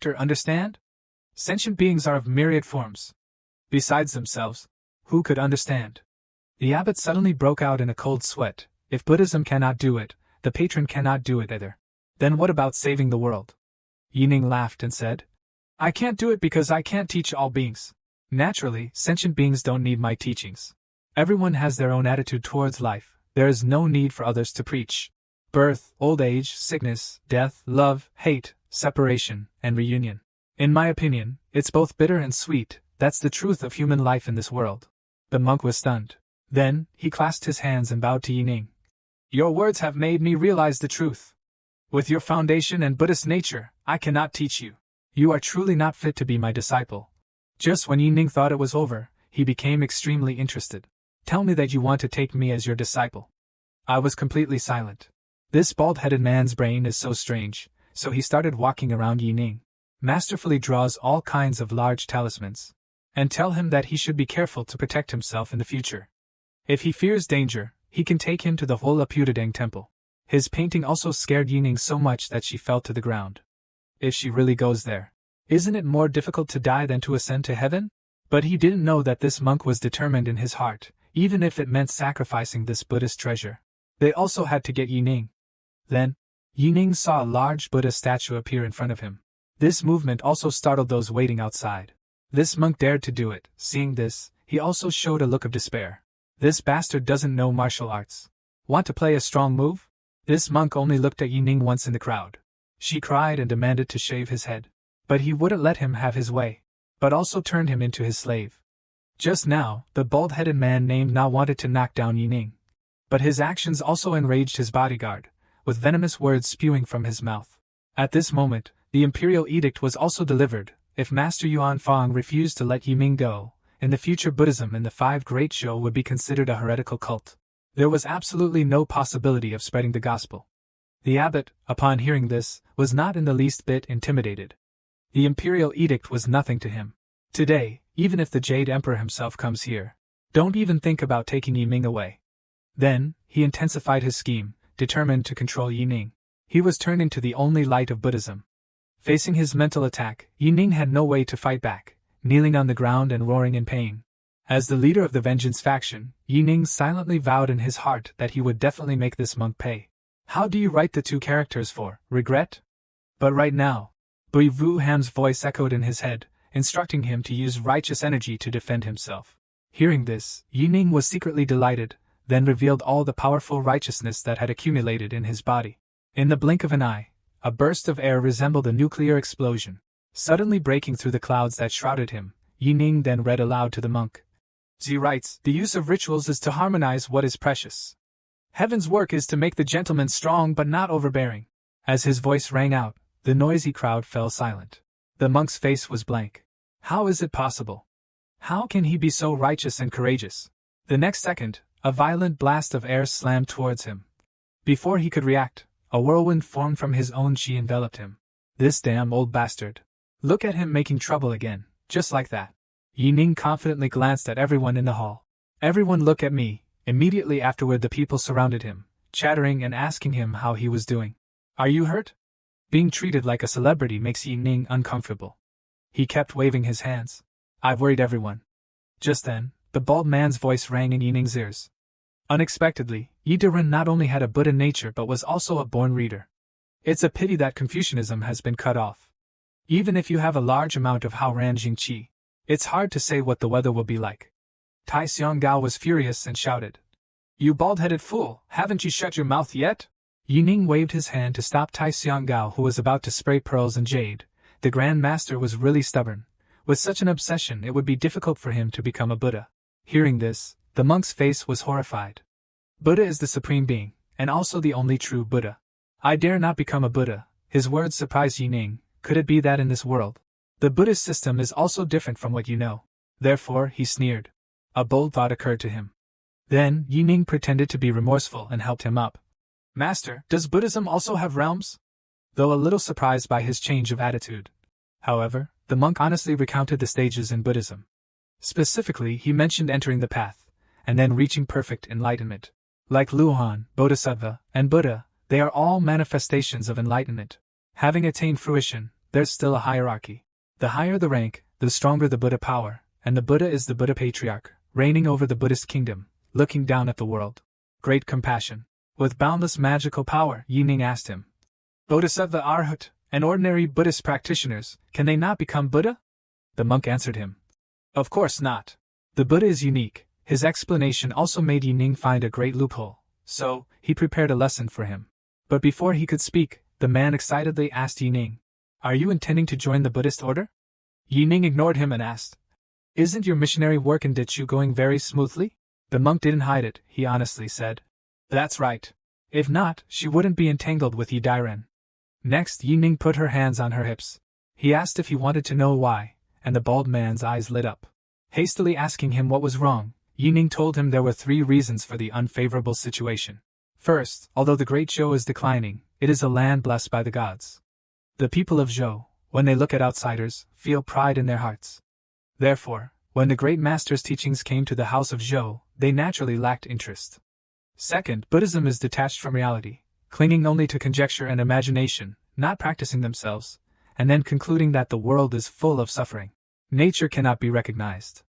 Understand? Sentient beings are of myriad forms. Besides themselves, who could understand? The abbot suddenly broke out in a cold sweat. If Buddhism cannot do it, the patron cannot do it either. Then what about saving the world? Yining laughed and said, I can't do it because I can't teach all beings. Naturally, sentient beings don't need my teachings. Everyone has their own attitude towards life. There is no need for others to preach. Birth, old age, sickness, death, love, hate, separation, and reunion. In my opinion, it's both bitter and sweet. That's the truth of human life in this world. The monk was stunned. Then, he clasped his hands and bowed to Yining. Your words have made me realize the truth. With your foundation and Buddhist nature, I cannot teach you. You are truly not fit to be my disciple. Just when Yining thought it was over, he became extremely interested. Tell me that you want to take me as your disciple. I was completely silent. This bald-headed man's brain is so strange, so he started walking around Yining. Masterfully draws all kinds of large talismans. And tell him that he should be careful to protect himself in the future. If he fears danger, he can take him to the Holaputadang temple. His painting also scared Yining so much that she fell to the ground. If she really goes there, isn't it more difficult to die than to ascend to heaven? But he didn't know that this monk was determined in his heart, even if it meant sacrificing this Buddhist treasure. They also had to get Yining. Then, Yining saw a large Buddha statue appear in front of him. This movement also startled those waiting outside. This monk dared to do it. Seeing this, he also showed a look of despair. This bastard doesn't know martial arts. Want to play a strong move? This monk only looked at Yining once in the crowd. She cried and demanded to shave his head. But he wouldn't let him have his way, but also turned him into his slave. Just now, the bald-headed man named Na wanted to knock down Yining. But his actions also enraged his bodyguard, with venomous words spewing from his mouth. At this moment, the imperial edict was also delivered. If Master Yuan Fang refused to let Yining go, in the future Buddhism and the Five Great Show would be considered a heretical cult. There was absolutely no possibility of spreading the gospel. The abbot, upon hearing this, was not in the least bit intimidated. The imperial edict was nothing to him. Today, even if the Jade Emperor himself comes here, don't even think about taking Yining away. Then, he intensified his scheme, determined to control Yining. He was turned into the only light of Buddhism. Facing his mental attack, Yining had no way to fight back, kneeling on the ground and roaring in pain. As the leader of the Vengeance faction, Yining silently vowed in his heart that he would definitely make this monk pay. How do you write the two characters for regret? But right now, Bui Vu Ham's voice echoed in his head, instructing him to use righteous energy to defend himself. Hearing this, Yining was secretly delighted, then revealed all the powerful righteousness that had accumulated in his body. In the blink of an eye, a burst of air resembled a nuclear explosion. Suddenly breaking through the clouds that shrouded him, Yining then read aloud to the monk. He writes, the use of rituals is to harmonize what is precious. Heaven's work is to make the gentleman strong but not overbearing. As his voice rang out, the noisy crowd fell silent. The monk's face was blank. How is it possible? How can he be so righteous and courageous? The next second, a violent blast of air slammed towards him. Before he could react, a whirlwind formed from his own chi enveloped him. This damn old bastard. Look at him making trouble again, just like that. Yining confidently glanced at everyone in the hall. Everyone look at me. Immediately afterward the people surrounded him, chattering and asking him how he was doing. Are you hurt? Being treated like a celebrity makes Yining uncomfortable. He kept waving his hands. I've worried everyone. Just then, the bald man's voice rang in Yining's ears. Unexpectedly, Yidarin not only had a Buddha nature but was also a born reader. It's a pity that Confucianism has been cut off. Even if you have a large amount of Hao Ran Jing Qi, it's hard to say what the weather will be like. Tai Xianggao was furious and shouted. You bald-headed fool, haven't you shut your mouth yet? Yining waved his hand to stop Tai Xianggao, who was about to spray pearls and jade. The Grand Master was really stubborn. With such an obsession it would be difficult for him to become a Buddha. Hearing this, the monk's face was horrified. Buddha is the supreme being, and also the only true Buddha. I dare not become a Buddha. His words surprised Yining. Could it be that in this world, the Buddhist system is also different from what you know? Therefore, he sneered. A bold thought occurred to him. Then, Yining pretended to be remorseful and helped him up. Master, does Buddhism also have realms? Though a little surprised by his change of attitude. However, the monk honestly recounted the stages in Buddhism. Specifically, he mentioned entering the path, and then reaching perfect enlightenment. Like Luhan, Bodhisattva, and Buddha, they are all manifestations of enlightenment. Having attained fruition, there's still a hierarchy. The higher the rank, the stronger the Buddha power, and the Buddha is the Buddha patriarch, reigning over the Buddhist kingdom, looking down at the world. Great compassion. With boundless magical power, Yining asked him, Bodhisattva Arhat, and ordinary Buddhist practitioners, can they not become Buddha? The monk answered him, Of course not. The Buddha is unique. His explanation also made Yining find a great loophole, so he prepared a lesson for him. But before he could speak, the man excitedly asked Yining, Are you intending to join the Buddhist order? Yining ignored him and asked, Isn't your missionary work in DEATH2 going very smoothly? The monk didn't hide it, he honestly said. That's right. If not, she wouldn't be entangled with Yidiren. Next, Yining put her hands on her hips. He asked if he wanted to know why, and the bald man's eyes lit up. Hastily asking him what was wrong, Yining told him there were 3 reasons for the unfavorable situation. First, although the Great Zhou is declining, it is a land blessed by the gods. The people of Zhou, when they look at outsiders, feel pride in their hearts. Therefore, when the great master's teachings came to the house of Zhou, they naturally lacked interest. Second, Buddhism is detached from reality, clinging only to conjecture and imagination, not practicing themselves, and then concluding that the world is full of suffering. Nature cannot be recognized.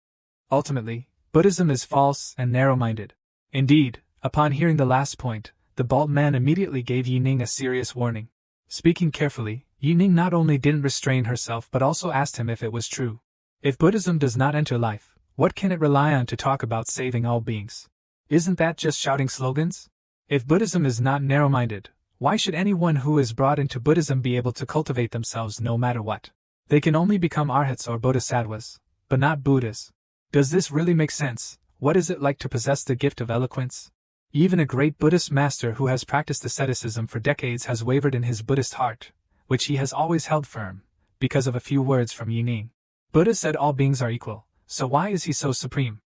Ultimately, Buddhism is false and narrow-minded. Indeed, upon hearing the last point, the bald man immediately gave Yining a serious warning. Speaking carefully, Yining not only didn't restrain herself but also asked him if it was true. If Buddhism does not enter life, what can it rely on to talk about saving all beings? Isn't that just shouting slogans? If Buddhism is not narrow-minded, why should anyone who is brought into Buddhism be able to cultivate themselves no matter what? They can only become arhats or bodhisattvas, but not Buddhas. Does this really make sense? What is it like to possess the gift of eloquence? Even a great Buddhist master who has practiced asceticism for decades has wavered in his Buddhist heart, which he has always held firm, because of a few words from Yining. Buddha said all beings are equal, so why is he so supreme?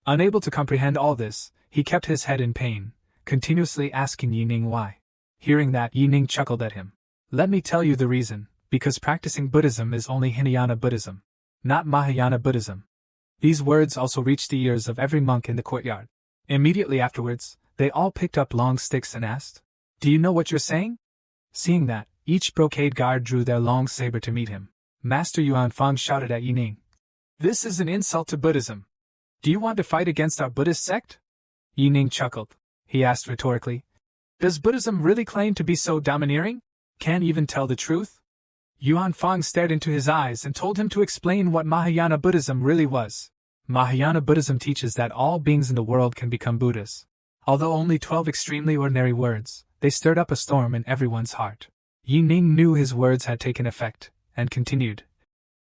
Unable to comprehend all this, he kept his head in pain, continuously asking Yining why. Hearing that, Yining chuckled at him. Let me tell you the reason, because practicing Buddhism is only Hinayana Buddhism, not Mahayana Buddhism. These words also reached the ears of every monk in the courtyard. Immediately afterwards, they all picked up long sticks and asked, Do you know what you're saying? Seeing that, each brocade guard drew their long saber to meet him. Master Yuan Fang shouted at Yining, This is an insult to Buddhism. Do you want to fight against our Buddhist sect? Yining chuckled. He asked rhetorically, Does Buddhism really claim to be so domineering? Can't even tell the truth? Yuan Fang stared into his eyes and told him to explain what Mahayana Buddhism really was. Mahayana Buddhism teaches that all beings in the world can become Buddhas. Although only 12 extremely ordinary words, they stirred up a storm in everyone's heart. Yining knew his words had taken effect, and continued,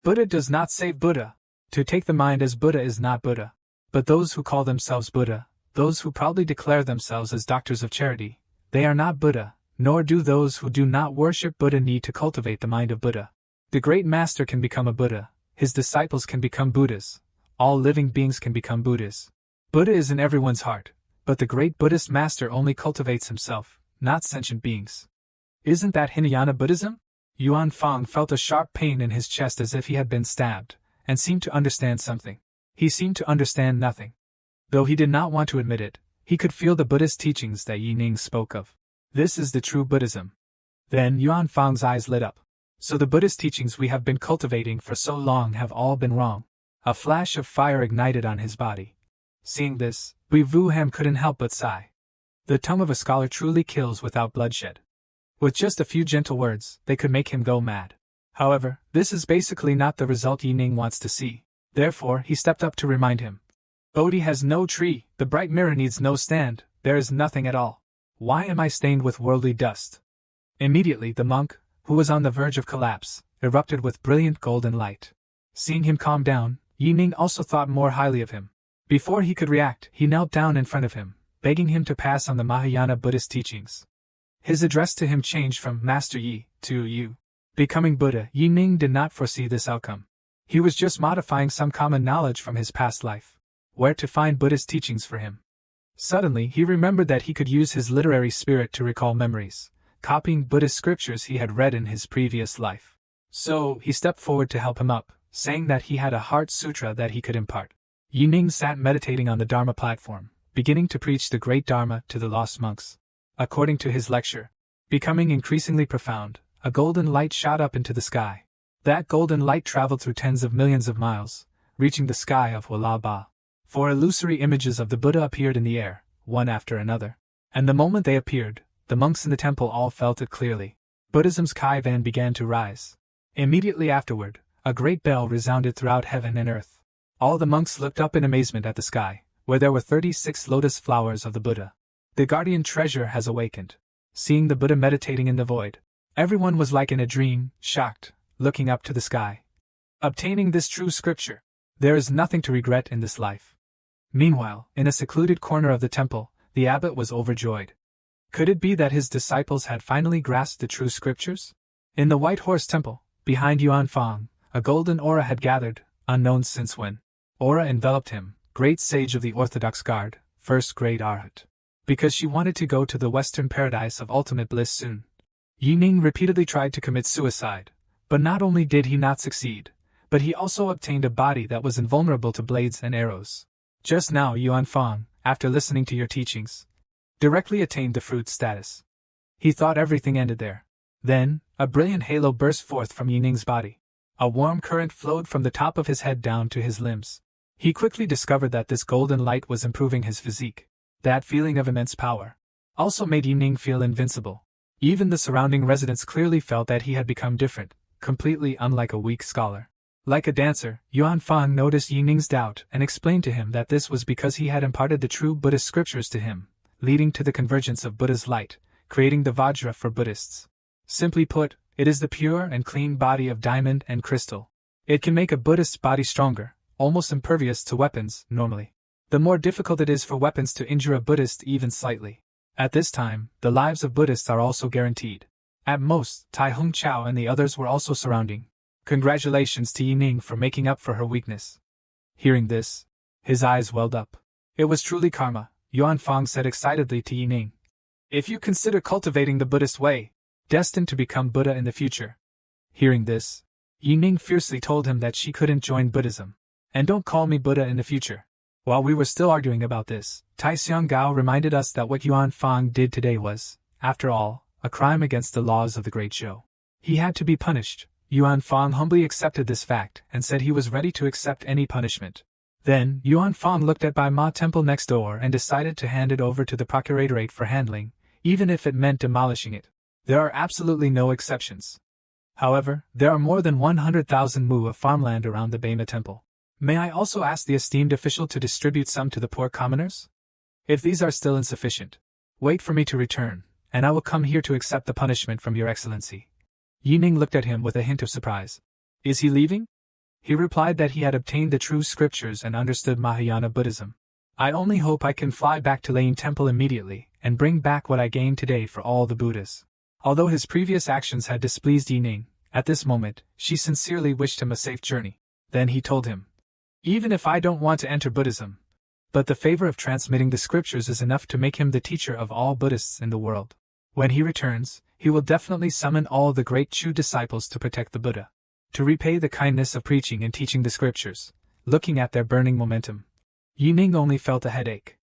Buddha does not save Buddha. To take the mind as Buddha is not Buddha. But those who call themselves Buddha, those who proudly declare themselves as doctors of charity, they are not Buddha, nor do those who do not worship Buddha need to cultivate the mind of Buddha. The great master can become a Buddha, his disciples can become Buddhas, all living beings can become Buddhas. Buddha is in everyone's heart, but the great Buddhist master only cultivates himself, not sentient beings. Isn't that Hinayana Buddhism? Yuan Fang felt a sharp pain in his chest as if he had been stabbed, and seemed to understand something. He seemed to understand nothing. Though he did not want to admit it, he could feel the Buddhist teachings that Yining spoke of. This is the true Buddhism. Then Yuan Fang's eyes lit up. So the Buddhist teachings we have been cultivating for so long have all been wrong. A flash of fire ignited on his body. Seeing this, Bui Vuham couldn't help but sigh. The tongue of a scholar truly kills without bloodshed. With just a few gentle words, they could make him go mad. However, this is basically not the result Yining wants to see. Therefore, he stepped up to remind him. Bodhi has no tree, the bright mirror needs no stand, there is nothing at all. Why am I stained with worldly dust? Immediately the monk, who was on the verge of collapse, erupted with brilliant golden light. Seeing him calm down, Yining also thought more highly of him. Before he could react, he knelt down in front of him, begging him to pass on the Mahayana Buddhist teachings. His address to him changed from Master Yi to You. Becoming Buddha, Yining did not foresee this outcome. He was just modifying some common knowledge from his past life. Where to find Buddhist teachings for him? Suddenly he remembered that he could use his literary spirit to recall memories, copying Buddhist scriptures he had read in his previous life. So, he stepped forward to help him up, saying that he had a heart sutra that he could impart. Yining sat meditating on the Dharma platform, beginning to preach the great Dharma to the lost monks. According to his lecture, becoming increasingly profound, a golden light shot up into the sky. That golden light traveled through tens of millions of miles, reaching the sky of Walaba. 4 illusory images of the Buddha appeared in the air, one after another. And the moment they appeared, the monks in the temple all felt it clearly. Buddhism's Kaivan began to rise. Immediately afterward, a great bell resounded throughout heaven and earth. All the monks looked up in amazement at the sky, where there were 36 lotus flowers of the Buddha. The guardian treasure has awakened. Seeing the Buddha meditating in the void, everyone was like in a dream, shocked, looking up to the sky. Obtaining this true scripture. There is nothing to regret in this life. Meanwhile, in a secluded corner of the temple, the abbot was overjoyed. Could it be that his disciples had finally grasped the true scriptures? In the White Horse Temple, behind Yuan Fang, a golden aura had gathered, unknown since when. Aura enveloped him, great sage of the Orthodox Guard, first great Arhat. Because she wanted to go to the western paradise of ultimate bliss soon. Yining repeatedly tried to commit suicide, but not only did he not succeed, but he also obtained a body that was invulnerable to blades and arrows. Just now Yuan Fang, after listening to your teachings, directly attained the fruit status. He thought everything ended there. Then, a brilliant halo burst forth from Yining's body. A warm current flowed from the top of his head down to his limbs. He quickly discovered that this golden light was improving his physique. That feeling of immense power also made Yining feel invincible. Even the surrounding residents clearly felt that he had become different, completely unlike a weak scholar. Like a dancer, Yuan Fang noticed Yining's doubt and explained to him that this was because he had imparted the true Buddhist scriptures to him, leading to the convergence of Buddha's light, creating the Vajra for Buddhists. Simply put, it is the pure and clean body of diamond and crystal. It can make a Buddhist body stronger, almost impervious to weapons, normally. The more difficult it is for weapons to injure a Buddhist even slightly. At this time, the lives of Buddhists are also guaranteed. At most, Tai Hung Chao and the others were also surrounding. Congratulations to Yining for making up for her weakness. Hearing this, his eyes welled up. It was truly karma, Yuan Fang said excitedly to Yining. If you consider cultivating the Buddhist way, destined to become Buddha in the future. Hearing this, Yining fiercely told him that she couldn't join Buddhism. And don't call me Buddha in the future. While we were still arguing about this, Tai Xianggao reminded us that what Yuan Fang did today was, after all, a crime against the laws of the Great Show. He had to be punished. Yuan Fang humbly accepted this fact and said he was ready to accept any punishment. Then, Yuan Fang looked at Bai Ma Temple next door and decided to hand it over to the Procuratorate for handling, even if it meant demolishing it. There are absolutely no exceptions. However, there are more than 100,000 mu of farmland around the Bai Ma Temple. May I also ask the esteemed official to distribute some to the poor commoners? If these are still insufficient, wait for me to return, and I will come here to accept the punishment from your excellency. Yining looked at him with a hint of surprise. Is he leaving? He replied that he had obtained the true scriptures and understood Mahayana Buddhism. I only hope I can fly back to Lane Temple immediately and bring back what I gained today for all the Buddhas. Although his previous actions had displeased Yining, at this moment, she sincerely wished him a safe journey. Then he told him, even if I don't want to enter Buddhism, but the favor of transmitting the scriptures is enough to make him the teacher of all Buddhists in the world. When he returns, he will definitely summon all the great true disciples to protect the Buddha. To repay the kindness of preaching and teaching the scriptures, looking at their burning momentum. Yining only felt a headache.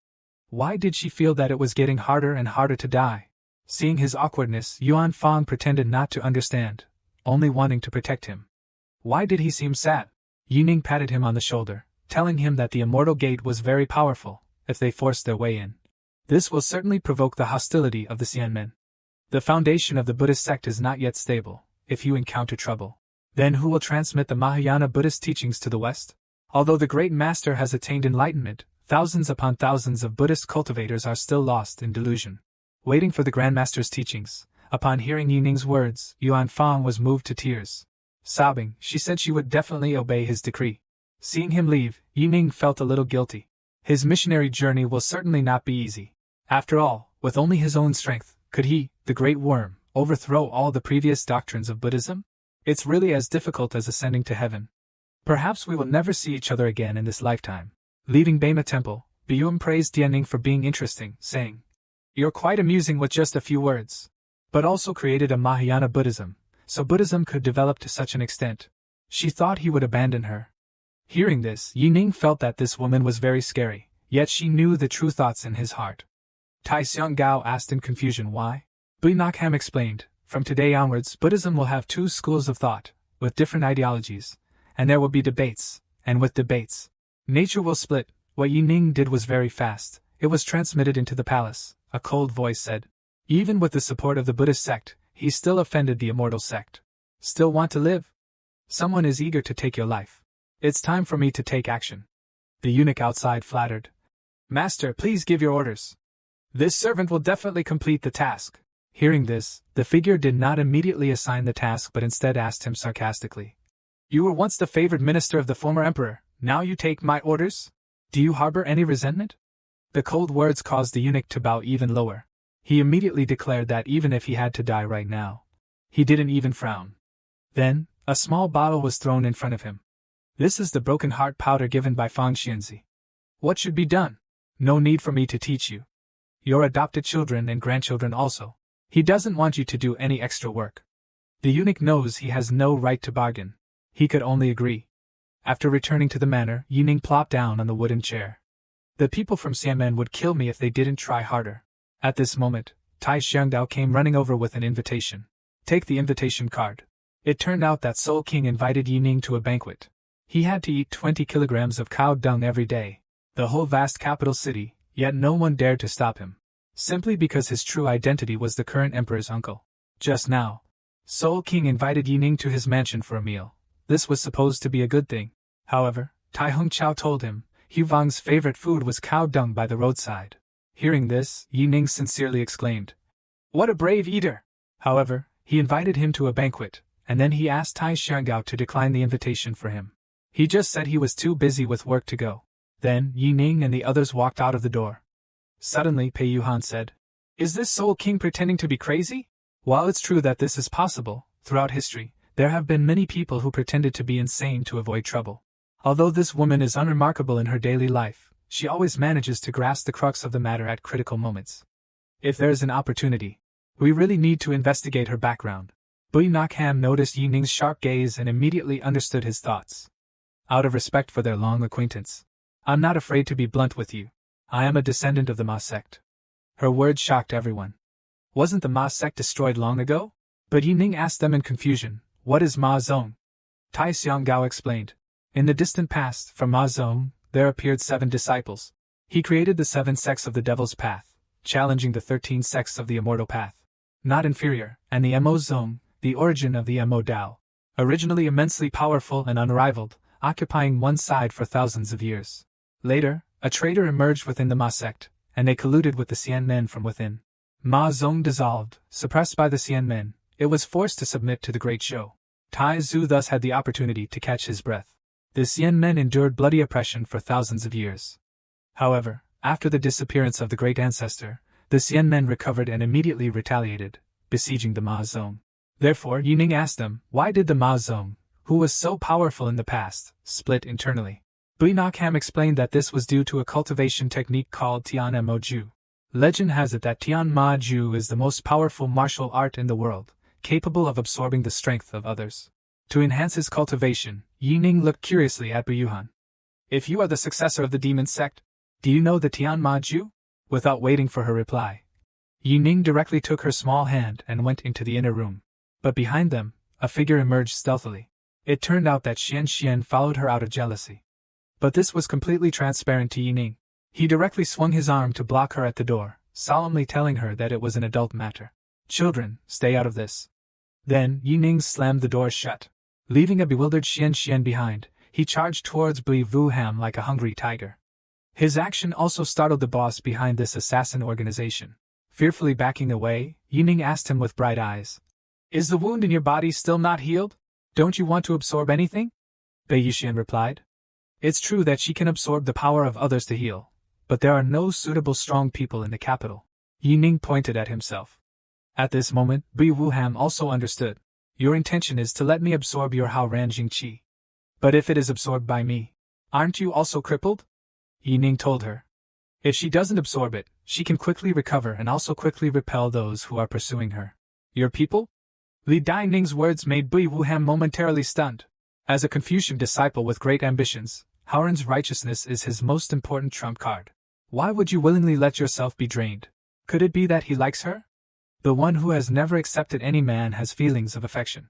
Why did she feel that it was getting harder and harder to die? Seeing his awkwardness, Yuan Fang pretended not to understand, only wanting to protect him. Why did he seem sad? Yining patted him on the shoulder, telling him that the Immortal Gate was very powerful, if they forced their way in. This will certainly provoke the hostility of the Xianmen. The foundation of the Buddhist sect is not yet stable. If you encounter trouble, then who will transmit the Mahayana Buddhist teachings to the West? Although the Great Master has attained enlightenment, thousands upon thousands of Buddhist cultivators are still lost in delusion, waiting for the Grand Master's teachings. Upon hearing Yining's words, Yuan Fang was moved to tears. Sobbing, she said she would definitely obey his decree. Seeing him leave, Yining felt a little guilty. His missionary journey will certainly not be easy. After all, with only his own strength, could he, the Great Worm, overthrow all the previous doctrines of Buddhism? It's really as difficult as ascending to heaven. Perhaps we will never see each other again in this lifetime. Leaving Bai Ma Temple, Byum praised Tianning for being interesting, saying, "You're quite amusing with just a few words." But also created a Mahayana Buddhism, so Buddhism could develop to such an extent. She thought he would abandon her. Hearing this, Yining felt that this woman was very scary, yet she knew the true thoughts in his heart. Tai Xianggao asked in confusion why. Buinakham explained, from today onwards Buddhism will have two schools of thought, with different ideologies, and there will be debates, and with debates, nature will split. What Yining did was very fast. It was transmitted into the palace, a cold voice said. Even with the support of the Buddhist sect, he still offended the immortal sect. Still want to live? Someone is eager to take your life. It's time for me to take action. The eunuch outside flattered. Master, please give your orders. This servant will definitely complete the task. Hearing this, the figure did not immediately assign the task but instead asked him sarcastically. You were once the favored minister of the former emperor, now you take my orders? Do you harbor any resentment? The cold words caused the eunuch to bow even lower. He immediately declared that even if he had to die right now, he didn't even frown. Then, a small bottle was thrown in front of him. This is the broken heart powder given by Fang Xianzi. What should be done? No need for me to teach you. Your adopted children and grandchildren also. He doesn't want you to do any extra work. The eunuch knows he has no right to bargain. He could only agree. After returning to the manor, Yining plopped down on the wooden chair. The people from Xianmen would kill me if they didn't try harder. At this moment, Tai Xiangdao came running over with an invitation. Take the invitation card. It turned out that Soul King invited Yining to a banquet. He had to eat 20 kilograms of cow dung every day. The whole vast capital city, yet no one dared to stop him. Simply because his true identity was the current emperor's uncle. Just now, Soul King invited Yining to his mansion for a meal. This was supposed to be a good thing. However, Tai Hung Chao told him, Hu Vang's favorite food was cow dung by the roadside. Hearing this, Yining sincerely exclaimed, What a brave eater! However, he invited him to a banquet, and then he asked Tai Xiangao to decline the invitation for him. He just said he was too busy with work to go. Then, Yining and the others walked out of the door. Suddenly Pei Yuhan said, Is this Soul King pretending to be crazy? While it's true that this is possible, throughout history, there have been many people who pretended to be insane to avoid trouble. Although this woman is unremarkable in her daily life, she always manages to grasp the crux of the matter at critical moments. If there is an opportunity, we really need to investigate her background. Bui Nokham noticed Yining's sharp gaze and immediately understood his thoughts. Out of respect for their long acquaintance, I'm not afraid to be blunt with you. I am a descendant of the Ma sect. Her words shocked everyone. Wasn't the Ma sect destroyed long ago? But Yining asked them in confusion, What is Ma Zong? Tai Xianggao explained. In the distant past, from Ma Zong, there appeared 7 disciples. He created the 7 sects of the Devil's Path, challenging the 13 sects of the Immortal Path. Not inferior, and the Mo Zong, the origin of the Mo Dao. Originally immensely powerful and unrivaled, occupying one side for thousands of years. Later, a traitor emerged within the Ma sect, and they colluded with the Xianmen from within. Ma Zong dissolved, suppressed by the Xianmen. It was forced to submit to the Great Show. Tai Zhu thus had the opportunity to catch his breath. The Xianmen endured bloody oppression for thousands of years. However, after the disappearance of the great ancestor, the Xianmen recovered and immediately retaliated, besieging the Ma Zong. Therefore, Yining asked them, why did the Ma Zong, who was so powerful in the past, split internally? Bui Nokham explained that this was due to a cultivation technique called Tian Mo Ju. Legend has it that Tian Ma Ju is the most powerful martial art in the world, capable of absorbing the strength of others. To enhance his cultivation, Yining looked curiously at Bu Yuhan. If you are the successor of the demon sect, do you know the Tian Ma Ju? Without waiting for her reply, Yining directly took her small hand and went into the inner room. But behind them, a figure emerged stealthily. It turned out that Xian followed her out of jealousy. But this was completely transparent to Yining. He directly swung his arm to block her at the door, solemnly telling her that it was an adult matter. Children, stay out of this. Then, Yining slammed the door shut. Leaving a bewildered Xian behind, he charged towards Bui Vuham like a hungry tiger. His action also startled the boss behind this assassin organization. Fearfully backing away, Yining asked him with bright eyes, Is the wound in your body still not healed? Don't you want to absorb anything? Bei Yixian replied. It's true that she can absorb the power of others to heal, but there are no suitable strong people in the capital. Yining pointed at himself. At this moment, Bui Wuham also understood. Your intention is to let me absorb your Hao Ranjing Qi. But if it is absorbed by me, aren't you also crippled? Yining told her. If she doesn't absorb it, she can quickly recover and also quickly repel those who are pursuing her. Your people? Li Daining's words made Bui Wuham momentarily stunned. As a Confucian disciple with great ambitions, Haoran's righteousness is his most important trump card. Why would you willingly let yourself be drained? Could it be that he likes her? The one who has never accepted any man has feelings of affection.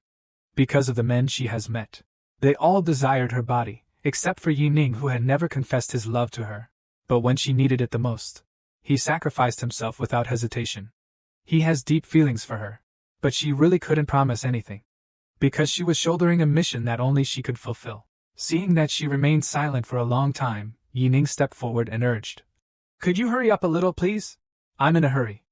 because of the men she has met. They all desired her body, except for Yining, who had never confessed his love to her. But when she needed it the most, he sacrificed himself without hesitation. He has deep feelings for her, but she really couldn't promise anything, because she was shouldering a mission that only she could fulfill. Seeing that she remained silent for a long time, Yining stepped forward and urged, "Could you hurry up a little, please? I'm in a hurry."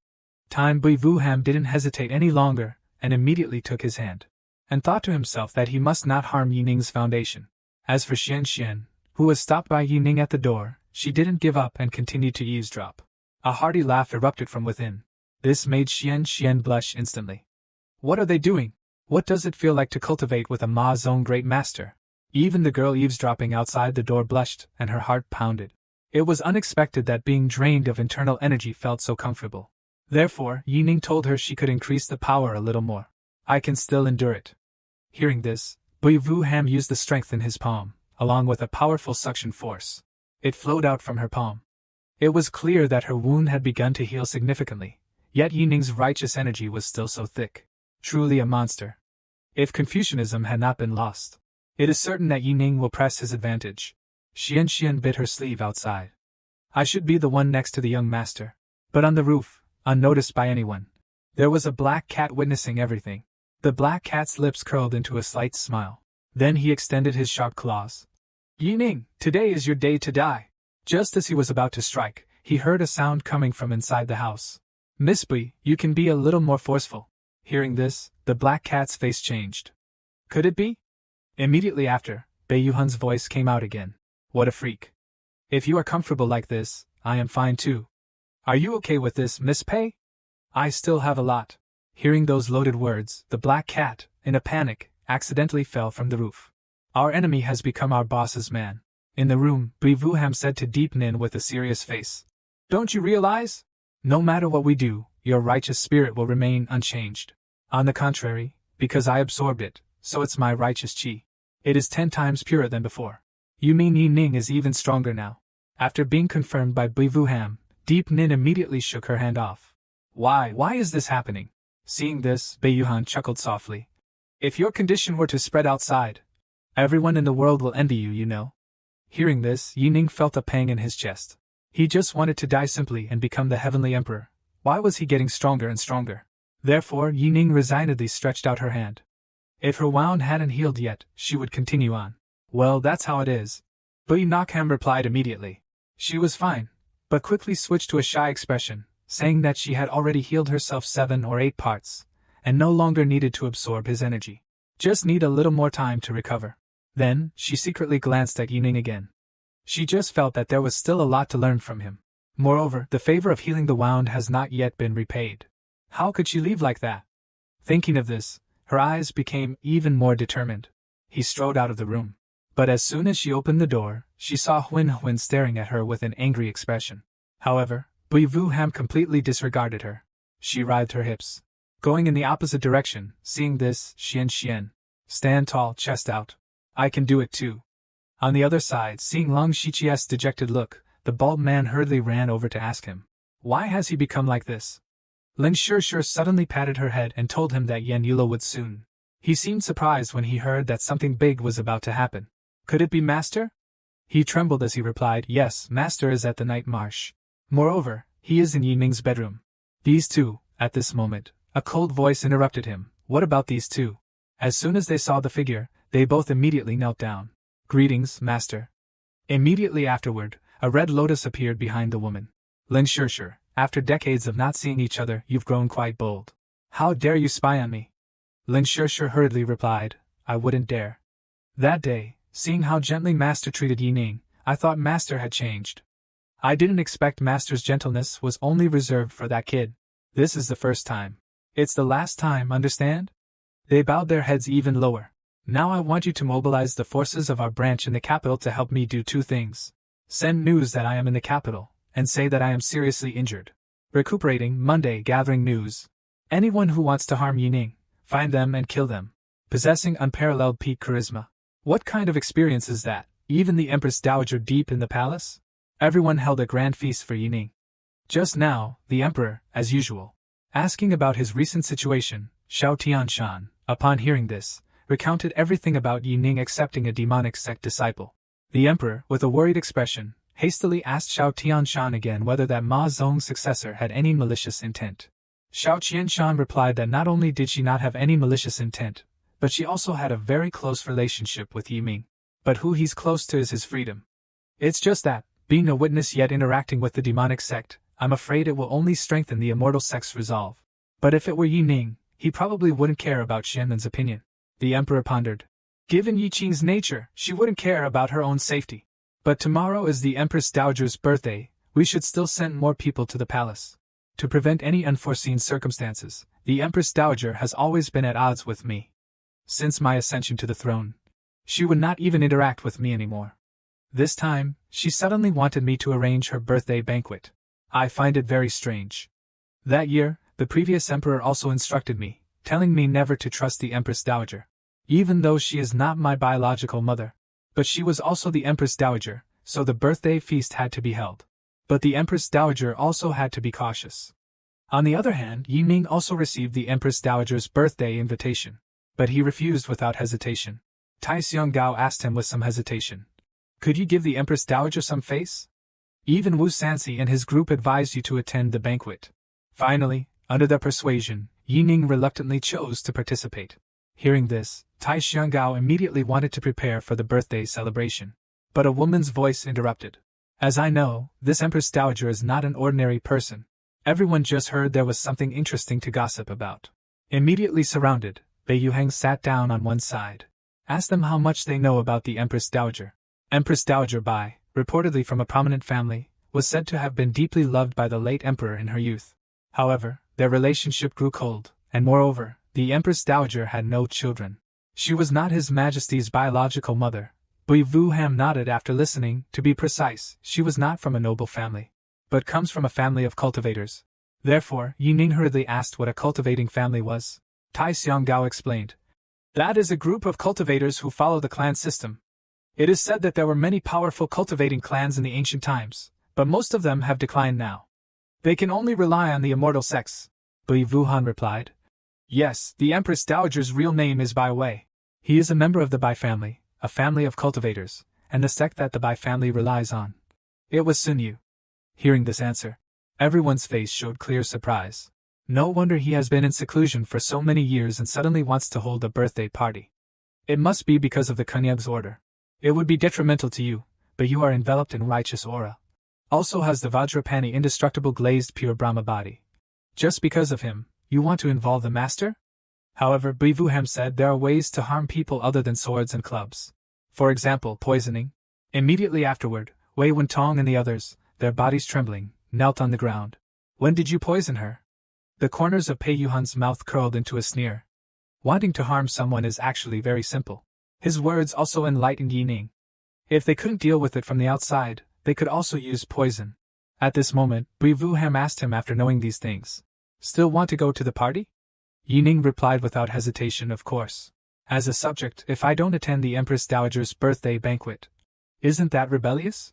Time Bui Vuham didn't hesitate any longer, and immediately took his hand, and thought to himself that he must not harm Yining's foundation. As for Xian, who was stopped by Yining at the door, she didn't give up and continued to eavesdrop. A hearty laugh erupted from within. This made Xian blush instantly. What are they doing? What does it feel like to cultivate with a Ma's own great master? Even the girl eavesdropping outside the door blushed, and her heart pounded. It was unexpected that being drained of internal energy felt so comfortable. Therefore, Yining told her she could increase the power a little more. "I can still endure it." Hearing this, Bui Vuham used the strength in his palm, along with a powerful suction force. It flowed out from her palm. It was clear that her wound had begun to heal significantly, yet Yining's righteous energy was still so thick. Truly a monster. If Confucianism had not been lost, it is certain that Yining will press his advantage. Xian bit her sleeve outside. "I should be the one next to the young master." But on the roof, unnoticed by anyone, there was a black cat witnessing everything. The black cat's lips curled into a slight smile. Then he extended his sharp claws. "Yining, today is your day to die." Just as he was about to strike, he heard a sound coming from inside the house. "Miss Bui, you can be a little more forceful." Hearing this, the black cat's face changed. Could it be? Immediately after, Beiyuhan's voice came out again. "What a freak. If you are comfortable like this, I am fine too. Are you okay with this, Miss Pei? I still have a lot." Hearing those loaded words, the black cat, in a panic, accidentally fell from the roof. "Our enemy has become our boss's man." In the room, Bui Vuham said to Deep Nin with a serious face, "Don't you realize? No matter what we do, your righteous spirit will remain unchanged. On the contrary, because I absorbed it, so it's my righteous chi. It is 10 times purer than before. You mean Yining is even stronger now?" After being confirmed by Bui Vuham, Deep Nin immediately shook her hand off. Why is this happening?" Seeing this, Beiyuhan chuckled softly. "If your condition were to spread outside, everyone in the world will envy you, you know." Hearing this, Yining felt a pang in his chest. He just wanted to die simply and become the heavenly emperor. Why was he getting stronger and stronger? Therefore, Yining resignedly stretched out her hand. If her wound hadn't healed yet, she would continue on. "Well, that's how it is." Bui Nakham replied immediately. She was fine, but quickly switched to a shy expression, saying that she had already healed herself 7 or 8 parts, and no longer needed to absorb his energy. Just need a little more time to recover. Then, she secretly glanced at Yining again. She just felt that there was still a lot to learn from him. Moreover, the favor of healing the wound has not yet been repaid. How could she leave like that? Thinking of this, her eyes became even more determined. He strode out of the room. But as soon as she opened the door, she saw Huin staring at her with an angry expression. However, Bui Vuham completely disregarded her. She writhed her hips, going in the opposite direction. Seeing this, Xian, stand tall, chest out. I can do it too. On the other side, seeing Long Shichi's dejected look, the bald man hurriedly ran over to ask him, "Why has he become like this?" Ling Shishir suddenly patted her head and told him that Yan Yula would soon. He seemed surprised when he heard that something big was about to happen. Could it be Master? He trembled as he replied, "Yes, Master is at the night marsh. Moreover, he is in Yining's bedroom." These two, at this moment, a cold voice interrupted him. What about these two? As soon as they saw the figure, they both immediately knelt down. "Greetings, Master." Immediately afterward, a red lotus appeared behind the woman. "Ling Shishir, after decades of not seeing each other, you've grown quite bold. How dare you spy on me?" Ling Shishir hurriedly replied, "I wouldn't dare. That day, seeing how gently Master treated Yining, I thought Master had changed. I didn't expect Master's gentleness was only reserved for that kid. This is the first time. It's the last time, understand?" They bowed their heads even lower. "Now I want you to mobilize the forces of our branch in the capital to help me do 2 things. Send news that I am in the capital, and say that I am seriously injured. Recuperating Monday, gathering news. Anyone who wants to harm Yining, find them and kill them. Possessing unparalleled peak charisma." What kind of experience is that? Even the Empress Dowager deep in the palace? Everyone held a grand feast for Yining. Just now, the Emperor, as usual, asking about his recent situation, Xiao Tianshan, upon hearing this, recounted everything about Yi Ning accepting a demonic sect disciple. The emperor, with a worried expression, hastily asked Xiao Tianshan again whether that Ma Zong's successor had any malicious intent. Xiao Qianshan replied that not only did she not have any malicious intent, but she also had a very close relationship with Yi Ming. But who he's close to is his freedom. It's just that, being a witness yet interacting with the demonic sect, I'm afraid it will only strengthen the immortal sect's resolve. But if it were Yi Ning, he probably wouldn't care about Xianmen's opinion. The emperor pondered. Given Yi Qing's nature, she wouldn't care about her own safety. But tomorrow is the Empress Dowager's birthday, we should still send more people to the palace. To prevent any unforeseen circumstances, the Empress Dowager has always been at odds with me. Since my ascension to the throne, she would not even interact with me anymore. This time, she suddenly wanted me to arrange her birthday banquet. I find it very strange. That year, the previous emperor also instructed me, telling me never to trust the Empress Dowager. Even though she is not my biological mother. But she was also the Empress Dowager, so the birthday feast had to be held. But the Empress Dowager also had to be cautious. On the other hand, Yi Ning also received the Empress Dowager's birthday invitation. But he refused without hesitation. Tai Xianggao asked him with some hesitation. Could you give the Empress Dowager some face? Even Wu Sanxi and his group advised you to attend the banquet. Finally, under their persuasion, Yi Ning reluctantly chose to participate. Hearing this, Tai Xianggao immediately wanted to prepare for the birthday celebration. But a woman's voice interrupted. As I know, this Empress Dowager is not an ordinary person. Everyone just heard there was something interesting to gossip about. Immediately surrounded, Bei Yuheng sat down on one side. Asked them how much they know about the Empress Dowager. Empress Dowager Bai, reportedly from a prominent family, was said to have been deeply loved by the late emperor in her youth. However, their relationship grew cold, and moreover, the Empress Dowager had no children. She was not His Majesty's biological mother. Bui Vuham nodded after listening. To be precise, she was not from a noble family, but comes from a family of cultivators. Therefore, Yi Ning hurriedly asked what a cultivating family was. Tai Xianggao explained. That is a group of cultivators who follow the clan system. It is said that there were many powerful cultivating clans in the ancient times, but most of them have declined now. They can only rely on the immortal sex. Bui Vuhan replied. Yes, the Empress Dowager's real name is Bai Wei. He is a member of the Bai family, a family of cultivators, and the sect that the Bai family relies on. It was Sun Yu. Hearing this answer, everyone's face showed clear surprise. No wonder he has been in seclusion for so many years and suddenly wants to hold a birthday party. It must be because of the Kunyag's order. It would be detrimental to you, but you are enveloped in righteous aura. Also has the Vajrapani indestructible glazed pure Brahma body. Just because of him, you want to involve the master? However, Bui Vuham said there are ways to harm people other than swords and clubs. For example, poisoning. Immediately afterward, Wei Wentong and the others, their bodies trembling, knelt on the ground. When did you poison her? The corners of Pei Yuhan's mouth curled into a sneer. Wanting to harm someone is actually very simple. His words also enlightened Yi Ning. If they couldn't deal with it from the outside, they could also use poison. At this moment, Bui Vuham asked him after knowing these things. Still want to go to the party? Yi Ning replied without hesitation, of course. As a subject, if I don't attend the Empress Dowager's birthday banquet, isn't that rebellious?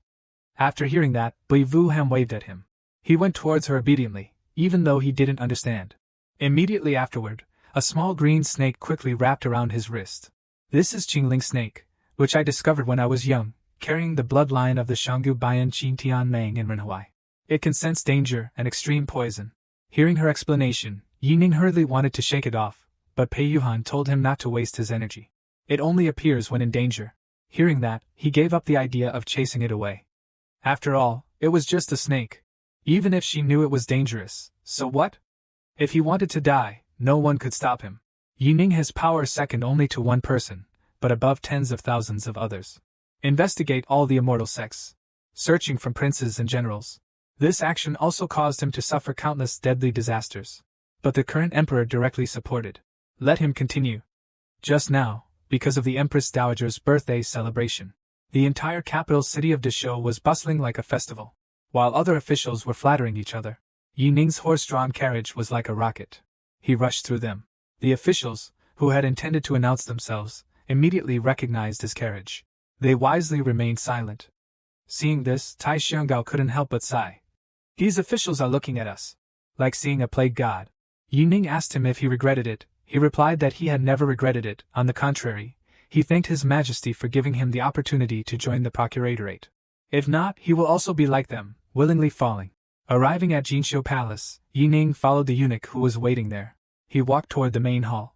After hearing that, Bui Vuham waved at him. He went towards her obediently, even though he didn't understand. Immediately afterward, a small green snake quickly wrapped around his wrist. This is Qingling snake, which I discovered when I was young, carrying the bloodline of the Shanggu Bayan Qintian Mang in Manhwa. It can sense danger and extreme poison. Hearing her explanation, Yi Ning hurriedly wanted to shake it off, but Pei Yuhan told him not to waste his energy. It only appears when in danger. Hearing that, he gave up the idea of chasing it away. After all, it was just a snake. Even if she knew it was dangerous, so what? If he wanted to die, no one could stop him. Yi Ning has power second only to one person, but above tens of thousands of others. Investigate all the immortal sects. Searching from princes and generals. This action also caused him to suffer countless deadly disasters. But the current emperor directly supported. Let him continue. Just now, because of the Empress Dowager's birthday celebration, the entire capital city of Deshou was bustling like a festival. While other officials were flattering each other, Yi Ning's horse-drawn carriage was like a rocket. He rushed through them. The officials, who had intended to announce themselves, immediately recognized his carriage. They wisely remained silent. Seeing this, Tai Xianggao couldn't help but sigh. These officials are looking at us like seeing a plague god. Yi Ning asked him if he regretted it. He replied that he had never regretted it. On the contrary, he thanked His Majesty for giving him the opportunity to join the procuratorate. If not, he will also be like them, willingly falling. Arriving at Jinqiu Palace, Yining followed the eunuch who was waiting there. He walked toward the main hall.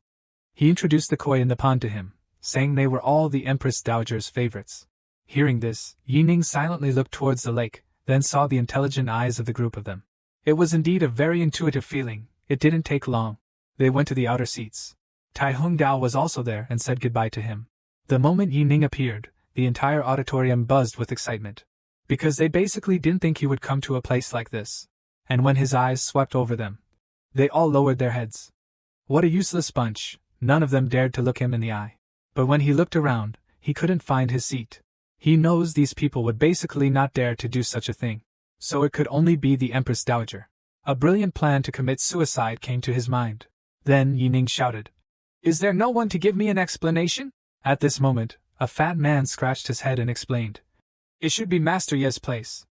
He introduced the koi and the pond to him, saying they were all the Empress Dowager's favorites. Hearing this, Yining silently looked towards the lake, then saw the intelligent eyes of the group of them. It was indeed a very intuitive feeling. It didn't take long. They went to the outer seats. Tai Hung Dao was also there and said goodbye to him. The moment Yining appeared, the entire auditorium buzzed with excitement. Because they basically didn't think he would come to a place like this. And when his eyes swept over them, they all lowered their heads. What a useless bunch, none of them dared to look him in the eye. But when he looked around, he couldn't find his seat. He knows these people would basically not dare to do such a thing. So it could only be the Empress Dowager. A brilliant plan to commit suicide came to his mind. Then Yining shouted, "Is there no one to give me an explanation?" At this moment, a fat man scratched his head and explained, "It should be Master Ye's place."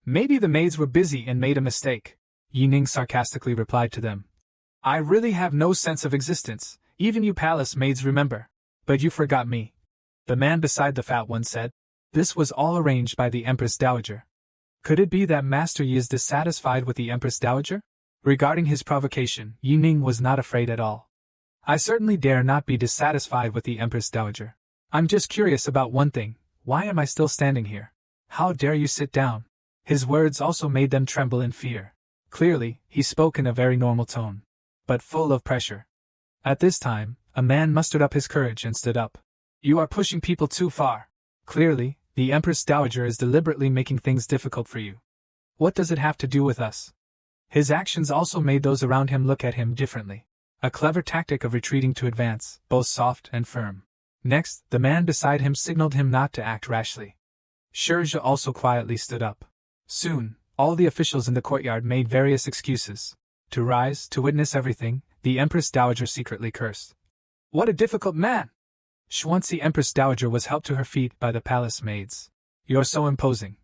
"Maybe the maids were busy and made a mistake," Yining sarcastically replied to them. "I really have no sense of existence, even you palace maids remember. But you forgot me," the man beside the fat one said. This was all arranged by the Empress Dowager. Could it be that Master Yi is dissatisfied with the Empress Dowager? Regarding his provocation, Yining was not afraid at all. "I certainly dare not be dissatisfied with the Empress Dowager. I'm just curious about one thing. Why am I still standing here? How dare you sit down?" His words also made them tremble in fear. Clearly, he spoke in a very normal tone, but full of pressure. At this time, a man mustered up his courage and stood up. "You are pushing people too far. Clearly, the Empress Dowager is deliberately making things difficult for you. What does it have to do with us?" His actions also made those around him look at him differently. A clever tactic of retreating to advance, both soft and firm. Next, the man beside him signaled him not to act rashly. Shirja also quietly stood up. Soon, all the officials in the courtyard made various excuses. To rise, to witness everything, the Empress Dowager secretly cursed. "What a difficult man!" Xuanzi Empress Dowager was helped to her feet by the palace maids. "You're so imposing,"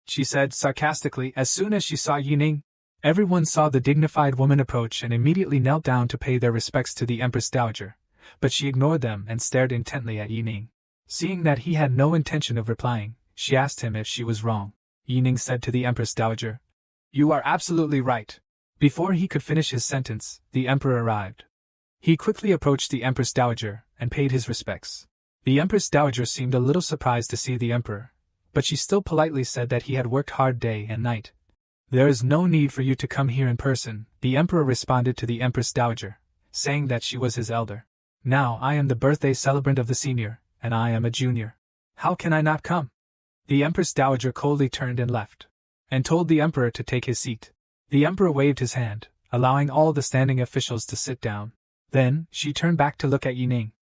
she said sarcastically as soon as she saw Yining. Everyone saw the dignified woman approach and immediately knelt down to pay their respects to the Empress Dowager, but she ignored them and stared intently at Yining. Seeing that he had no intention of replying, she asked him if she was wrong. Yining said to the Empress Dowager, "You are absolutely right." Before he could finish his sentence, the Emperor arrived. He quickly approached the Empress Dowager and paid his respects. The Empress Dowager seemed a little surprised to see the Emperor, but she still politely said that he had worked hard day and night. "There is no need for you to come here in person," the Emperor responded to the Empress Dowager, saying that she was his elder. "Now I am the birthday celebrant of the senior, and I am a junior. How can I not come?" The Empress Dowager coldly turned and left, and told the Emperor to take his seat. The Emperor waved his hand, allowing all the standing officials to sit down. Then, she turned back to look at Yining.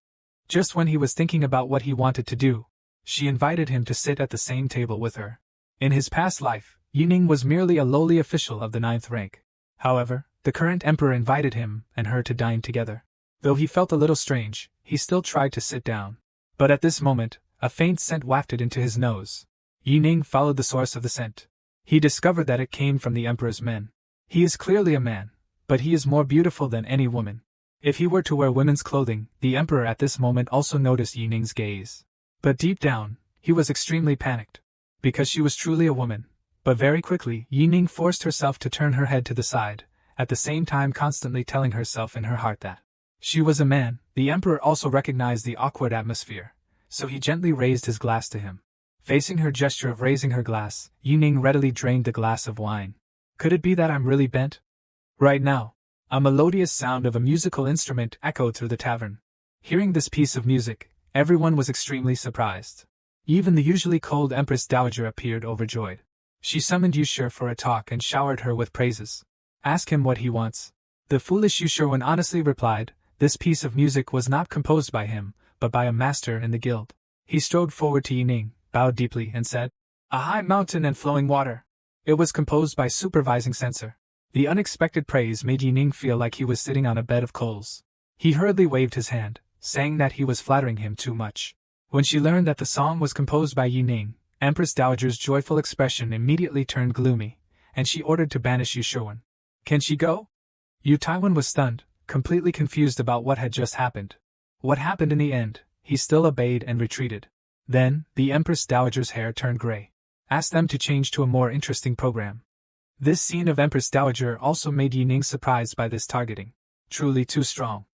Just when he was thinking about what he wanted to do, she invited him to sit at the same table with her. In his past life, Yining was merely a lowly official of the 9th rank. However, the current emperor invited him and her to dine together. Though he felt a little strange, he still tried to sit down. But at this moment, a faint scent wafted into his nose. Yining followed the source of the scent. He discovered that it came from the emperor's men. He is clearly a man, but he is more beautiful than any woman. If he were to wear women's clothing, the emperor at this moment also noticed Yining's gaze. But deep down, he was extremely panicked. Because she was truly a woman. But very quickly, Yining forced herself to turn her head to the side, at the same time constantly telling herself in her heart that she was a man. The emperor also recognized the awkward atmosphere, so he gently raised his glass to him. Facing her gesture of raising her glass, Yining readily drained the glass of wine. "Could it be that I'm really bent?" Right now, a melodious sound of a musical instrument echoed through the tavern. Hearing this piece of music, everyone was extremely surprised. Even the usually cold Empress Dowager appeared overjoyed. She summoned Yushir for a talk and showered her with praises. "Ask him what he wants." The foolish Yushirwan honestly replied, this piece of music was not composed by him, but by a master in the guild. He strode forward to Yining, bowed deeply and said, "A high mountain and flowing water." It was composed by supervising censor. The unexpected praise made Yining feel like he was sitting on a bed of coals. He hurriedly waved his hand, saying that he was flattering him too much. When she learned that the song was composed by Yining, Empress Dowager's joyful expression immediately turned gloomy, and she ordered to banish Yushirwan. "Can she go?" Yu Taiwan was stunned, completely confused about what had just happened. What happened in the end? He still obeyed and retreated. Then, the Empress Dowager's hair turned gray. Asked them to change to a more interesting program. This scene of Empress Dowager also made Yi Ning surprised by this targeting. Truly too strong.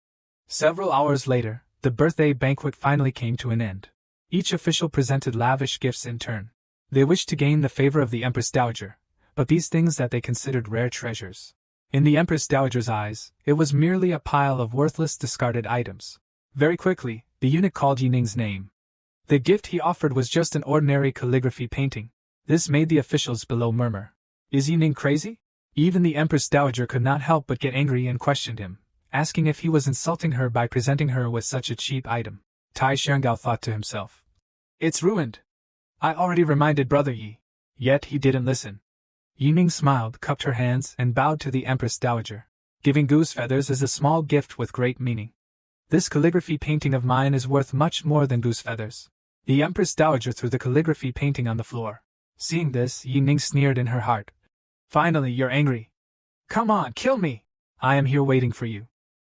Several hours later, the birthday banquet finally came to an end. Each official presented lavish gifts in turn. They wished to gain the favor of the Empress Dowager, but these things that they considered rare treasures. In the Empress Dowager's eyes, it was merely a pile of worthless discarded items. Very quickly, the eunuch called Yi Ning's name. The gift he offered was just an ordinary calligraphy painting. This made the officials below murmur. Is Yi Ning crazy? Even the Empress Dowager could not help but get angry and questioned him, asking if he was insulting her by presenting her with such a cheap item. Tai Xianggao thought to himself. It's ruined. I already reminded Brother Yi. Yet he didn't listen. Yi Ning smiled, cupped her hands, and bowed to the Empress Dowager. Giving goose feathers is a small gift with great meaning. This calligraphy painting of mine is worth much more than goose feathers. The Empress Dowager threw the calligraphy painting on the floor. Seeing this, Yi Ning sneered in her heart. Finally, you're angry. Come on, kill me! I am here waiting for you.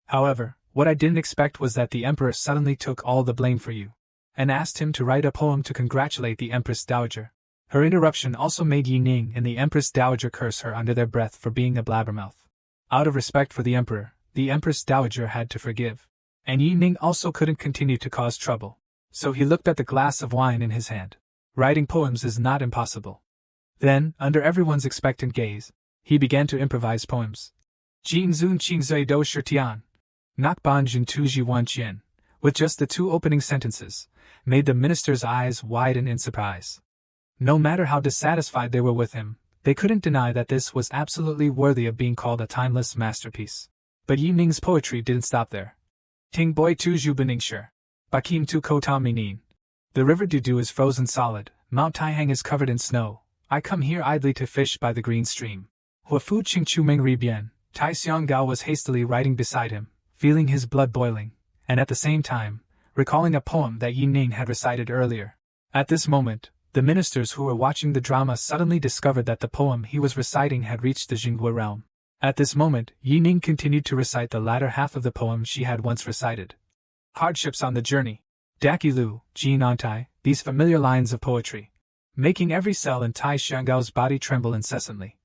However, what I didn't expect was that the Emperor suddenly took all the blame for you, and asked him to write a poem to congratulate the Empress Dowager. Her interruption also made Yi Ning and the Empress Dowager curse her under their breath for being a blabbermouth. Out of respect for the Emperor, the Empress Dowager had to forgive. And Yi Ning also couldn't continue to cause trouble. So he looked at the glass of wine in his hand. Writing poems is not impossible. Then, under everyone's expectant gaze, he began to improvise poems. Jin Zun Qing Zui Do Shi Tian, Nak Ban Jin Tu Ji Wan Qian, with just the two opening sentences, made the minister's eyes widen in surprise. No matter how dissatisfied they were with him, they couldn't deny that this was absolutely worthy of being called a timeless masterpiece. But Yi Ning's poetry didn't stop there. Ting Boi Tu Zhu Bening Shi, Bakim Tu Ko Ta Minin. The river Dudu is frozen solid, Mount Taihang is covered in snow. I come here idly to fish by the green stream. Hua Fu Qing Chu Meng Ri Bian. Tai Xianggao was hastily writing beside him, feeling his blood boiling, and at the same time, recalling a poem that Yi Ning had recited earlier. At this moment, the ministers who were watching the drama suddenly discovered that the poem he was reciting had reached the Jingguo realm. At this moment, Yi Ning continued to recite the latter half of the poem she had once recited. Hardships on the journey. Daki Lu, Jin Antai, these familiar lines of poetry, making every cell in Tai Xianggao's body tremble incessantly.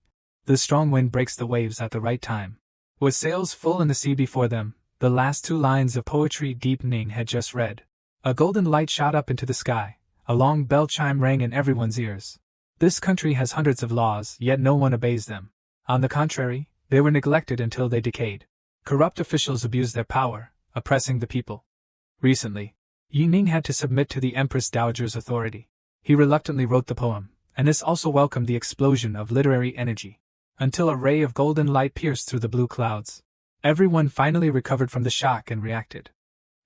The strong wind breaks the waves at the right time. With sails full in the sea before them, the last two lines of poetry Deep Ning had just read. A golden light shot up into the sky. A long bell chime rang in everyone's ears. This country has hundreds of laws, yet no one obeys them. On the contrary, they were neglected until they decayed. Corrupt officials abused their power, oppressing the people. Recently, Yi Ning had to submit to the Empress Dowager's authority. He reluctantly wrote the poem, and this also welcomed the explosion of literary energy. Until a ray of golden light pierced through the blue clouds. Everyone finally recovered from the shock and reacted.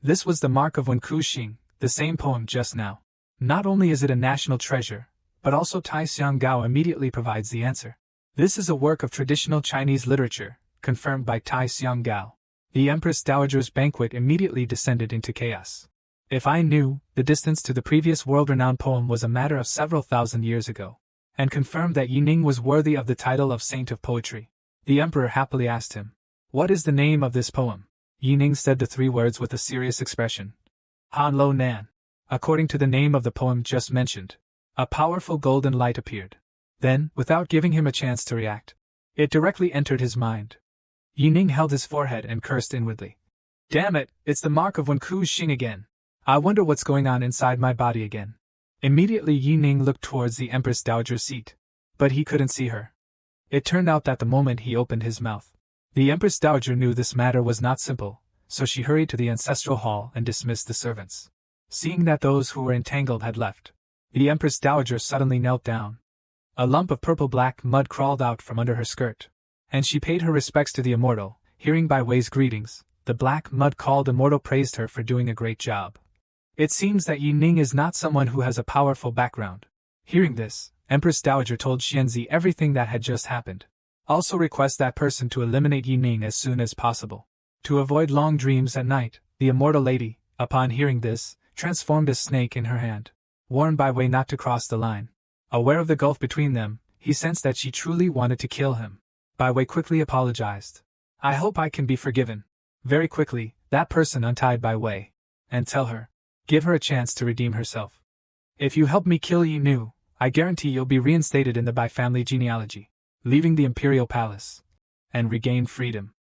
This was the mark of Wen Ku Xing, the same poem just now. Not only is it a national treasure, but also Tai Xianggao immediately provides the answer. This is a work of traditional Chinese literature, confirmed by Tai Xianggao. The Empress Dowager's banquet immediately descended into chaos. If I knew, the distance to the previous world-renowned poem was a matter of several thousand years ago, and confirmed that Yi Ning was worthy of the title of Saint of Poetry. The Emperor happily asked him, "What is the name of this poem?" Yi Ning said the three words with a serious expression. Han Lo Nan. According to the name of the poem just mentioned, a powerful golden light appeared. Then, without giving him a chance to react, it directly entered his mind. Yi Ning held his forehead and cursed inwardly. Damn it, it's the mark of Wen Ku Xing again. I wonder what's going on inside my body again. Immediately Yi Ning looked towards the Empress Dowager's seat, but he couldn't see her. It turned out that the moment he opened his mouth, the Empress Dowager knew this matter was not simple, so she hurried to the ancestral hall and dismissed the servants. Seeing that those who were entangled had left, the Empress Dowager suddenly knelt down. A lump of purple-black mud crawled out from under her skirt, and she paid her respects to the immortal. Hearing Bai Wei's greetings, the black mud-called immortal praised her for doing a great job. It seems that Yi Ning is not someone who has a powerful background. Hearing this, Empress Dowager told Xianzi everything that had just happened. Also request that person to eliminate Yi Ning as soon as possible. To avoid long dreams at night, the immortal lady, upon hearing this, transformed a snake in her hand, warned Bai Wei not to cross the line. Aware of the gulf between them, he sensed that she truly wanted to kill him. Bai Wei quickly apologized. I hope I can be forgiven. Very quickly, that person untied Bai Wei. And tell her. Give her a chance to redeem herself. If you help me kill Yi Nu, I guarantee you'll be reinstated in the Bai family genealogy, leaving the imperial palace, and regain freedom.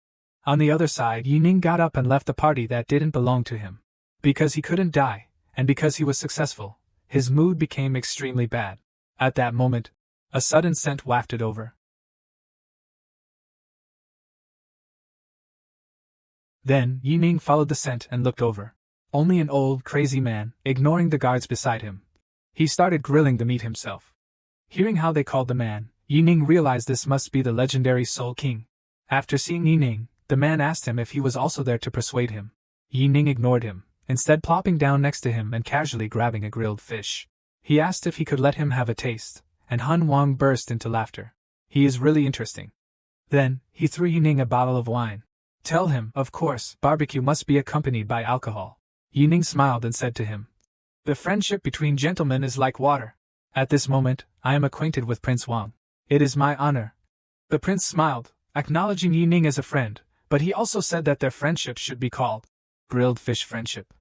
On the other side, Yi Ning got up and left the party that didn't belong to him. Because he couldn't die, and because he was successful, his mood became extremely bad. At that moment, a sudden scent wafted over. Then, Yi Ning followed the scent and looked over. Only an old, crazy man, ignoring the guards beside him. He started grilling the meat himself. Hearing how they called the man, Yi Ning realized this must be the legendary Soul King. After seeing Yi Ning, the man asked him if he was also there to persuade him. Yi Ning ignored him, instead plopping down next to him and casually grabbing a grilled fish. He asked if he could let him have a taste, and Han Wang burst into laughter. He is really interesting. Then, he threw Yi Ning a bottle of wine. Tell him, of course, barbecue must be accompanied by alcohol. Yi Ning smiled and said to him, "The friendship between gentlemen is like water. At this moment, I am acquainted with Prince Wang. It is my honor." The prince smiled, acknowledging Yi Ning as a friend, but he also said that their friendship should be called grilled fish friendship.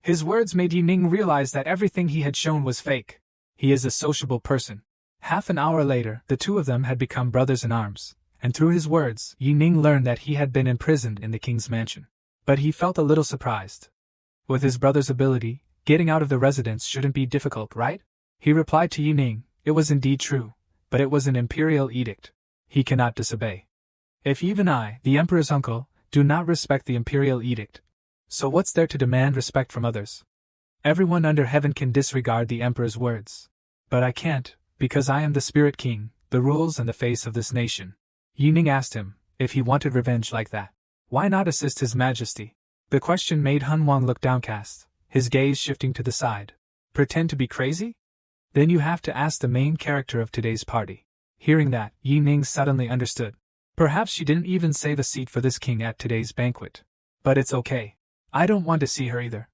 His words made Yi Ning realize that everything he had shown was fake. He is a sociable person. Half an hour later, the two of them had become brothers in arms, and through his words, Yi Ning learned that he had been imprisoned in the king's mansion. But he felt a little surprised. With his brother's ability, getting out of the residence shouldn't be difficult, right? He replied to Yi Ning, it was indeed true, but it was an imperial edict. He cannot disobey. If even I, the emperor's uncle, do not respect the imperial edict, so what's there to demand respect from others? Everyone under heaven can disregard the emperor's words. But I can't, because I am the spirit king, the rules and the face of this nation. Yi Ning asked him, if he wanted revenge like that, why not assist his majesty? The question made Han Wang look downcast, his gaze shifting to the side. Pretend to be crazy? Then you have to ask the main character of today's party. Hearing that, Yi Ning suddenly understood. Perhaps she didn't even save a seat for this king at today's banquet. But it's okay. I don't want to see her either.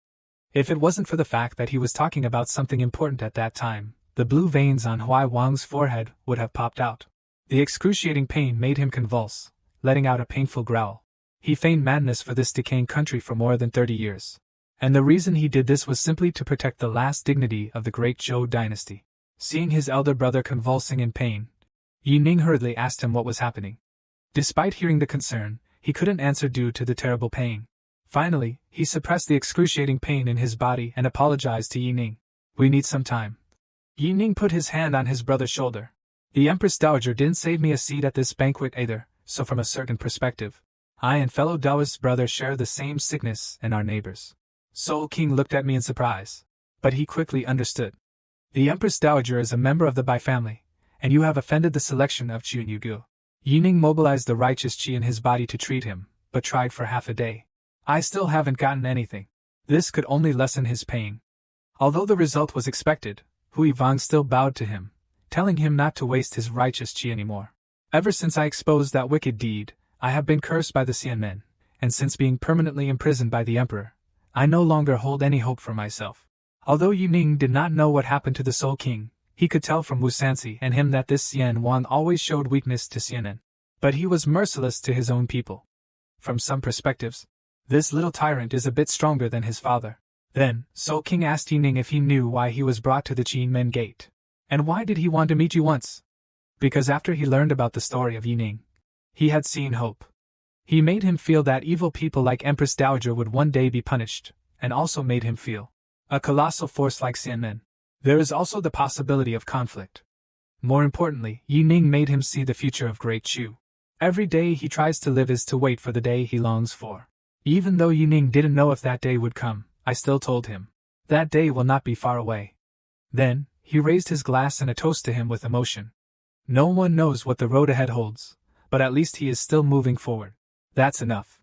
If it wasn't for the fact that he was talking about something important at that time, the blue veins on Huai Wang's forehead would have popped out. The excruciating pain made him convulse, letting out a painful growl. He feigned madness for this decaying country for more than 30 years. And the reason he did this was simply to protect the last dignity of the great Zhou dynasty. Seeing his elder brother convulsing in pain, Yi Ning hurriedly asked him what was happening. Despite hearing the concern, he couldn't answer due to the terrible pain. Finally, he suppressed the excruciating pain in his body and apologized to Yi Ning. We need some time. Yi Ning put his hand on his brother's shoulder. The Empress Dowager didn't save me a seat at this banquet either, so from a certain perspective, I and fellow Taoist brother share the same sickness and are neighbors. Soul King looked at me in surprise, but he quickly understood. The Empress Dowager is a member of the Bai family, and you have offended the selection of Qi Yugu. Yi Ning mobilized the righteous Qi in his body to treat him, but tried for half a day. I still haven't gotten anything. This could only lessen his pain. Although the result was expected, Hui Vang still bowed to him, telling him not to waste his righteous Qi anymore. Ever since I exposed that wicked deed, I have been cursed by the Xianmen, and since being permanently imprisoned by the emperor, I no longer hold any hope for myself. Although Yi Ning did not know what happened to the Soul King, he could tell from Wu Sanxi and him that this Xian Wang always showed weakness to Xianen. But he was merciless to his own people. From some perspectives, this little tyrant is a bit stronger than his father. Then, Soul King asked Yi Ning if he knew why he was brought to the Qin Men Gate. And why did he want to meet you once? Because after he learned about the story of Yi Ning, he had seen hope. He made him feel that evil people like Empress Dowager would one day be punished, and also made him feel a colossal force like Xianmen. There is also the possibility of conflict. More importantly, Yi Ning made him see the future of Great Chu. Every day he tries to live is to wait for the day he longs for. Even though Yi Ning didn't know if that day would come, I still told him. That day will not be far away. Then, he raised his glass in a toast to him with emotion. No one knows what the road ahead holds, but at least he is still moving forward. That's enough.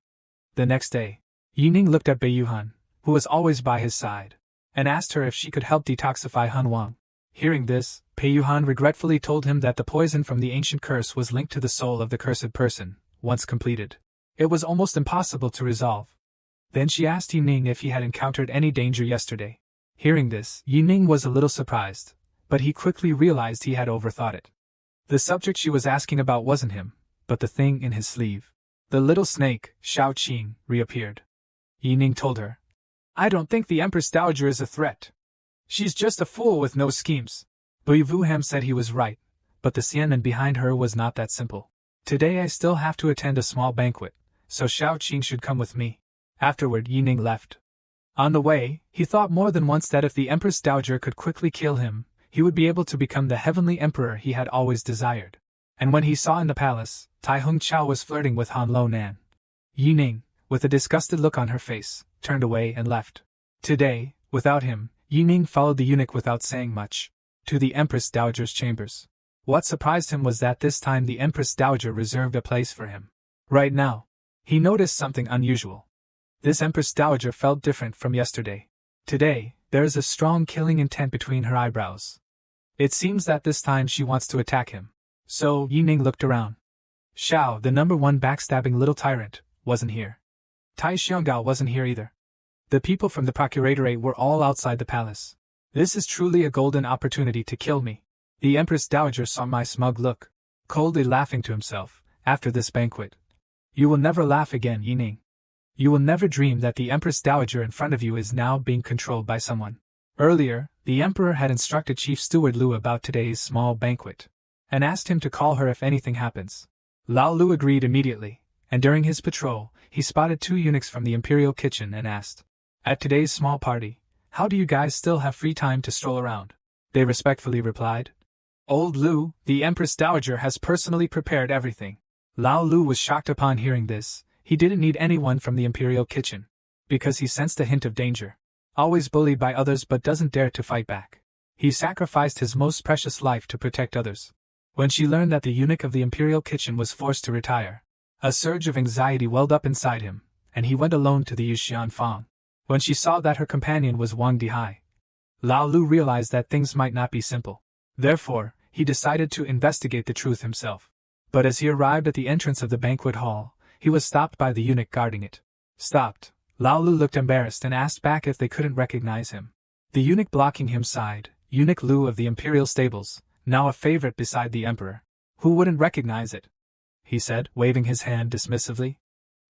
The next day, Yi Ning looked at Bei Yuhan, who was always by his side, and asked her if she could help detoxify Han Wang. Hearing this, Bei Yuhan regretfully told him that the poison from the ancient curse was linked to the soul of the cursed person. Once completed, it was almost impossible to resolve. Then she asked Yi Ning if he had encountered any danger yesterday. Hearing this, Yi Ning was a little surprised, but he quickly realized he had overthought it. The subject she was asking about wasn't him, but the thing in his sleeve. The little snake, Shao Qing, reappeared. Yining told her. I don't think the Empress Dowager is a threat. She's just a fool with no schemes. Bui Vuham said he was right, but the Xianmen behind her was not that simple. Today I still have to attend a small banquet, so Shao Qing should come with me. Afterward, Yining left. On the way, he thought more than once that if the Empress Dowager could quickly kill him, he would be able to become the heavenly emperor he had always desired. And when he saw in the palace, Tai Hung Chao was flirting with Han Lo Nan, Yining, with a disgusted look on her face, turned away and left. Today, without him, Yining followed the eunuch without saying much, to the Empress Dowager's chambers. What surprised him was that this time the Empress Dowager reserved a place for him. Right now, he noticed something unusual. This Empress Dowager felt different from yesterday. Today, there is a strong killing intent between her eyebrows. It seems that this time she wants to attack him. So, Yining looked around. Shao, the #1 backstabbing little tyrant, wasn't here. Tai Xianggao wasn't here either. The people from the Procuratorate were all outside the palace. This is truly a golden opportunity to kill me. The Empress Dowager saw my smug look, coldly laughing to himself, after this banquet. You will never laugh again, Yining. You will never dream that the Empress Dowager in front of you is now being controlled by someone. Earlier, the Emperor had instructed Chief Steward Lu about today's small banquet, and asked him to call her if anything happens. Lao Lu agreed immediately, and during his patrol, he spotted 2 eunuchs from the Imperial kitchen and asked, at today's small party, how do you guys still have free time to stroll around? They respectfully replied, Old Lu, the Empress Dowager has personally prepared everything. Lao Lu was shocked upon hearing this. He didn't need anyone from the Imperial kitchen, because he sensed a hint of danger. Always bullied by others but doesn't dare to fight back. He sacrificed his most precious life to protect others. When she learned that the eunuch of the Imperial kitchen was forced to retire, a surge of anxiety welled up inside him, and he went alone to the Yuxian Fang. When she saw that her companion was Wang Dihai, Lao Lu realized that things might not be simple. Therefore, he decided to investigate the truth himself. But as he arrived at the entrance of the banquet hall, he was stopped by the eunuch guarding it. Stopped, Lao Lu looked embarrassed and asked back if they couldn't recognize him. The eunuch blocking him sighed, Eunuch Lu of the Imperial stables, now a favorite beside the Emperor. Who wouldn't recognize it? He said, waving his hand dismissively.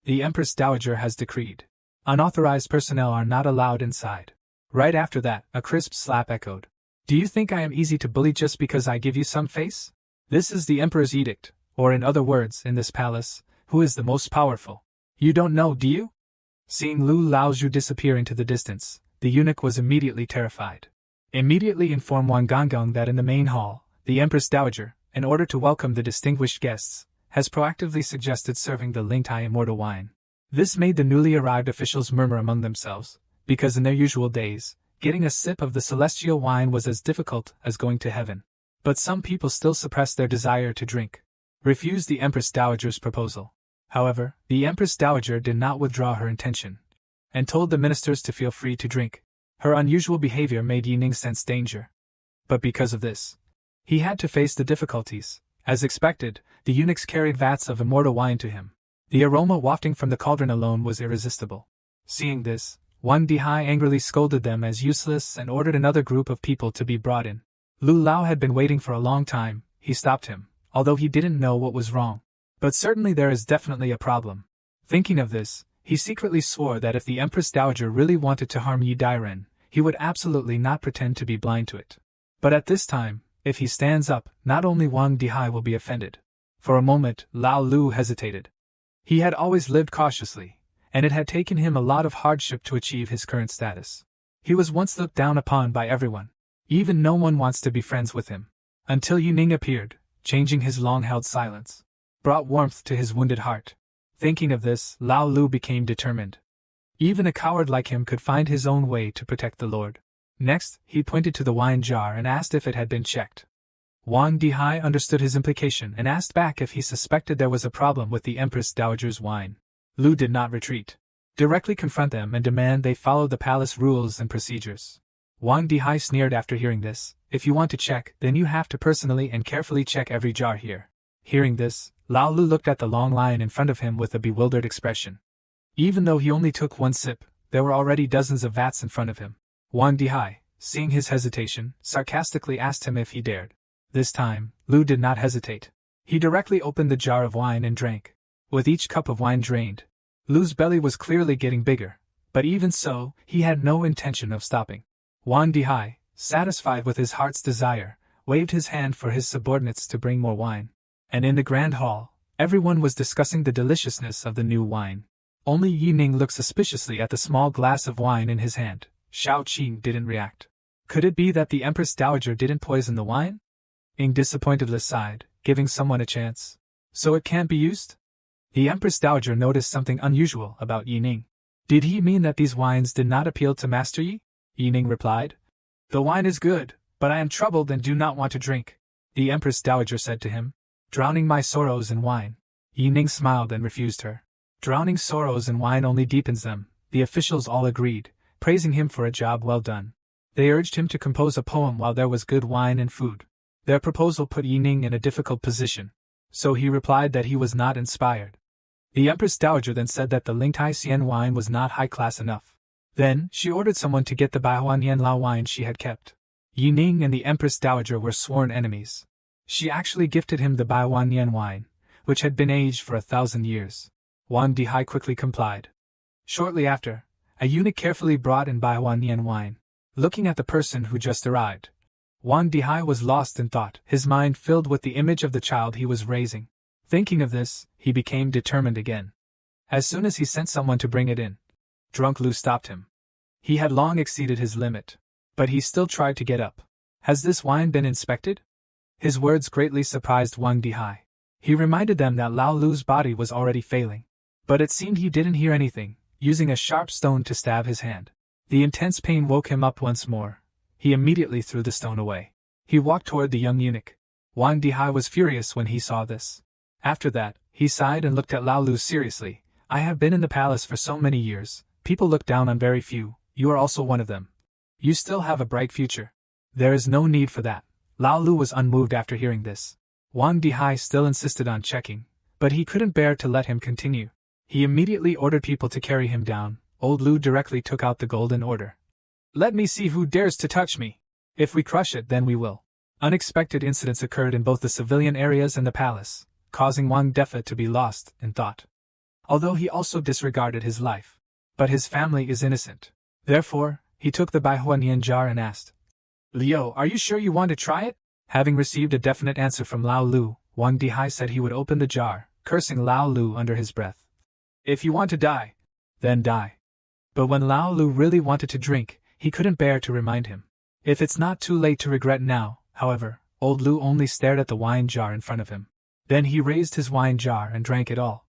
The Empress Dowager has decreed. Unauthorized personnel are not allowed inside. Right after that, a crisp slap echoed. Do you think I am easy to bully just because I give you some face? This is the Emperor's edict, or in other words, in this palace, who is the most powerful? You don't know, do you? Seeing Lu Laozhu disappear into the distance, the eunuch was immediately terrified. Immediately informed Wang Gongong that in the main hall, the Empress Dowager, in order to welcome the distinguished guests, has proactively suggested serving the Lingtai Immortal wine. This made the newly arrived officials murmur among themselves, because in their usual days, getting a sip of the celestial wine was as difficult as going to heaven. But some people still suppressed their desire to drink, refused the Empress Dowager's proposal. However, the Empress Dowager did not withdraw her intention, and told the ministers to feel free to drink. Her unusual behavior made Yining sense danger. But because of this, he had to face the difficulties. As expected, the eunuchs carried vats of immortal wine to him. The aroma wafting from the cauldron alone was irresistible. Seeing this, Wang Dihai angrily scolded them as useless and ordered another group of people to be brought in. Lu Lao had been waiting for a long time. He stopped him, although he didn't know what was wrong. But certainly there is definitely a problem. Thinking of this, he secretly swore that if the Empress Dowager really wanted to harm Yi Dairen, he would absolutely not pretend to be blind to it. But at this time, if he stands up, not only Wang Dihai will be offended. For a moment, Lao Lu hesitated. He had always lived cautiously, and it had taken him a lot of hardship to achieve his current status. He was once looked down upon by everyone. Even no one wants to be friends with him. Until Yining appeared, changing his long-held silence, brought warmth to his wounded heart. Thinking of this, Lao Lu became determined. Even a coward like him could find his own way to protect the Lord. Next, he pointed to the wine jar and asked if it had been checked. Wang Dihai understood his implication and asked back if he suspected there was a problem with the Empress Dowager's wine. Lu did not retreat. Directly confront them and demand they follow the palace rules and procedures. Wang Dihai sneered after hearing this. If you want to check, then you have to personally and carefully check every jar here. Hearing this, Lao Lu looked at the long line in front of him with a bewildered expression. Even though he only took one sip, there were already dozens of vats in front of him. Wang Dihai, seeing his hesitation, sarcastically asked him if he dared. This time, Lu did not hesitate. He directly opened the jar of wine and drank. With each cup of wine drained, Lu's belly was clearly getting bigger, but even so, he had no intention of stopping. Wang Dihai, satisfied with his heart's desire, waved his hand for his subordinates to bring more wine. And in the grand hall, everyone was discussing the deliciousness of the new wine. Only Yining looked suspiciously at the small glass of wine in his hand. Shao Qing didn't react. Could it be that the Empress Dowager didn't poison the wine? Ying disappointedly sighed, giving someone a chance. So it can't be used? The Empress Dowager noticed something unusual about Yining. Did he mean that these wines did not appeal to Master Yi? Yining replied. The wine is good, but I am troubled and do not want to drink, the Empress Dowager said to him. Drowning my sorrows in wine. Yining smiled and refused her. Drowning sorrows in wine only deepens them, the officials all agreed, praising him for a job well done. They urged him to compose a poem while there was good wine and food. Their proposal put Yining in a difficult position, so he replied that he was not inspired. The Empress Dowager then said that the Lingtai Xian wine was not high class enough. Then, she ordered someone to get the Baihuan Yan Lao wine she had kept. Yining and the Empress Dowager were sworn enemies. She actually gifted him the Baihuan Yan wine, which had been aged for 1,000 years. Wang Dihai quickly complied. Shortly after, a eunuch carefully brought in Baihuan Yan wine. Looking at the person who just arrived, Wang Dihai was lost in thought, his mind filled with the image of the child he was raising. Thinking of this, he became determined again. As soon as he sent someone to bring it in, Drunk Lu stopped him. He had long exceeded his limit, but he still tried to get up. Has this wine been inspected? His words greatly surprised Wang Dihai. He reminded them that Lao Lu's body was already failing. But it seemed he didn't hear anything, using a sharp stone to stab his hand. The intense pain woke him up once more. He immediately threw the stone away. He walked toward the young eunuch. Wang Dihai was furious when he saw this. After that, he sighed and looked at Lao Lu seriously. I have been in the palace for so many years. People look down on very few. You are also one of them. You still have a bright future. There is no need for that. Lao Lu was unmoved after hearing this. Wang Dihai still insisted on checking, but he couldn't bear to let him continue. He immediately ordered people to carry him down. Old Lu directly took out the golden order. Let me see who dares to touch me. If we crush it, then we will. Unexpected incidents occurred in both the civilian areas and the palace, causing Wang Defa to be lost in thought. Although he also disregarded his life. But his family is innocent. Therefore, he took the Baihuan Yan jar and asked, Liu, are you sure you want to try it? Having received a definite answer from Lao Lu, Wang Dihai said he would open the jar, cursing Lao Lu under his breath. If you want to die, then die. But when Lao Lu really wanted to drink, he couldn't bear to remind him. If it's not too late to regret now, however, old Lu only stared at the wine jar in front of him. Then he raised his wine jar and drank it all.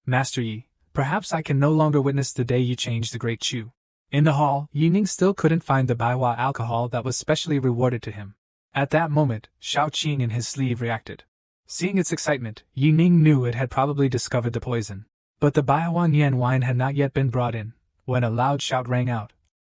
Master Yi, perhaps I can no longer witness the day you change the Great Chu. In the hall, Yining still couldn't find the Baiwa alcohol that was specially rewarded to him. At that moment, Shao Qing in his sleeve reacted. Seeing its excitement, Yining knew it had probably discovered the poison. But the Baihuan Yan wine had not yet been brought in, when a loud shout rang out.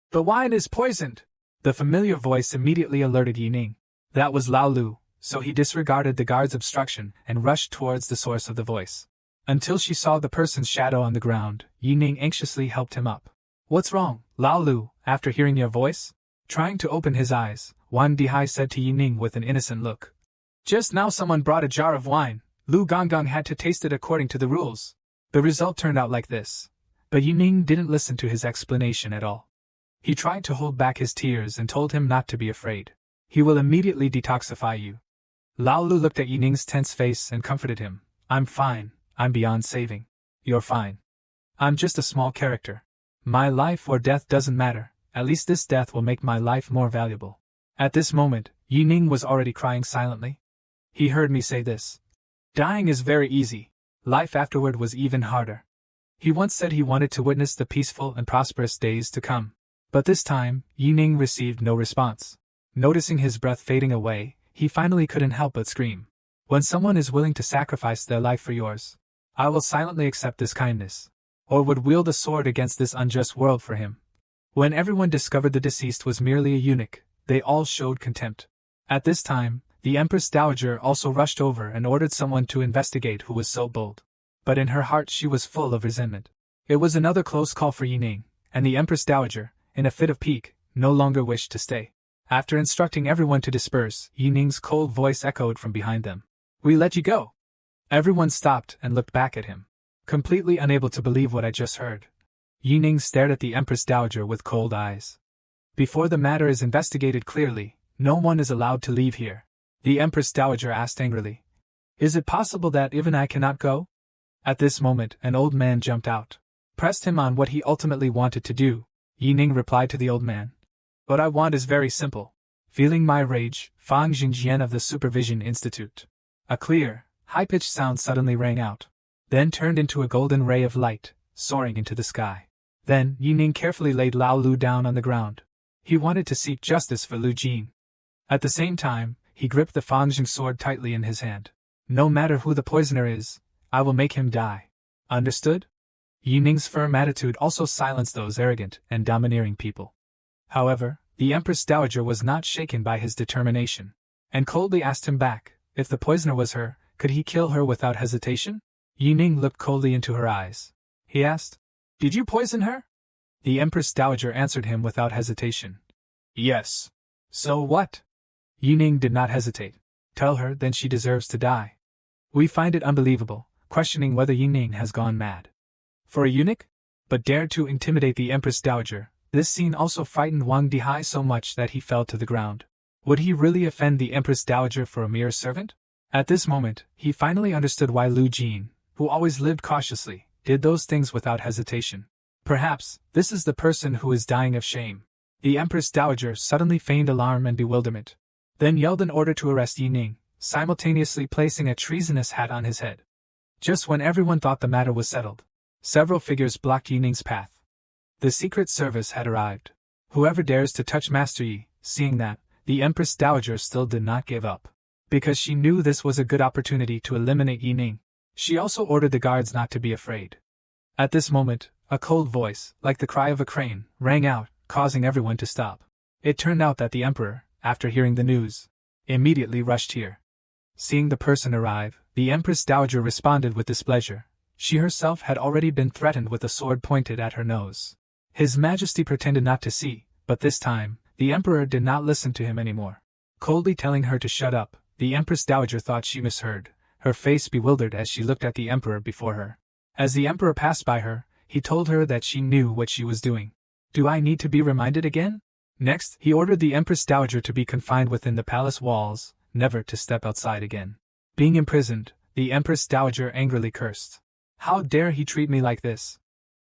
The wine is poisoned! The familiar voice immediately alerted Yining. That was Lao Lu, so he disregarded the guard's obstruction and rushed towards the source of the voice. Until she saw the person's shadow on the ground, Yining anxiously helped him up. What's wrong, Lao Lu, after hearing your voice? Trying to open his eyes, Wang Dihai said to Yining with an innocent look. Just now someone brought a jar of wine. Lu Gonggong had to taste it according to the rules. The result turned out like this. But Yining didn't listen to his explanation at all. He tried to hold back his tears and told him not to be afraid. He will immediately detoxify you. Lao Lu looked at Yining's tense face and comforted him. I'm fine. I'm beyond saving. You're fine. I'm just a small character. My life or death doesn't matter. At least this death will make my life more valuable. At this moment, Yining was already crying silently. He heard me say this. Dying is very easy. Life afterward was even harder. He once said he wanted to witness the peaceful and prosperous days to come. But this time, Yining received no response. Noticing his breath fading away, he finally couldn't help but scream. When someone is willing to sacrifice their life for yours, I will silently accept this kindness, or would wield a sword against this unjust world for him. When everyone discovered the deceased was merely a eunuch, they all showed contempt. At this time, the Empress Dowager also rushed over and ordered someone to investigate who was so bold. But in her heart she was full of resentment. It was another close call for Yining, and the Empress Dowager, in a fit of pique, no longer wished to stay. After instructing everyone to disperse, Yining's cold voice echoed from behind them. We let you go. Everyone stopped and looked back at him. Completely unable to believe what I just heard, Yining stared at the Empress Dowager with cold eyes. Before the matter is investigated clearly, no one is allowed to leave here. The Empress Dowager asked angrily. Is it possible that even I cannot go? At this moment, an old man jumped out, pressed him on what he ultimately wanted to do. Yining replied to the old man. What I want is very simple. Feeling my rage, Fang Jingjian of the Supervision Institute. A clear, high-pitched sound suddenly rang out, then turned into a golden ray of light, soaring into the sky. Then, Yining carefully laid Lao Lu down on the ground. He wanted to seek justice for Lu Jin. At the same time, he gripped the Fangjing sword tightly in his hand. No matter who the poisoner is, I will make him die. Understood? Yining's firm attitude also silenced those arrogant and domineering people. However, the Empress Dowager was not shaken by his determination, and coldly asked him back, if the poisoner was her, could he kill her without hesitation? Yining looked coldly into her eyes. He asked, Did you poison her? The Empress Dowager answered him without hesitation. Yes. So what? Yining did not hesitate. Tell her, then she deserves to die. We find it unbelievable, questioning whether Yining has gone mad. For a eunuch? But dared to intimidate the Empress Dowager. This scene also frightened Wang Dihai so much that he fell to the ground. Would he really offend the Empress Dowager for a mere servant? At this moment, he finally understood why Lu Jin, who always lived cautiously, did those things without hesitation. Perhaps, this is the person who is dying of shame. The Empress Dowager suddenly feigned alarm and bewilderment, then yelled an order to arrest Yining, simultaneously placing a treasonous hat on his head. Just when everyone thought the matter was settled, several figures blocked Yining's path. The Secret Service had arrived. Whoever dares to touch Master Yi, seeing that, the Empress Dowager still did not give up. Because she knew this was a good opportunity to eliminate Yining, she also ordered the guards not to be afraid. At this moment, a cold voice, like the cry of a crane, rang out, causing everyone to stop. It turned out that the Emperor, after hearing the news, immediately rushed here. Seeing the person arrive, the Empress Dowager responded with displeasure. She herself had already been threatened with a sword pointed at her nose. His Majesty pretended not to see, but this time, the Emperor did not listen to him anymore. Coldly telling her to shut up, the Empress Dowager thought she misheard, her face bewildered as she looked at the Emperor before her. As the Emperor passed by her, he told her that she knew what she was doing. Do I need to be reminded again? Next, he ordered the Empress Dowager to be confined within the palace walls, never to step outside again. Being imprisoned, the Empress Dowager angrily cursed. How dare he treat me like this?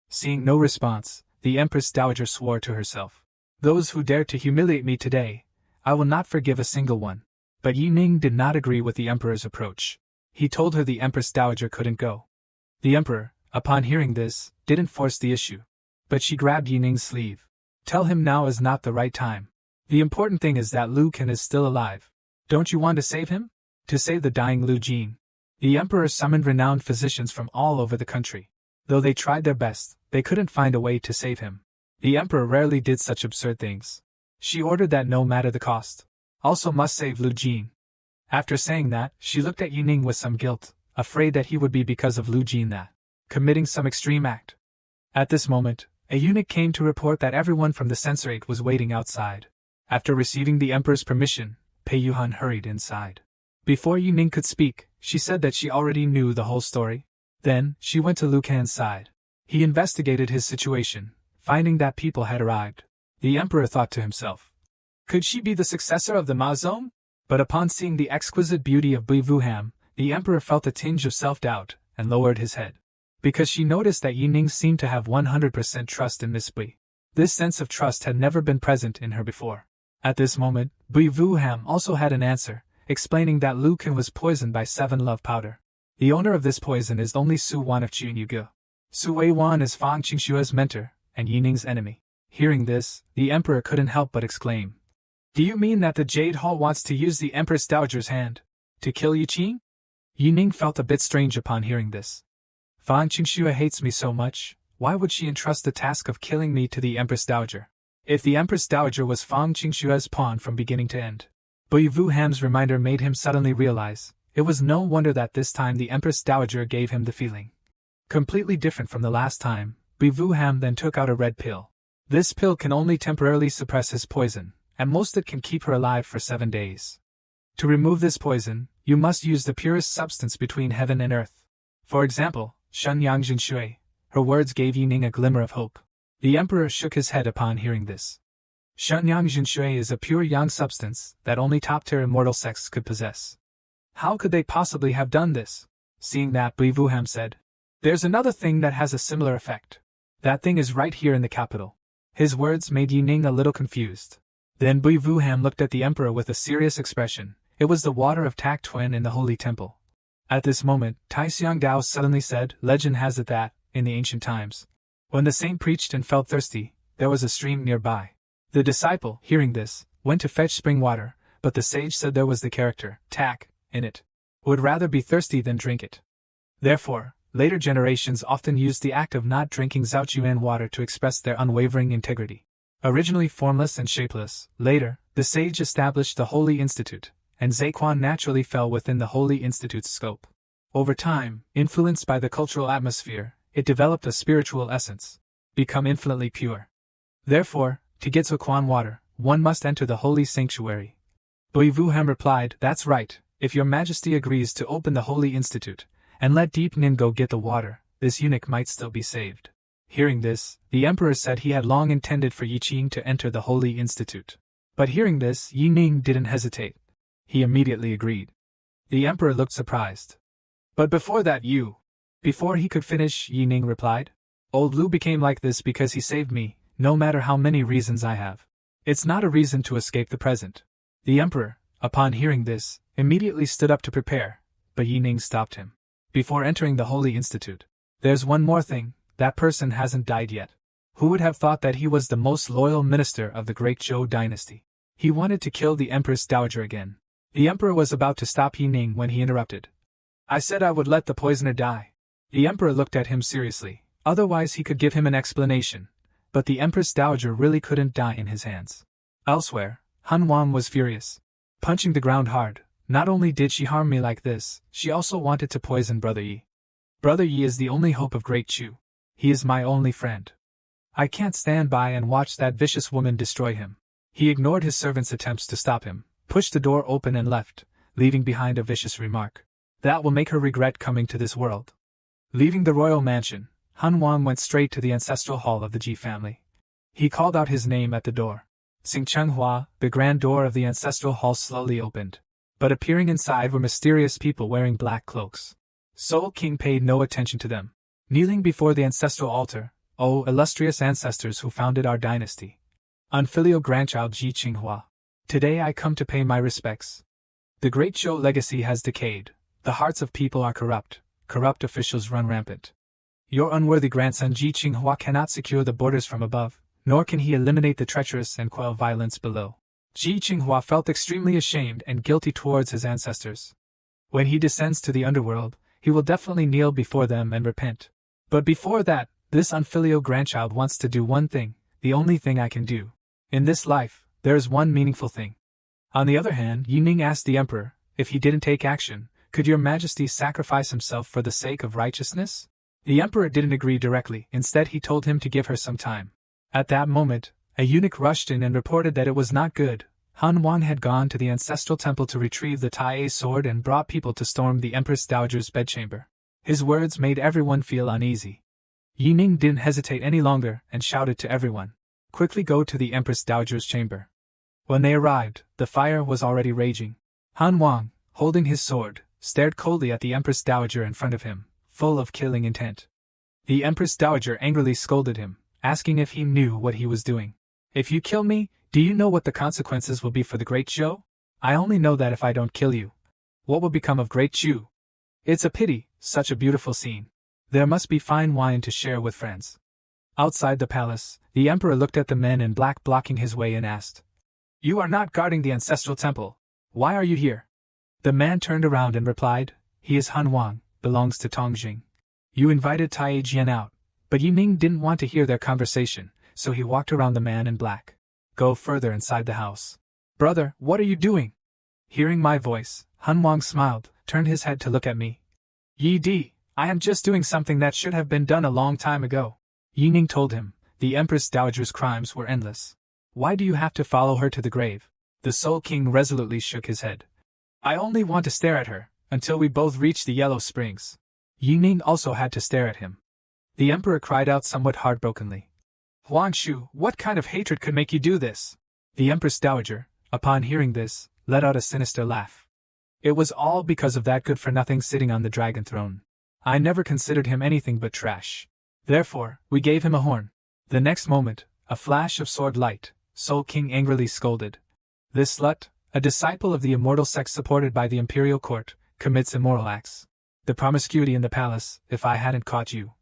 Seeing no response, the Empress Dowager swore to herself. Those who dare to humiliate me today, I will not forgive a single one. But Yining did not agree with the Emperor's approach. He told her the Empress Dowager couldn't go. The Emperor, upon hearing this, didn't force the issue. But she grabbed Yining's sleeve. Tell him now is not the right time. The important thing is that Lu Qin is still alive. Don't you want to save him? To save the dying Lu Jin. The Emperor summoned renowned physicians from all over the country. Though they tried their best, they couldn't find a way to save him. The Emperor rarely did such absurd things. She ordered that no matter the cost, also must save Lu Jin. After saying that, she looked at Yining with some guilt, afraid that he would be because of Lu Jin that, committing some extreme act. At this moment, a eunuch came to report that everyone from the censorate was waiting outside. After receiving the Emperor's permission, Pei Yuhan hurried inside. Before Yining could speak, she said that she already knew the whole story. Then, she went to Lu Can's side. He investigated his situation, finding that people had arrived. The Emperor thought to himself, could she be the successor of the Maozong? But upon seeing the exquisite beauty of Bui Vuham, the Emperor felt a tinge of self-doubt, and lowered his head. Because she noticed that Yining seemed to have 100% trust in Miss Bui. This sense of trust had never been present in her before. At this moment, Bui Vuham also had an answer, explaining that Lu Qin was poisoned by 7 love powder. The owner of this poison is only Su Wan of Chunyugu. Su Wei Wan is Fang Qingshua's mentor, and Yining's enemy. Hearing this, the Emperor couldn't help but exclaim. Do you mean that the Jade Hall wants to use the Empress Dowager's hand to kill Yu Qing? Yining felt a bit strange upon hearing this. Fang Qingxua hates me so much, why would she entrust the task of killing me to the Empress Dowager? If the Empress Dowager was Fang Qingxua's pawn from beginning to end. Bui Vuham's reminder made him suddenly realize, it was no wonder that this time the Empress Dowager gave him the feeling. Completely different from the last time, Bui Vuham then took out a red pill. This pill can only temporarily suppress his poison, and most it can keep her alive for 7 days. To remove this poison, you must use the purest substance between heaven and earth. For example, Shenyang Jinshui. Her words gave Yining a glimmer of hope. The emperor shook his head upon hearing this. Shenyang Jinshui is a pure yang substance that only top-tier immortal sects could possess. How could they possibly have done this? Seeing that, Bui Wuham said, "There's another thing that has a similar effect. That thing is right here in the capital." His words made Yining a little confused. Then Bui Wuham looked at the emperor with a serious expression. It was the water of Tak Twin in the holy temple. At this moment, Tai Xiang Dao suddenly said, "Legend has it that, in the ancient times, when the saint preached and felt thirsty, there was a stream nearby. The disciple, hearing this, went to fetch spring water, but the sage said there was the character, Tak, in it. Would rather be thirsty than drink it. Therefore, later generations often used the act of not drinking Zhaojuan water to express their unwavering integrity. Originally formless and shapeless, later, the sage established the Holy Institute, and Zhequan naturally fell within the Holy Institute's scope. Over time, influenced by the cultural atmosphere, it developed a spiritual essence, become infinitely pure. Therefore, to get Zhequan water, one must enter the holy sanctuary." Bui Wuham replied, "That's right, if your majesty agrees to open the Holy Institute, and let Deep Nin go get the water, this eunuch might still be saved." Hearing this, the emperor said he had long intended for Yi Qing to enter the Holy Institute. But hearing this, Yi Ning didn't hesitate. He immediately agreed. The emperor looked surprised. "But before that you..." Before he could finish, Yi Ning replied, "Old Lu became like this because he saved me, no matter how many reasons I have. It's not a reason to escape the present." The emperor, upon hearing this, immediately stood up to prepare, but Yi Ning stopped him. "Before entering the Holy Institute, there's one more thing, that person hasn't died yet." Who would have thought that he was the most loyal minister of the great Zhou dynasty? He wanted to kill the Empress Dowager again. The emperor was about to stop Yi Ning when he interrupted. "I said I would let the poisoner die." The emperor looked at him seriously, otherwise he could give him an explanation, but the Empress Dowager really couldn't die in his hands. Elsewhere, Han Wang was furious. Punching the ground hard, "Not only did she harm me like this, she also wanted to poison Brother Yi. Brother Yi is the only hope of Great Chu. He is my only friend. I can't stand by and watch that vicious woman destroy him." He ignored his servant's attempts to stop him, pushed the door open and left, leaving behind a vicious remark. "That will make her regret coming to this world." Leaving the royal mansion, Han Wang went straight to the ancestral hall of the Ji family. He called out his name at the door. Xing Chenghua, the grand door of the ancestral hall slowly opened. But appearing inside were mysterious people wearing black cloaks. Soul King paid no attention to them. Kneeling before the ancestral altar, "O illustrious ancestors who founded our dynasty. Unfilial grandchild Ji Qinghua. Today I come to pay my respects. The great Zhou legacy has decayed, the hearts of people are corrupt officials run rampant. Your unworthy grandson Ji Qinghua cannot secure the borders from above, nor can he eliminate the treacherous and quell violence below." Ji Qinghua felt extremely ashamed and guilty towards his ancestors. When he descends to the underworld, he will definitely kneel before them and repent. But before that, this unfilial grandchild wants to do one thing, the only thing I can do. In this life, there is one meaningful thing. On the other hand, Yi Ning asked the emperor, if he didn't take action, could your majesty sacrifice himself for the sake of righteousness? The emperor didn't agree directly, instead he told him to give her some time. At that moment, a eunuch rushed in and reported that it was not good. Han Wang had gone to the ancestral temple to retrieve the Tai sword and brought people to storm the Empress Dowager's bedchamber. His words made everyone feel uneasy. Yi Ning didn't hesitate any longer and shouted to everyone, "Quickly go to the Empress Dowager's chamber." When they arrived, the fire was already raging. Han Wang, holding his sword, stared coldly at the Empress Dowager in front of him, full of killing intent. The Empress Dowager angrily scolded him, asking if he knew what he was doing. "If you kill me, do you know what the consequences will be for the Great Zhou? I only know that if I don't kill you, what will become of Great Zhou? It's a pity, such a beautiful scene. There must be fine wine to share with friends." Outside the palace, the emperor looked at the men in black blocking his way and asked, "You are not guarding the ancestral temple. Why are you here?" The man turned around and replied, "He is Han Wang, belongs to Tongjing. You invited Tai Jian out." But Yi Ning didn't want to hear their conversation, so he walked around the man in black. "Go further inside the house." "Brother, what are you doing?" Hearing my voice, Han Wang smiled, turned his head to look at me. "Yi Di, I am just doing something that should have been done a long time ago." Yi Ning told him, the Empress Dowager's crimes were endless. "Why do you have to follow her to the grave?" The Soul King resolutely shook his head. "I only want to stare at her, until we both reach the Yellow Springs." Yining also had to stare at him. The emperor cried out somewhat heartbrokenly. Huang Shu, what kind of hatred could make you do this? The empress dowager, upon hearing this, let out a sinister laugh. It was all because of that good-for-nothing sitting on the dragon throne. I never considered him anything but trash. Therefore, we gave him a horn. The next moment, a flash of sword light, Soul King angrily scolded. This slut, a disciple of the immortal sex supported by the imperial court, commits immoral acts. The promiscuity in the palace, if I hadn't caught you.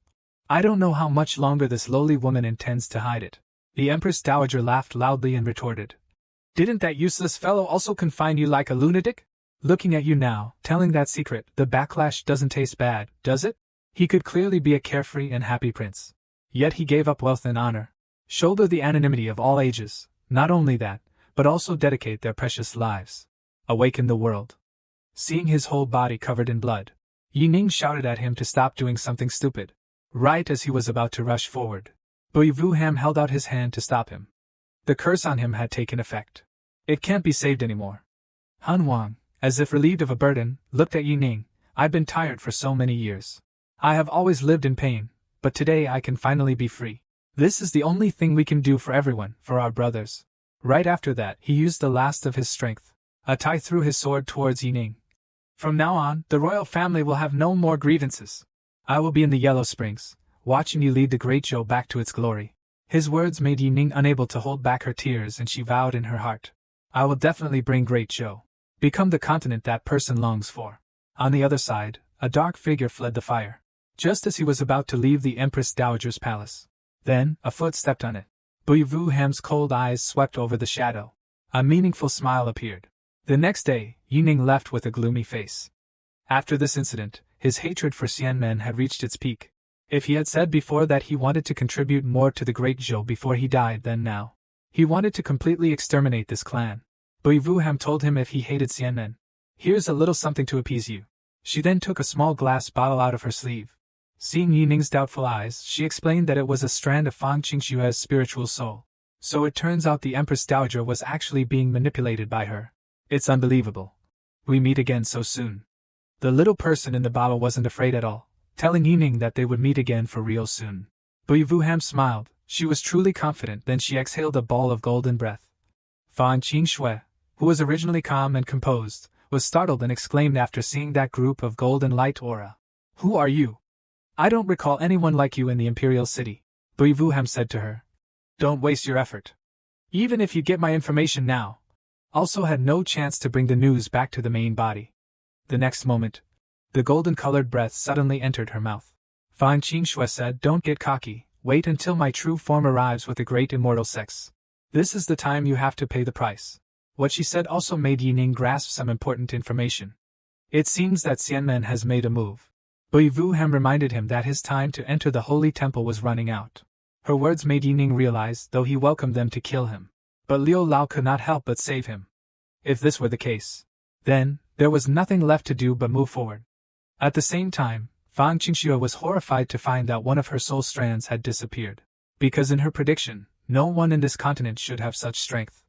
I don't know how much longer this lowly woman intends to hide it. The Empress Dowager laughed loudly and retorted. Didn't that useless fellow also confine you like a lunatic? Looking at you now, telling that secret, the backlash doesn't taste bad, does it? He could clearly be a carefree and happy prince. Yet he gave up wealth and honor. Shoulder the anonymity of all ages, not only that, but also dedicate their precious lives. Awaken the world. Seeing his whole body covered in blood, Yining shouted at him to stop doing something stupid. Right as he was about to rush forward, Bui Vuham held out his hand to stop him. The curse on him had taken effect. It can't be saved anymore. Han Wang, as if relieved of a burden, looked at Yining. I've been tired for so many years. I have always lived in pain, but today I can finally be free. This is the only thing we can do for everyone, for our brothers. Right after that, he used the last of his strength. Tai threw his sword towards Yining. From now on, the royal family will have no more grievances. I will be in the Yellow Springs, watching you lead the Great Zhou back to its glory. His words made Yining unable to hold back her tears, and she vowed in her heart, I will definitely bring Great Zhou. Become the continent that person longs for. On the other side, a dark figure fled the fire. Just as he was about to leave the Empress Dowager's palace. Then, a foot stepped on it. Bui Vuham's cold eyes swept over the shadow. A meaningful smile appeared. The next day, Yining left with a gloomy face. After this incident, his hatred for Xianmen had reached its peak. If he had said before that he wanted to contribute more to the Great Zhou before he died than now, he wanted to completely exterminate this clan. Bui Vuham told him if he hated Xianmen, here's a little something to appease you. She then took a small glass bottle out of her sleeve. Seeing Yining's doubtful eyes, she explained that it was a strand of Fang Qingshua's spiritual soul. So it turns out the Empress Dowager was actually being manipulated by her. It's unbelievable. We meet again so soon. The little person in the bottle wasn't afraid at all, telling Yining that they would meet again for real soon. Bui Vuham smiled. She was truly confident. Then she exhaled a ball of golden breath. Fang Qingxue, who was originally calm and composed, was startled and exclaimed after seeing that group of golden light aura. Who are you? I don't recall anyone like you in the Imperial City, Bui Vuham said to her. Don't waste your effort. Even if you get my information now. Also had no chance to bring the news back to the main body. The next moment, the golden-colored breath suddenly entered her mouth. Fang Qingxue said, don't get cocky, wait until my true form arrives with the great immortal sex. This is the time you have to pay the price. What she said also made Yining grasp some important information. It seems that Xianmen has made a move. Bui Vuham reminded him that his time to enter the holy temple was running out. Her words made Yining realize, though he welcomed them to kill him. But Liu Lao could not help but save him. If this were the case, then, there was nothing left to do but move forward. At the same time, Fang Qingxue was horrified to find that one of her soul strands had disappeared. Because in her prediction, no one in this continent should have such strength.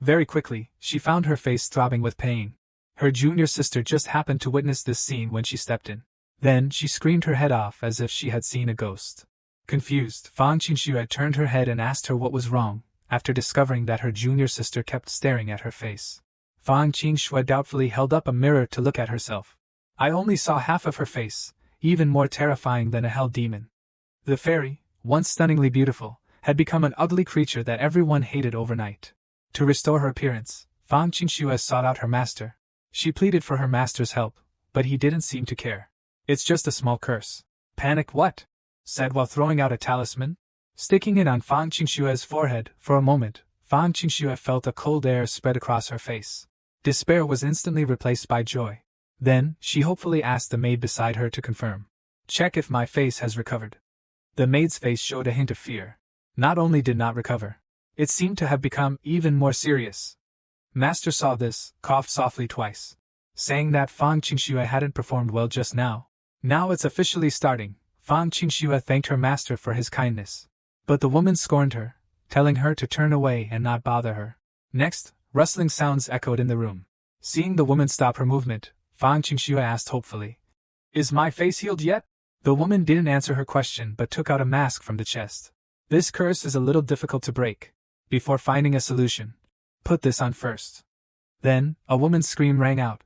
Very quickly, she found her face throbbing with pain. Her junior sister just happened to witness this scene when she stepped in. Then, she screamed her head off as if she had seen a ghost. Confused, Fang Qingxue turned her head and asked her what was wrong, after discovering that her junior sister kept staring at her face. Fang Qingxue doubtfully held up a mirror to look at herself. I only saw half of her face, even more terrifying than a hell demon. The fairy, once stunningly beautiful, had become an ugly creature that everyone hated overnight. To restore her appearance, Fang Qingxue sought out her master. She pleaded for her master's help, but he didn't seem to care. It's just a small curse. Panic what? Said while throwing out a talisman. Sticking it on Fang Qingxue's forehead, for a moment, Fang Qingxue felt a cold air spread across her face. Despair was instantly replaced by joy. Then, she hopefully asked the maid beside her to confirm. Check if my face has recovered. The maid's face showed a hint of fear. Not only did not recover, it seemed to have become even more serious. Master saw this, coughed softly twice, saying that Fang Qingxue hadn't performed well just now. Now it's officially starting. Fang Qingxue thanked her master for his kindness. But the woman scorned her, telling her to turn away and not bother her. Next, rustling sounds echoed in the room. Seeing the woman stop her movement, Fang Qingxue asked hopefully, Is my face healed yet? The woman didn't answer her question but took out a mask from the chest. This curse is a little difficult to break. Before finding a solution, put this on first. Then, a woman's scream rang out.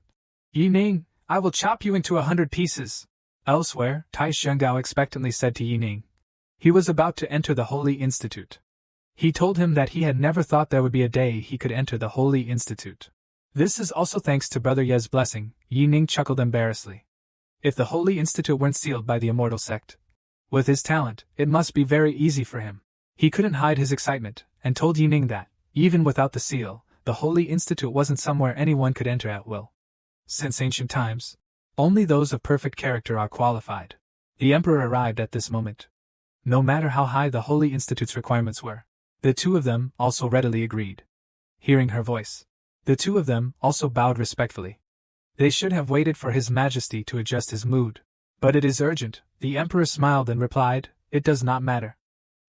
Yining, I will chop you into 100 pieces. Elsewhere, Tai Xiangao expectantly said to Yining. He was about to enter the Holy Institute. He told him that he had never thought there would be a day he could enter the Holy Institute. This is also thanks to Brother Ye's blessing, Yining chuckled embarrassedly. If the Holy Institute weren't sealed by the immortal sect, with his talent, it must be very easy for him. He couldn't hide his excitement, and told Yining that, even without the seal, the Holy Institute wasn't somewhere anyone could enter at will. Since ancient times, only those of perfect character are qualified. The Emperor arrived at this moment. No matter how high the Holy Institute's requirements were, the two of them also readily agreed. Hearing her voice, the two of them also bowed respectfully. They should have waited for His Majesty to adjust his mood. But it is urgent, the Emperor smiled and replied, it does not matter.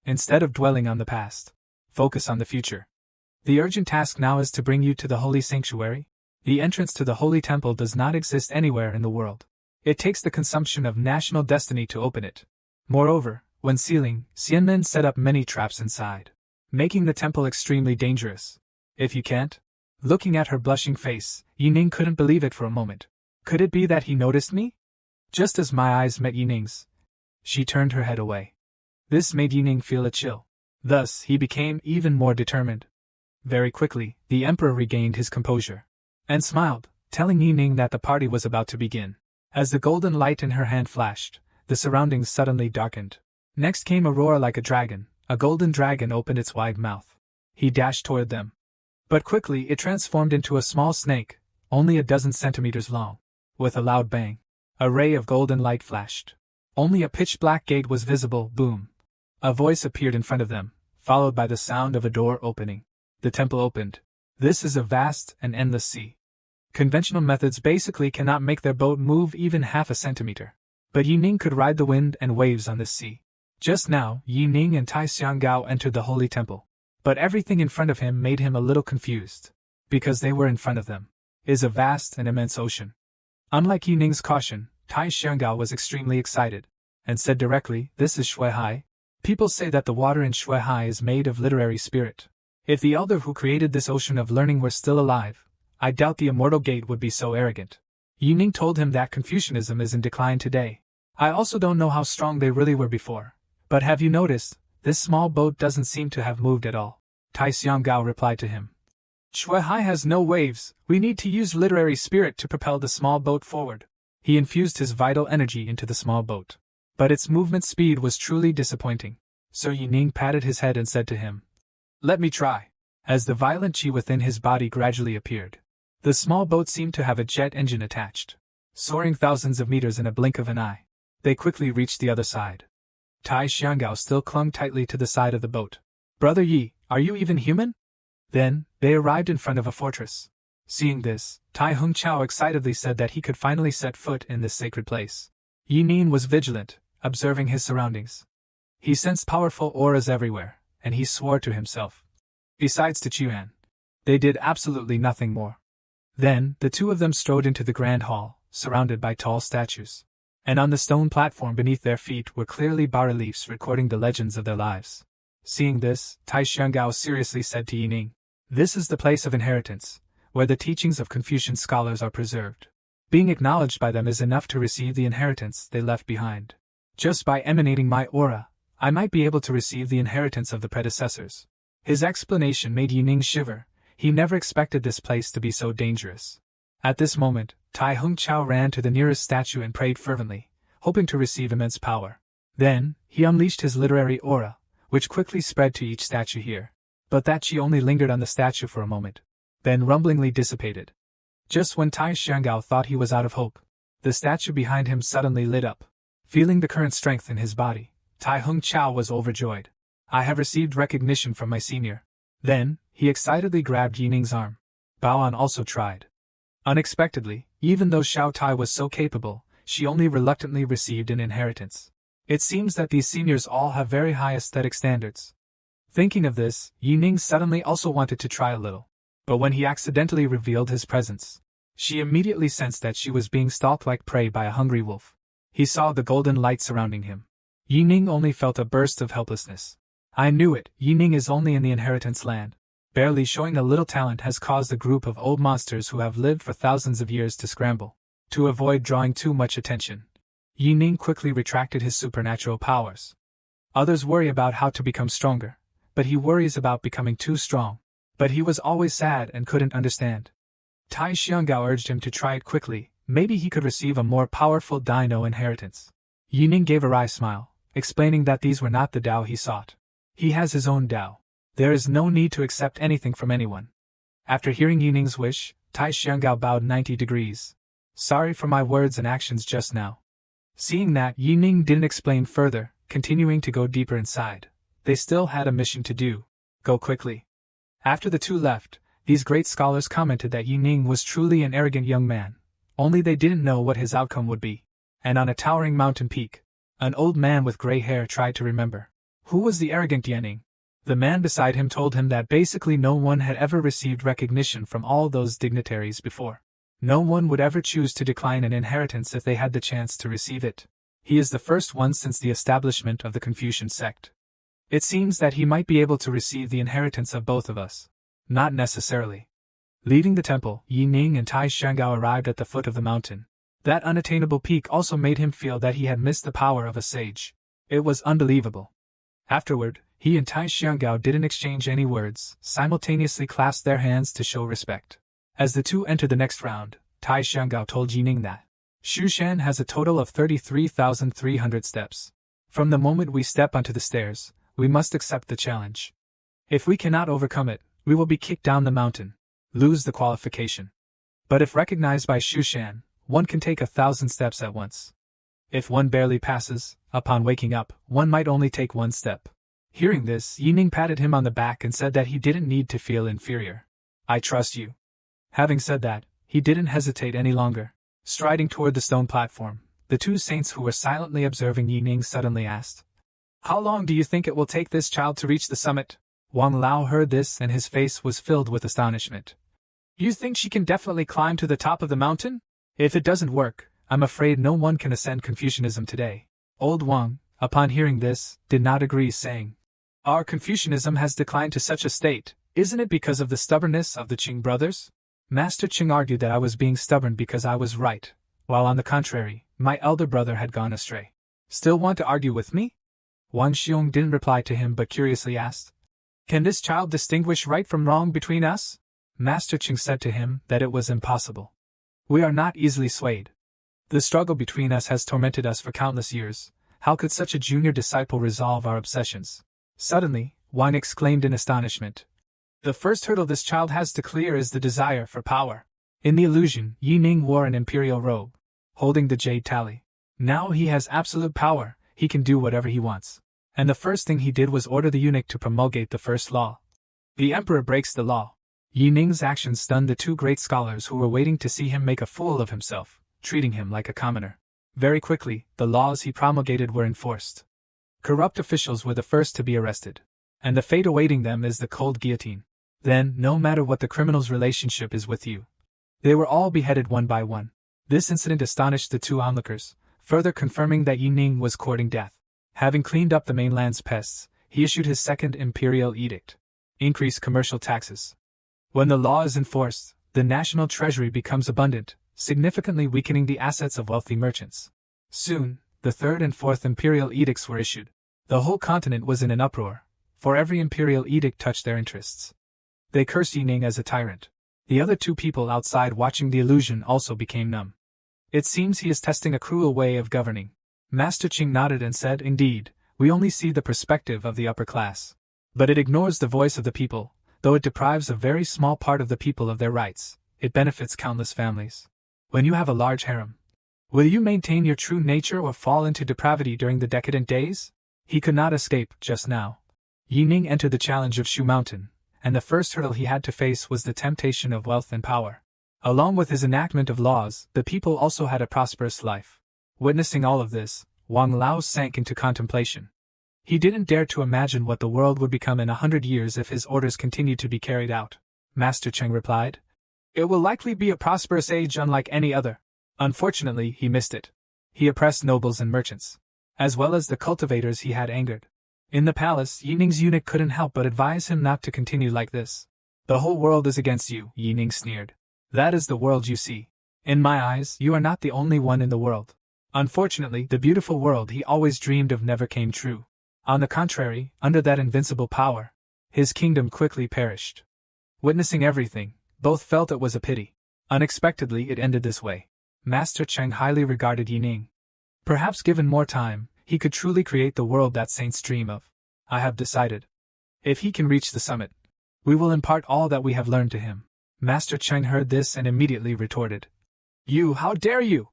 Instead of dwelling on the past, focus on the future. The urgent task now is to bring you to the Holy Sanctuary. The entrance to the Holy Temple does not exist anywhere in the world. It takes the consumption of national destiny to open it. Moreover, when sealing, Xianmen set up many traps inside, making the temple extremely dangerous. If you can't? Looking at her blushing face, Yining couldn't believe it for a moment. Could it be that he noticed me? Just as my eyes met Yining's, she turned her head away. This made Yining feel a chill. Thus, he became even more determined. Very quickly, the Emperor regained his composure and smiled, telling Yining that the party was about to begin. As the golden light in her hand flashed, the surroundings suddenly darkened. Next came a roar like a dragon. A golden dragon opened its wide mouth. He dashed toward them. But quickly it transformed into a small snake, only a dozen centimeters long. With a loud bang, a ray of golden light flashed. Only a pitch-black gate was visible. Boom. A voice appeared in front of them, followed by the sound of a door opening. The temple opened. This is a vast and endless sea. Conventional methods basically cannot make their boat move even half a centimeter. But Yining could ride the wind and waves on this sea. Just now, Yining and Tai Xiangao entered the holy temple. But everything in front of him made him a little confused. Because they were in front of them is a vast and immense ocean. Unlike Yining's caution, Tai Xiangao was extremely excited, and said directly, this is Shuihai. People say that the water in Shuihai is made of literary spirit. If the elder who created this ocean of learning were still alive, I doubt the immortal gate would be so arrogant. Yining told him that Confucianism is in decline today. I also don't know how strong they really were before. But have you noticed, this small boat doesn't seem to have moved at all. Tai Xiangao replied to him. Shuihai has no waves, we need to use literary spirit to propel the small boat forward. He infused his vital energy into the small boat. But its movement speed was truly disappointing. So Yining patted his head and said to him, let me try. As the violent chi within his body gradually appeared, the small boat seemed to have a jet engine attached. Soaring thousands of meters in a blink of an eye, they quickly reached the other side. Tai Xiangao still clung tightly to the side of the boat. Brother Yi, are you even human? Then, they arrived in front of a fortress. Seeing this, Tai Hongqiao excitedly said that he could finally set foot in this sacred place. Yining was vigilant, observing his surroundings. He sensed powerful auras everywhere, and he swore to himself. Besides to Chuan, they did absolutely nothing more. Then, the two of them strode into the grand hall, surrounded by tall statues. And on the stone platform beneath their feet were clearly bas-reliefs recording the legends of their lives. Seeing this, Tai Xiangao seriously said to Yining, this is the place of inheritance, where the teachings of Confucian scholars are preserved. Being acknowledged by them is enough to receive the inheritance they left behind. Just by emanating my aura, I might be able to receive the inheritance of the predecessors. His explanation made Yining shiver. He never expected this place to be so dangerous. At this moment, Tai Hongqiao ran to the nearest statue and prayed fervently, hoping to receive immense power. Then, he unleashed his literary aura, which quickly spread to each statue here. But that chi only lingered on the statue for a moment, then rumblingly dissipated. Just when Tai Xiangao thought he was out of hope, the statue behind him suddenly lit up. Feeling the current strength in his body, Tai Hongqiao was overjoyed. I have received recognition from my senior. Then, he excitedly grabbed Yining's arm. Baoan also tried. Unexpectedly, even though Xiao Tai was so capable, she only reluctantly received an inheritance. It seems that these seniors all have very high aesthetic standards. Thinking of this, Yining suddenly also wanted to try a little. But when he accidentally revealed his presence, she immediately sensed that she was being stalked like prey by a hungry wolf. He saw the golden light surrounding him. Yining only felt a burst of helplessness. I knew it, Yining is only in the inheritance land. Barely showing a little talent has caused a group of old monsters who have lived for thousands of years to scramble. To avoid drawing too much attention, Yining quickly retracted his supernatural powers. Others worry about how to become stronger, but he worries about becoming too strong. But he was always sad and couldn't understand. Tai Xianggao urged him to try it quickly, maybe he could receive a more powerful dino inheritance. Yining gave a wry smile, explaining that these were not the Dao he sought. He has his own Dao. There is no need to accept anything from anyone. After hearing Yining's wish, Tai Xianggao bowed 90 degrees. Sorry for my words and actions just now. Seeing that, Yining didn't explain further, continuing to go deeper inside. They still had a mission to do. Go quickly. After the two left, these great scholars commented that Yining was truly an arrogant young man. Only they didn't know what his outcome would be. And on a towering mountain peak, an old man with gray hair tried to remember. Who was the arrogant Yining? The man beside him told him that basically no one had ever received recognition from all those dignitaries before. No one would ever choose to decline an inheritance if they had the chance to receive it. He is the first one since the establishment of the Confucian sect. It seems that he might be able to receive the inheritance of both of us. Not necessarily. Leaving the temple, Yining and Tai Xianggao arrived at the foot of the mountain. That unattainable peak also made him feel that he had missed the power of a sage. It was unbelievable. Afterward, he and Tai Xianggao didn't exchange any words, simultaneously clasped their hands to show respect. As the two entered the next round, Tai Xianggao told Yining that Shushan has a total of 33,300 steps. From the moment we step onto the stairs, we must accept the challenge. If we cannot overcome it, we will be kicked down the mountain, lose the qualification. But if recognized by Shushan, one can take 1,000 steps at once. If one barely passes, upon waking up, one might only take 1 step. Hearing this, Yining patted him on the back and said that he didn't need to feel inferior. I trust you. Having said that, he didn't hesitate any longer. Striding toward the stone platform, the two saints who were silently observing Yining suddenly asked, How long do you think it will take this child to reach the summit? Wang Lao heard this and his face was filled with astonishment. You think she can definitely climb to the top of the mountain? If it doesn't work, I'm afraid no one can ascend Confucianism today. Old Wang, upon hearing this, did not agree, saying, Our Confucianism has declined to such a state, isn't it because of the stubbornness of the Qing brothers? Master Qing argued that I was being stubborn because I was right, while on the contrary, my elder brother had gone astray. Still want to argue with me? Wang Xiong didn't reply to him but curiously asked, Can this child distinguish right from wrong between us? Master Qing said to him that it was impossible. We are not easily swayed. The struggle between us has tormented us for countless years. How could such a junior disciple resolve our obsessions? Suddenly, Wang exclaimed in astonishment. The first hurdle this child has to clear is the desire for power. In the illusion, Yining wore an imperial robe, holding the jade tally. Now he has absolute power, he can do whatever he wants. And the first thing he did was order the eunuch to promulgate the first law. The emperor breaks the law. Yining's actions stunned the two great scholars who were waiting to see him make a fool of himself, treating him like a commoner. Very quickly, the laws he promulgated were enforced. Corrupt officials were the first to be arrested. And the fate awaiting them is the cold guillotine. Then, no matter what the criminal's relationship is with you, they were all beheaded one by one. This incident astonished the two onlookers, further confirming that Yining was courting death. Having cleaned up the mainland's pests, he issued his second imperial edict. Increase commercial taxes. When the law is enforced, the national treasury becomes abundant, significantly weakening the assets of wealthy merchants. Soon, the third and fourth imperial edicts were issued. The whole continent was in an uproar, for every imperial edict touched their interests. They cursed Yining as a tyrant. The other two people outside watching the illusion also became numb. It seems he is testing a cruel way of governing. Master Qing nodded and said, Indeed, we only see the perspective of the upper class. But it ignores the voice of the people, though it deprives a very small part of the people of their rights, it benefits countless families. When you have a large harem, will you maintain your true nature or fall into depravity during the decadent days? He could not escape just now. Yining entered the challenge of Shu Mountain, and the first hurdle he had to face was the temptation of wealth and power. Along with his enactment of laws, the people also had a prosperous life. Witnessing all of this, Wang Lao sank into contemplation. He didn't dare to imagine what the world would become in 100 years if his orders continued to be carried out. Master Cheng replied, It will likely be a prosperous age unlike any other. Unfortunately, he missed it. He oppressed nobles and merchants, as well as the cultivators he had angered. In the palace, Yining's eunuch couldn't help but advise him not to continue like this. The whole world is against you, Yining sneered. That is the world you see. In my eyes, you are not the only one in the world. Unfortunately, the beautiful world he always dreamed of never came true. On the contrary, under that invincible power, his kingdom quickly perished. Witnessing everything, both felt it was a pity. Unexpectedly, it ended this way. Master Cheng highly regarded Yining. Perhaps given more time, he could truly create the world that saints dream of. I have decided. If he can reach the summit, we will impart all that we have learned to him. Master Cheng heard this and immediately retorted. You, how dare you?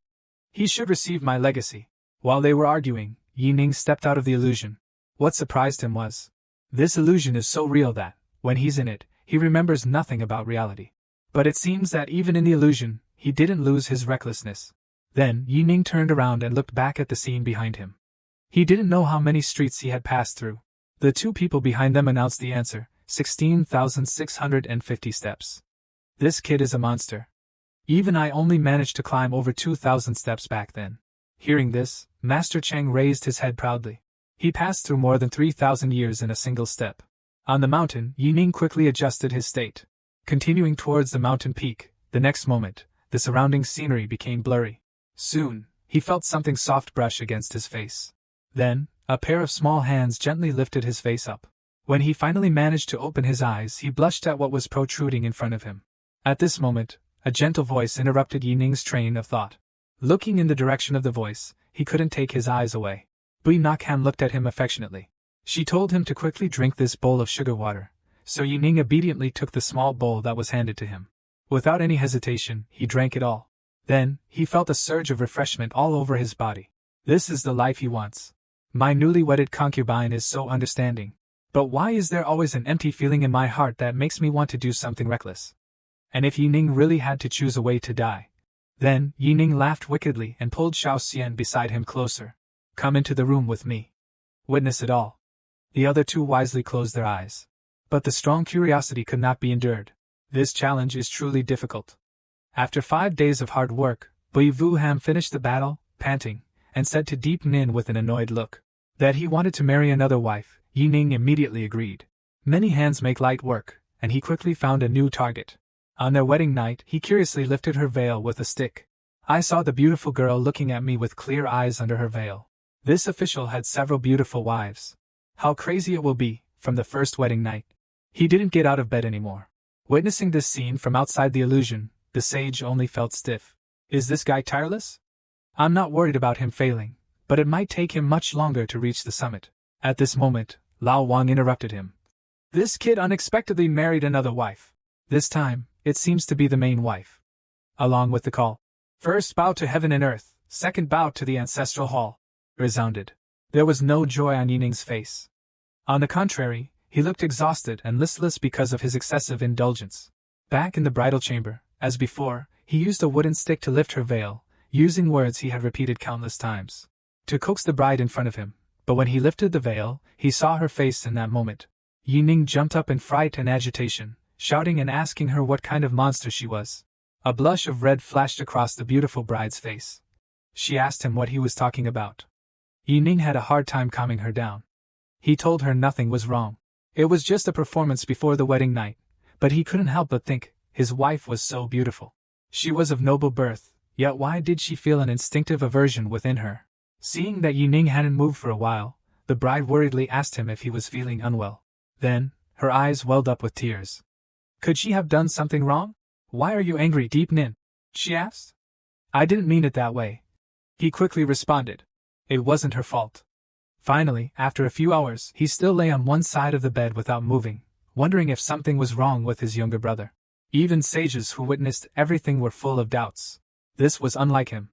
He should receive my legacy. While they were arguing, Yining stepped out of the illusion. What surprised him was, this illusion is so real that, when he's in it, he remembers nothing about reality. But it seems that even in the illusion, he didn't lose his recklessness. Then, Yining turned around and looked back at the scene behind him. He didn't know how many streets he had passed through. The two people behind them announced the answer, 16,650 steps. This kid is a monster. Even I only managed to climb over 2,000 steps back then. Hearing this, Master Cheng raised his head proudly. He passed through more than 3,000 years in a single step. On the mountain, Yining quickly adjusted his state. Continuing towards the mountain peak, the next moment, the surrounding scenery became blurry. Soon, he felt something soft brush against his face. Then, a pair of small hands gently lifted his face up. When he finally managed to open his eyes, he blushed at what was protruding in front of him. At this moment, a gentle voice interrupted Yining's train of thought. Looking in the direction of the voice, he couldn't take his eyes away. Bui Nakham looked at him affectionately. She told him to quickly drink this bowl of sugar water, so Yining obediently took the small bowl that was handed to him. Without any hesitation, he drank it all. Then, he felt a surge of refreshment all over his body. This is the life he wants. My newly wedded concubine is so understanding. But why is there always an empty feeling in my heart that makes me want to do something reckless? And if Yining really had to choose a way to die? Then, Yining laughed wickedly and pulled Xiao Xian beside him closer. Come into the room with me. Witness it all. The other two wisely closed their eyes. But the strong curiosity could not be endured. This challenge is truly difficult. After 5 days of hard work, Bui Vuham finished the battle, panting, and said to Deep Nin with an annoyed look that he wanted to marry another wife. Yining immediately agreed. Many hands make light work, and he quickly found a new target. On their wedding night, he curiously lifted her veil with a stick. I saw the beautiful girl looking at me with clear eyes under her veil. This official had several beautiful wives. How crazy it will be, from the first wedding night. He didn't get out of bed anymore. Witnessing this scene from outside the illusion, the sage only felt stiff. Is this guy tireless? I'm not worried about him failing, but it might take him much longer to reach the summit. At this moment, Lao Wang interrupted him. This kid unexpectedly married another wife. This time, it seems to be the main wife. Along with the call. First bow to heaven and earth, second bow to the ancestral hall. Resounded. There was no joy on Yining's face. On the contrary, he looked exhausted and listless because of his excessive indulgence. Back in the bridal chamber, as before, he used a wooden stick to lift her veil, using words he had repeated countless times, to coax the bride in front of him. But when he lifted the veil, he saw her face in that moment. Yining jumped up in fright and agitation, shouting and asking her what kind of monster she was. A blush of red flashed across the beautiful bride's face. She asked him what he was talking about. Yining had a hard time calming her down. He told her nothing was wrong. It was just a performance before the wedding night, but he couldn't help but think, his wife was so beautiful. She was of noble birth, yet why did she feel an instinctive aversion within her? Seeing that Yining hadn't moved for a while, the bride worriedly asked him if he was feeling unwell. Then, her eyes welled up with tears. Could she have done something wrong? Why are you angry, Deep Nin? She asked. I didn't mean it that way. He quickly responded. It wasn't her fault. Finally, after a few hours, he still lay on one side of the bed without moving, wondering if something was wrong with his younger brother. Even sages who witnessed everything were full of doubts. This was unlike him.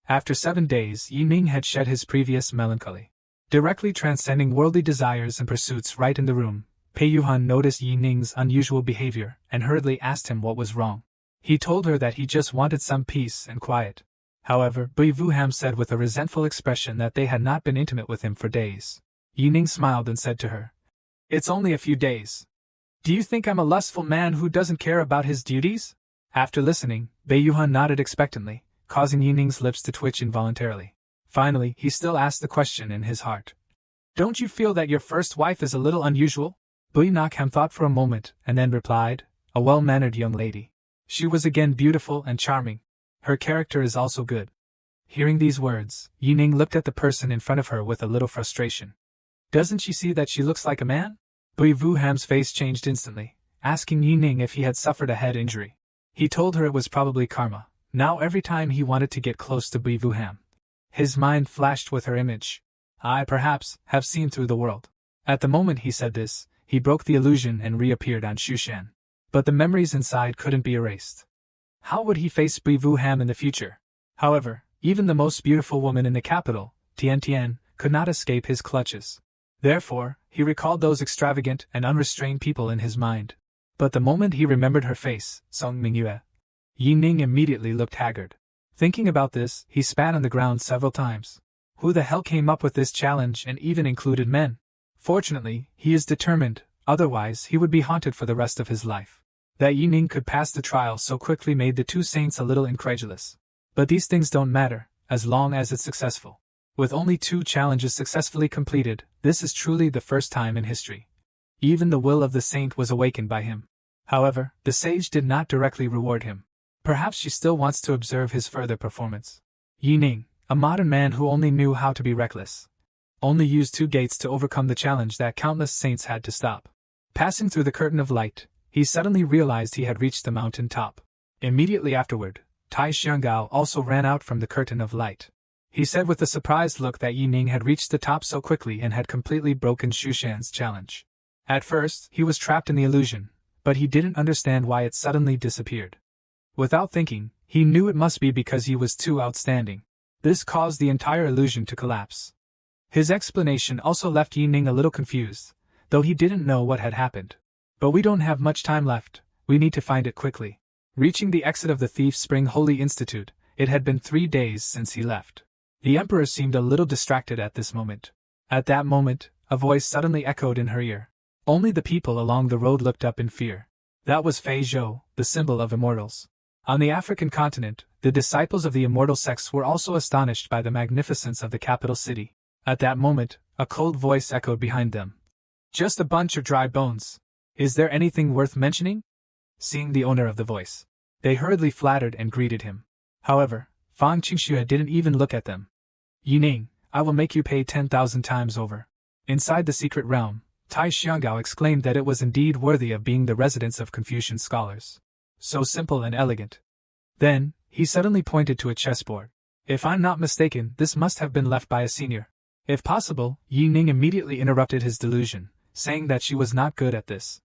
After 7 days, Yining had shed his previous melancholy. Directly transcending worldly desires and pursuits right in the room, Pei Yuhan noticed Yining's unusual behavior and hurriedly asked him what was wrong. He told her that he just wanted some peace and quiet. However, Bui Vuham said with a resentful expression that they had not been intimate with him for days. Yining smiled and said to her, It's only a few days. Do you think I'm a lustful man who doesn't care about his duties? After listening, Bei Yuhan nodded expectantly, causing Yining's lips to twitch involuntarily. Finally, he still asked the question in his heart. Don't you feel that your first wife is a little unusual? Bui Nakham thought for a moment, and then replied, a well-mannered young lady. She was again beautiful and charming. Her character is also good. Hearing these words, Yining looked at the person in front of her with a little frustration. Doesn't she see that she looks like a man? Bui Vuham's face changed instantly, asking Yining if he had suffered a head injury. He told her it was probably karma. Now every time he wanted to get close to Bui Vuham, his mind flashed with her image. I, perhaps, have seen through the world. At the moment he said this, he broke the illusion and reappeared on Shushan. But the memories inside couldn't be erased. How would he face Bui Vuham in the future? However, even the most beautiful woman in the capital, Tian Tian, could not escape his clutches. Therefore, he recalled those extravagant and unrestrained people in his mind. But the moment he remembered her face, Song Mingyue, Yining immediately looked haggard. Thinking about this, he spat on the ground several times. Who the hell came up with this challenge and even included men? Fortunately, he is determined, otherwise he would be haunted for the rest of his life. That Yining could pass the trial so quickly made the two saints a little incredulous. But these things don't matter, as long as it's successful. With only 2 challenges successfully completed, this is truly the first time in history. Even the will of the saint was awakened by him. However, the sage did not directly reward him. Perhaps she still wants to observe his further performance. Yining, a modern man who only knew how to be reckless, only used 2 gates to overcome the challenge that countless saints had to stop. Passing through the curtain of light, he suddenly realized he had reached the mountain top. Immediately afterward, Tai Xianggao also ran out from the curtain of light. He said with a surprised look that Yining had reached the top so quickly and had completely broken Shushan's challenge. At first, he was trapped in the illusion, but he didn't understand why it suddenly disappeared. Without thinking, he knew it must be because he was too outstanding. This caused the entire illusion to collapse. His explanation also left Yining a little confused, though he didn't know what had happened. But we don't have much time left, we need to find it quickly. Reaching the exit of the Thief Spring Holy Institute, it had been 3 days since he left. The Emperor seemed a little distracted at this moment. At that moment, a voice suddenly echoed in her ear. Only the people along the road looked up in fear. That was Fei Zhou, the symbol of immortals. On the African continent, the disciples of the immortal sects were also astonished by the magnificence of the capital city. At that moment, a cold voice echoed behind them. Just a bunch of dry bones. Is there anything worth mentioning? Seeing the owner of the voice, they hurriedly flattered and greeted him. However, Fang Qingxue didn't even look at them. Yining, I will make you pay 10,000 times over. Inside the secret realm, Tai Xianggao exclaimed that it was indeed worthy of being the residence of Confucian scholars. So simple and elegant. Then, he suddenly pointed to a chessboard. If I'm not mistaken, this must have been left by a senior. If possible, Yining immediately interrupted his delusion, saying that she was not good at this.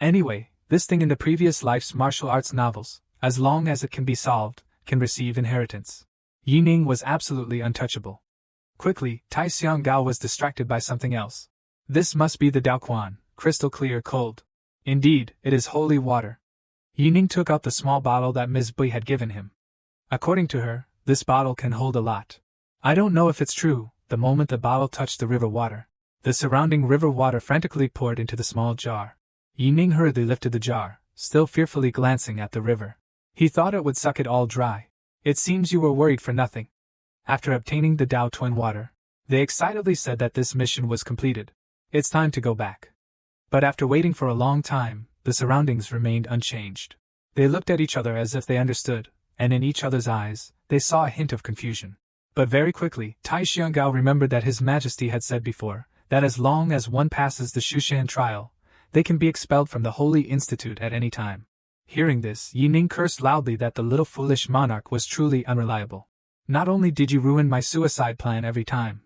Anyway, this thing in the previous life's martial arts novels, as long as it can be solved, can receive inheritance. Yining was absolutely untouchable. Quickly, Tai Xianggao was distracted by something else. This must be the Daoquan, crystal clear cold. Indeed, it is holy water. Yining took out the small bottle that Ms. Bui had given him. According to her, this bottle can hold a lot. I don't know if it's true. The moment the bottle touched the river water, the surrounding river water frantically poured into the small jar. Yining hurriedly lifted the jar, still fearfully glancing at the river. He thought it would suck it all dry. It seems you were worried for nothing. After obtaining the Dao Twin water, they excitedly said that this mission was completed. It's time to go back. But after waiting for a long time, the surroundings remained unchanged. They looked at each other as if they understood, and in each other's eyes, they saw a hint of confusion. But very quickly, Tai Xianggao remembered that His Majesty had said before, that as long as one passes the Shushan trial, they can be expelled from the Holy Institute at any time. Hearing this, Yining cursed loudly that the little foolish monarch was truly unreliable. Not only did you ruin my suicide plan every time,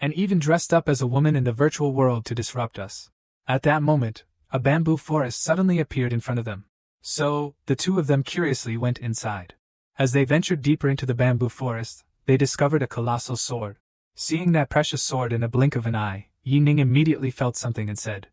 and even dressed up as a woman in the virtual world to disrupt us. At that moment, a bamboo forest suddenly appeared in front of them. So, the two of them curiously went inside. As they ventured deeper into the bamboo forest, they discovered a colossal sword. Seeing that precious sword in a blink of an eye, Yining immediately felt something and said,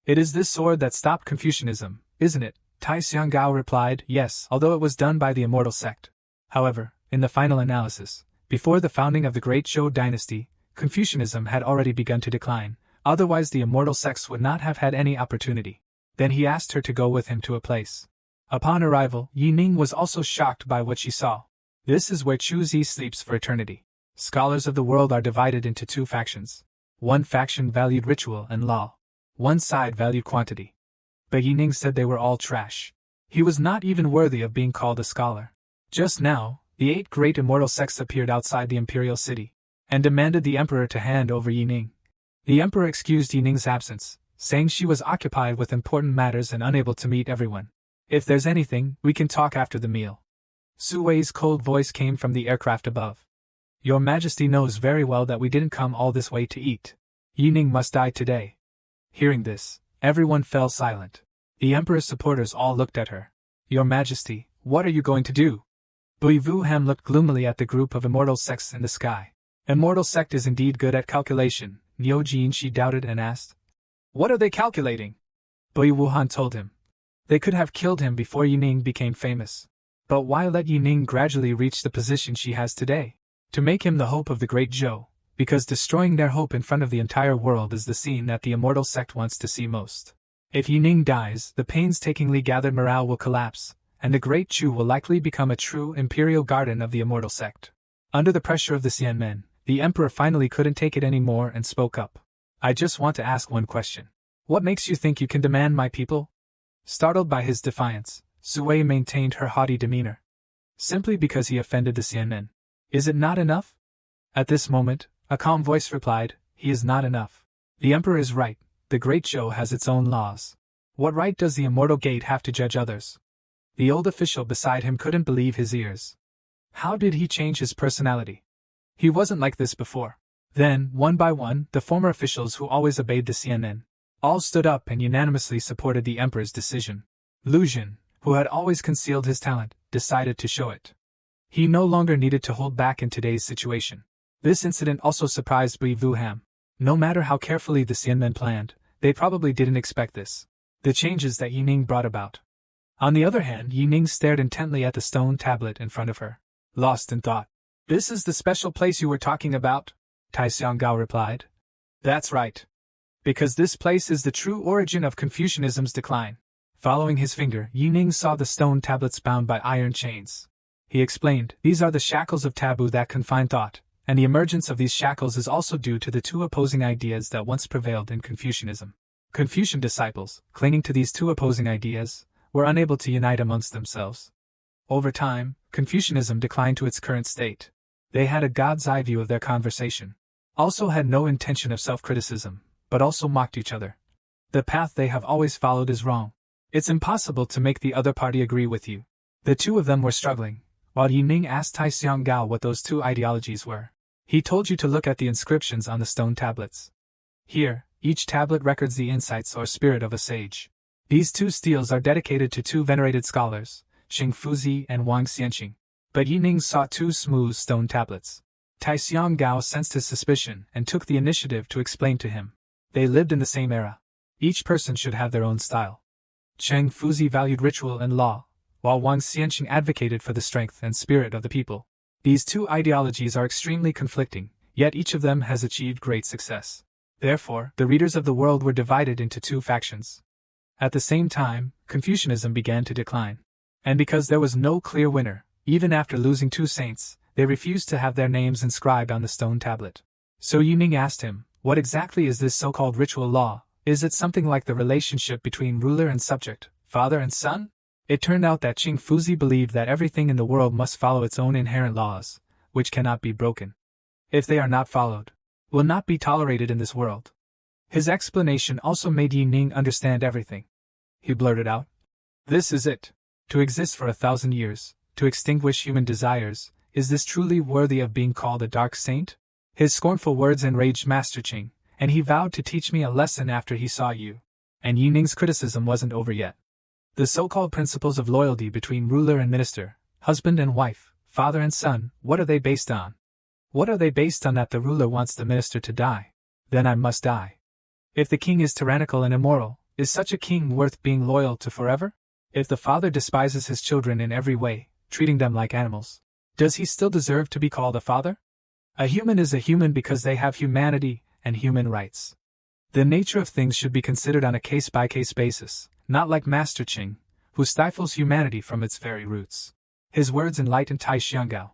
"It is this sword that stopped Confucianism, isn't it?" Tai Xianggao replied, "Yes, although it was done by the immortal sect. However, in the final analysis, before the founding of the Great Zhou dynasty, Confucianism had already begun to decline, otherwise the immortal sects would not have had any opportunity." Then he asked her to go with him to a place. Upon arrival, Yining was also shocked by what she saw. This is where Chu Zi sleeps for eternity. Scholars of the world are divided into two factions. One faction valued ritual and law. One side valued quantity. But Yining said they were all trash. He was not even worthy of being called a scholar. Just now, the 8 great immortal sects appeared outside the imperial city, and demanded the emperor to hand over Yining. The emperor excused Yining's absence, saying she was occupied with important matters and unable to meet everyone. If there's anything, we can talk after the meal. Su Wei's cold voice came from the aircraft above. Your Majesty knows very well that we didn't come all this way to eat. Yining must die today. Hearing this, everyone fell silent. The emperor's supporters all looked at her. Your Majesty, what are you going to do? Bui Vuham looked gloomily at the group of immortal sects in the sky. Immortal sect is indeed good at calculation, Niu Jinshi doubted and asked. What are they calculating? Bui Wuhan told him. They could have killed him before Yining became famous. But why let Yining gradually reach the position she has today? To make him the hope of the great Zhou, because destroying their hope in front of the entire world is the scene that the immortal sect wants to see most. If Yining dies, the painstakingly gathered morale will collapse, and the great Chu will likely become a true imperial garden of the immortal sect. Under the pressure of the Xianmen, the emperor finally couldn't take it anymore and spoke up. I just want to ask one question. What makes you think you can demand my people? Startled by his defiance, Su Wei maintained her haughty demeanor. Simply because he offended the Xianmen. Is it not enough? At this moment, a calm voice replied, he is not enough. The emperor is right, the great Zhou has its own laws. What right does the immortal gate have to judge others? The old official beside him couldn't believe his ears. How did he change his personality? He wasn't like this before. Then, one by one, the former officials who always obeyed the Xianmen all stood up and unanimously supported the emperor's decision. Lu Jin, who had always concealed his talent, decided to show it. He no longer needed to hold back in today's situation. This incident also surprised Bui Vuham. No matter how carefully the Xianmen planned, they probably didn't expect this. The changes that Yining brought about. On the other hand, Yining stared intently at the stone tablet in front of her, lost in thought. This is the special place you were talking about? Tai Xianggao replied. That's right. Because this place is the true origin of Confucianism's decline. Following his finger, Yining saw the stone tablets bound by iron chains. He explained, these are the shackles of taboo that confine thought, and the emergence of these shackles is also due to the two opposing ideas that once prevailed in Confucianism. Confucian disciples, clinging to these two opposing ideas, were unable to unite amongst themselves. Over time, Confucianism declined to its current state. They had a God's eye view of their conversation. Also had no intention of self-criticism, but also mocked each other. The path they have always followed is wrong. It's impossible to make the other party agree with you. The two of them were struggling, while Yining asked Tai Xianggao what those two ideologies were. He told you to look at the inscriptions on the stone tablets. Here, each tablet records the insights or spirit of a sage. These two steels are dedicated to two venerated scholars, Xing Fuzi and Wang Xianqing. But Yining saw two smooth stone tablets. Tai Xianggao sensed his suspicion and took the initiative to explain to him. They lived in the same era. Each person should have their own style. Cheng Fuzi valued ritual and law, while Wang Xianqing advocated for the strength and spirit of the people. These two ideologies are extremely conflicting, yet each of them has achieved great success. Therefore, the readers of the world were divided into two factions. At the same time, Confucianism began to decline. And because there was no clear winner, even after losing two saints, they refused to have their names inscribed on the stone tablet. So Yining asked him, what exactly is this so-called ritual law? Is it something like the relationship between ruler and subject, father and son? It turned out that Qing Fuzi believed that everything in the world must follow its own inherent laws, which cannot be broken. If they are not followed, will not be tolerated in this world. His explanation also made Yining understand everything. He blurted out, this is it. To exist for 1,000 years, to extinguish human desires, is this truly worthy of being called a dark saint? His scornful words enraged Master Qing, and he vowed to teach me a lesson after he saw you. And Yining's criticism wasn't over yet. The so-called principles of loyalty between ruler and minister, husband and wife, father and son, what are they based on? What are they based on that the ruler wants the minister to die? Then I must die. If the king is tyrannical and immoral, is such a king worth being loyal to forever? If the father despises his children in every way, treating them like animals, does he still deserve to be called a father? A human is a human because they have humanity and human rights. The nature of things should be considered on a case-by-case basis, not like Master Qing, who stifles humanity from its very roots. His words enlightened Tai Xianggao.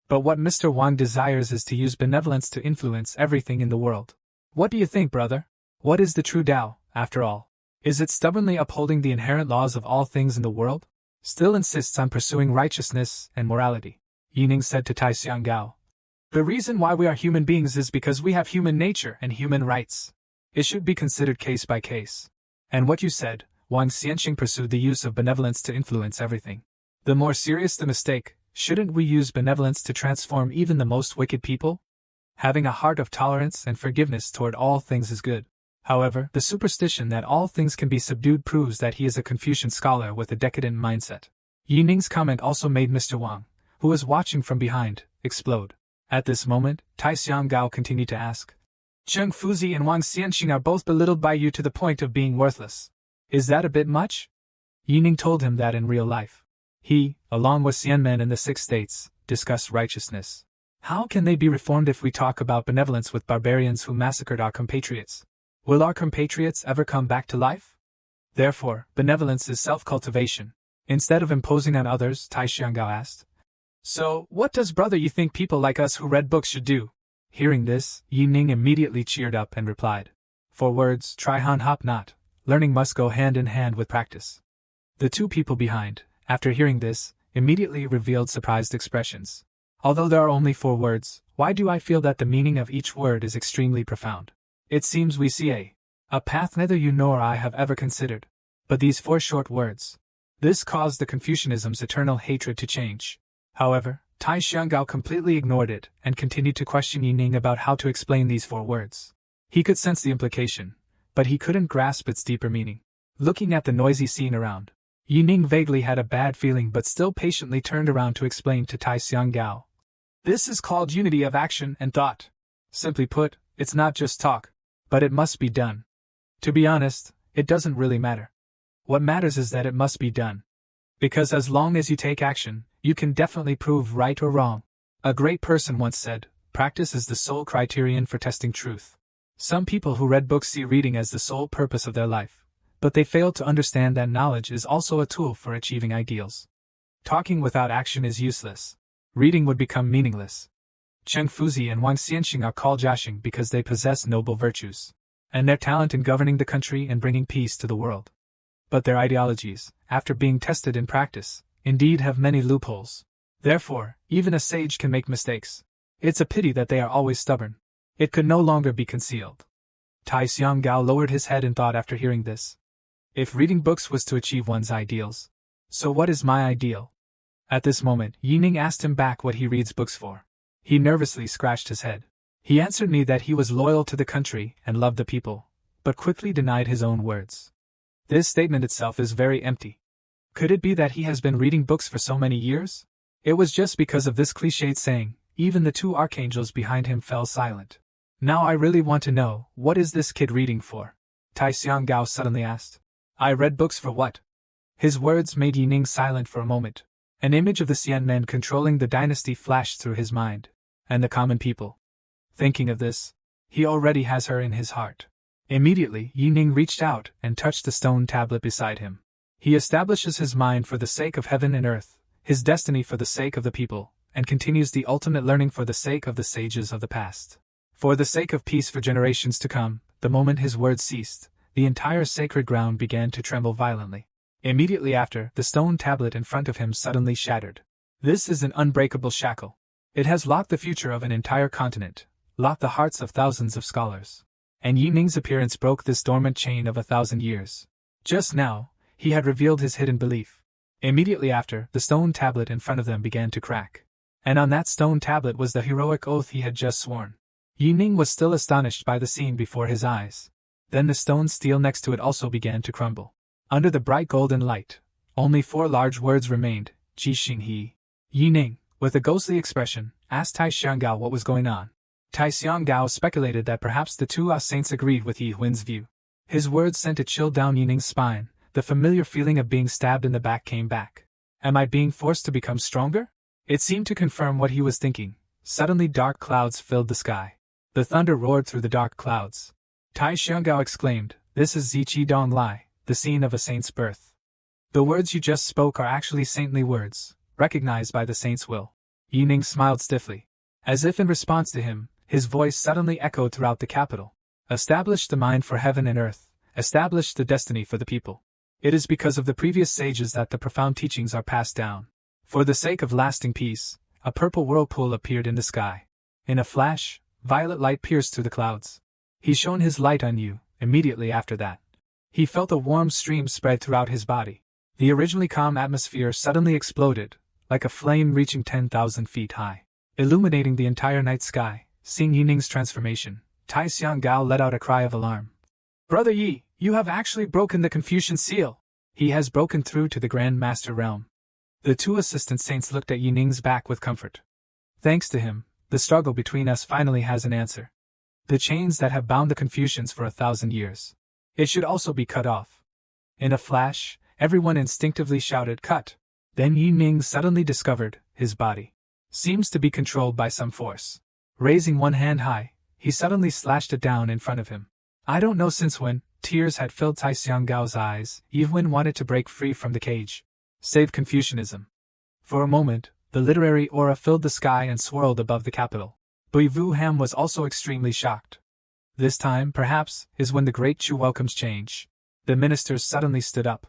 But what Mr. Wang desires is to use benevolence to influence everything in the world. What do you think, brother? What is the true Tao, after all? Is it stubbornly upholding the inherent laws of all things in the world? Still insists on pursuing righteousness and morality, Yining said to Tai Xianggao. The reason why we are human beings is because we have human nature and human rights. It should be considered case by case. And what you said, Wang Xianxing pursued the use of benevolence to influence everything. The more serious the mistake, shouldn't we use benevolence to transform even the most wicked people? Having a heart of tolerance and forgiveness toward all things is good. However, the superstition that all things can be subdued proves that he is a Confucian scholar with a decadent mindset. Yining's comment also made Mr. Wang, who was watching from behind, explode. At this moment, Tai Xianggao continued to ask, Zheng Fuzi and Wang Xianxing are both belittled by you to the point of being worthless. Is that a bit much? Yining told him that in real life, he, along with Xianmen in the 6 states, discussed righteousness. How can they be reformed if we talk about benevolence with barbarians who massacred our compatriots? Will our compatriots ever come back to life? Therefore, benevolence is self-cultivation. Instead of imposing on others, Tai Xianggao asked. So, what does brother you think people like us who read books should do? Hearing this, Yining immediately cheered up and replied. For words, try han hop not. Learning must go hand in hand with practice. The 2 people behind, after hearing this, immediately revealed surprised expressions. Although there are only 4 words, why do I feel that the meaning of each word is extremely profound? It seems we see a path neither you nor I have ever considered. But these 4 short words. This caused the Confucianism's eternal hatred to change. However, Tai Xianggao completely ignored it and continued to question Yining about how to explain these 4 words. He could sense the implication, but he couldn't grasp its deeper meaning. Looking at the noisy scene around, Yining vaguely had a bad feeling but still patiently turned around to explain to Tai Xianggao. This is called unity of action and thought. Simply put, it's not just talk, but it must be done. To be honest, it doesn't really matter. What matters is that it must be done. Because as long as you take action, you can definitely prove right or wrong. A great person once said, practice is the sole criterion for testing truth. Some people who read books see reading as the sole purpose of their life, but they fail to understand that knowledge is also a tool for achieving ideals. Talking without action is useless. Reading would become meaningless. Zheng Fuzi and Wang Xianxing are called Jiaxing because they possess noble virtues, and their talent in governing the country and bringing peace to the world. But their ideologies, after being tested in practice, indeed have many loopholes. Therefore, even a sage can make mistakes. It's a pity that they are always stubborn. It could no longer be concealed. Tai Xianggao lowered his head in thought after hearing this. If reading books was to achieve one's ideals, so what is my ideal? At this moment, Yining asked him back what he reads books for. He nervously scratched his head. He answered me that he was loyal to the country and loved the people, but quickly denied his own words. This statement itself is very empty. Could it be that he has been reading books for so many years? It was just because of this cliched saying, even the 2 archangels behind him fell silent. Now I really want to know, what is this kid reading for? Tai Xianggao suddenly asked. I read books for what? His words made Yining silent for a moment. An image of the Xianmen controlling the dynasty flashed through his mind, and the common people. Thinking of this, he already has her in his heart. Immediately, Yining reached out and touched the stone tablet beside him. He establishes his mind for the sake of heaven and earth, his destiny for the sake of the people, and continues the ultimate learning for the sake of the sages of the past. For the sake of peace for generations to come, the moment his words ceased, the entire sacred ground began to tremble violently. Immediately after, the stone tablet in front of him suddenly shattered. This is an unbreakable shackle. It has locked the future of an entire continent, locked the hearts of thousands of scholars. And Yining's appearance broke this dormant chain of 1,000 years. Just now, he had revealed his hidden belief. Immediately after, the stone tablet in front of them began to crack. And on that stone tablet was the heroic oath he had just sworn. Yining was still astonished by the scene before his eyes. Then the stone steel next to it also began to crumble. Under the bright golden light, only 4 large words remained, Ji Xing He. Yining, with a ghostly expression, asked Tai Xianggao what was going on. Tai Xianggao speculated that perhaps the 2 saints agreed with Yi Huin's view. His words sent a chill down Yining's spine. The familiar feeling of being stabbed in the back came back. Am I being forced to become stronger? It seemed to confirm what he was thinking. Suddenly dark clouds filled the sky. The thunder roared through the dark clouds. Tai Xianggao exclaimed, This is Ziqi Dong Lai, the scene of a saint's birth. The words you just spoke are actually saintly words, recognized by the saint's will. Yining smiled stiffly. As if in response to him, his voice suddenly echoed throughout the capital. Establish the mind for heaven and earth. Establish the destiny for the people. It is because of the previous sages that the profound teachings are passed down. For the sake of lasting peace, a purple whirlpool appeared in the sky. In a flash, violet light pierced through the clouds. He shone his light on you. Immediately after that, he felt a warm stream spread throughout his body. The originally calm atmosphere suddenly exploded, like a flame reaching 10,000 feet high, illuminating the entire night sky. Seeing Yining's transformation, Tai Xianggao let out a cry of alarm. Brother Yi, you have actually broken the Confucian seal. He has broken through to the Grand Master realm. The two assistant saints looked at Yining's back with comfort. Thanks to him, the struggle between us finally has an answer. The chains that have bound the Confucians for 1,000 years. It should also be cut off. In a flash, everyone instinctively shouted, "Cut!" Then Yining suddenly discovered, his body seems to be controlled by some force. Raising one hand high, he suddenly slashed it down in front of him. I don't know since when, tears had filled Tai Xianggao's eyes. Yiwen wanted to break free from the cage. Save Confucianism. For a moment, the literary aura filled the sky and swirled above the capital. Bui Vu Ham was also extremely shocked. This time, perhaps, is when the Great Chu welcomes change. The ministers suddenly stood up.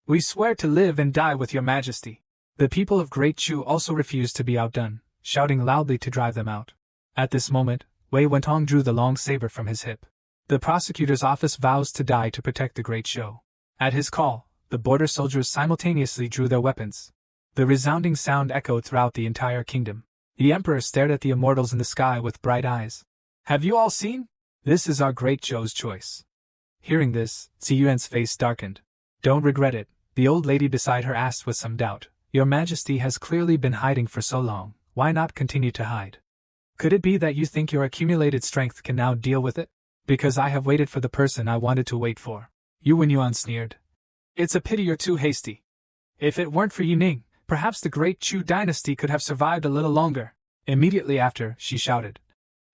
We swear to live and die with your majesty. The people of Great Chu also refused to be outdone, shouting loudly to drive them out. At this moment, Wei Wentong drew the long saber from his hip. The prosecutor's office vows to die to protect the Great Show. At his call, the border soldiers simultaneously drew their weapons. The resounding sound echoed throughout the entire kingdom. The emperor stared at the immortals in the sky with bright eyes. Have you all seen? This is our Great Zhou's choice. Hearing this, Ziyuan's face darkened. Don't regret it, the old lady beside her asked with some doubt. Your Majesty has clearly been hiding for so long, why not continue to hide? Could it be that you think your accumulated strength can now deal with it? Because I have waited for the person I wanted to wait for. Yuan sneered. It's a pity you're too hasty. If it weren't for Yining, perhaps the Great Chu dynasty could have survived a little longer. Immediately after, she shouted.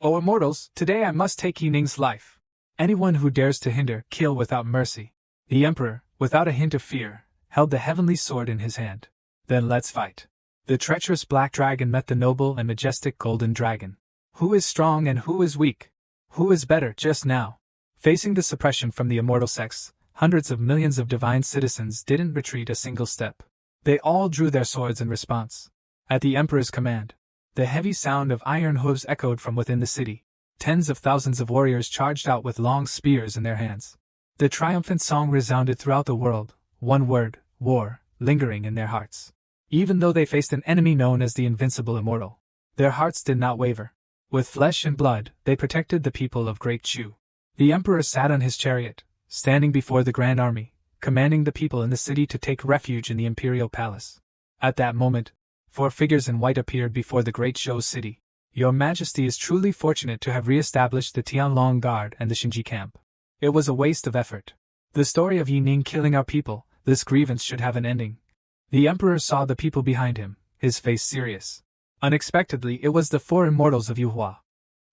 O immortals, today I must take Yining's life. Anyone who dares to hinder, kill without mercy. The emperor, without a hint of fear, held the heavenly sword in his hand. Then let's fight. The treacherous black dragon met the noble and majestic golden dragon. Who is strong and who is weak? Who is better just now? Facing the suppression from the immortal sects, hundreds of millions of divine citizens didn't retreat a single step. They all drew their swords in response. At the emperor's command, the heavy sound of iron hooves echoed from within the city. Tens of thousands of warriors charged out with long spears in their hands. The triumphant song resounded throughout the world, one word, war, lingering in their hearts. Even though they faced an enemy known as the Invincible Immortal, their hearts did not waver. With flesh and blood, they protected the people of Great Chu. The emperor sat on his chariot, standing before the grand army, commanding the people in the city to take refuge in the imperial palace. At that moment, 4 figures in white appeared before the Great Zhou city. Your Majesty is truly fortunate to have re-established the Tianlong Guard and the Xinji camp. It was a waste of effort. The story of Yining killing our people, this grievance should have an ending. The emperor saw the people behind him, his face serious. Unexpectedly, it was the 4 immortals of Yuhua.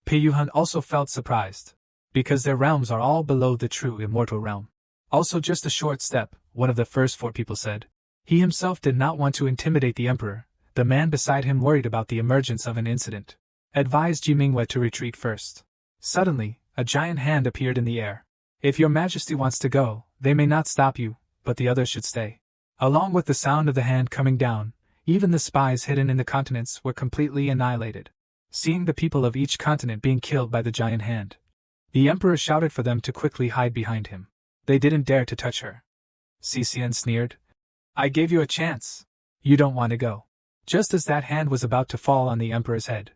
Pei Yuhan also felt surprised, because their realms are all below the true immortal realm. Also just a short step, one of the first 4 people said. He himself did not want to intimidate the emperor. The man beside him worried about the emergence of an incident. Advised Jimingwe to retreat first. Suddenly, a giant hand appeared in the air. If your Majesty wants to go, they may not stop you, but the others should stay. Along with the sound of the hand coming down, even the spies hidden in the continents were completely annihilated. Seeing the people of each continent being killed by the giant hand, the emperor shouted for them to quickly hide behind him. They didn't dare to touch her. Cician sneered. I gave you a chance. You don't want to go. Just as that hand was about to fall on the emperor's head,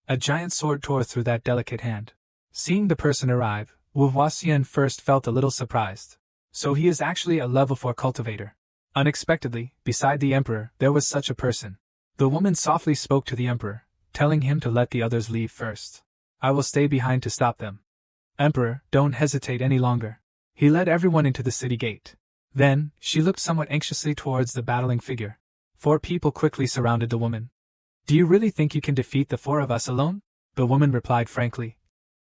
a giant sword tore through that delicate hand. Seeing the person arrive, Wu Huaxian first felt a little surprised. So he is actually a level 4 cultivator. Unexpectedly, beside the emperor, there was such a person. The woman softly spoke to the emperor, telling him to let the others leave first. I will stay behind to stop them. Emperor, don't hesitate any longer. He led everyone into the city gate. Then, she looked somewhat anxiously towards the battling figure. 4 people quickly surrounded the woman. Do you really think you can defeat the 4 of us alone? The woman replied frankly.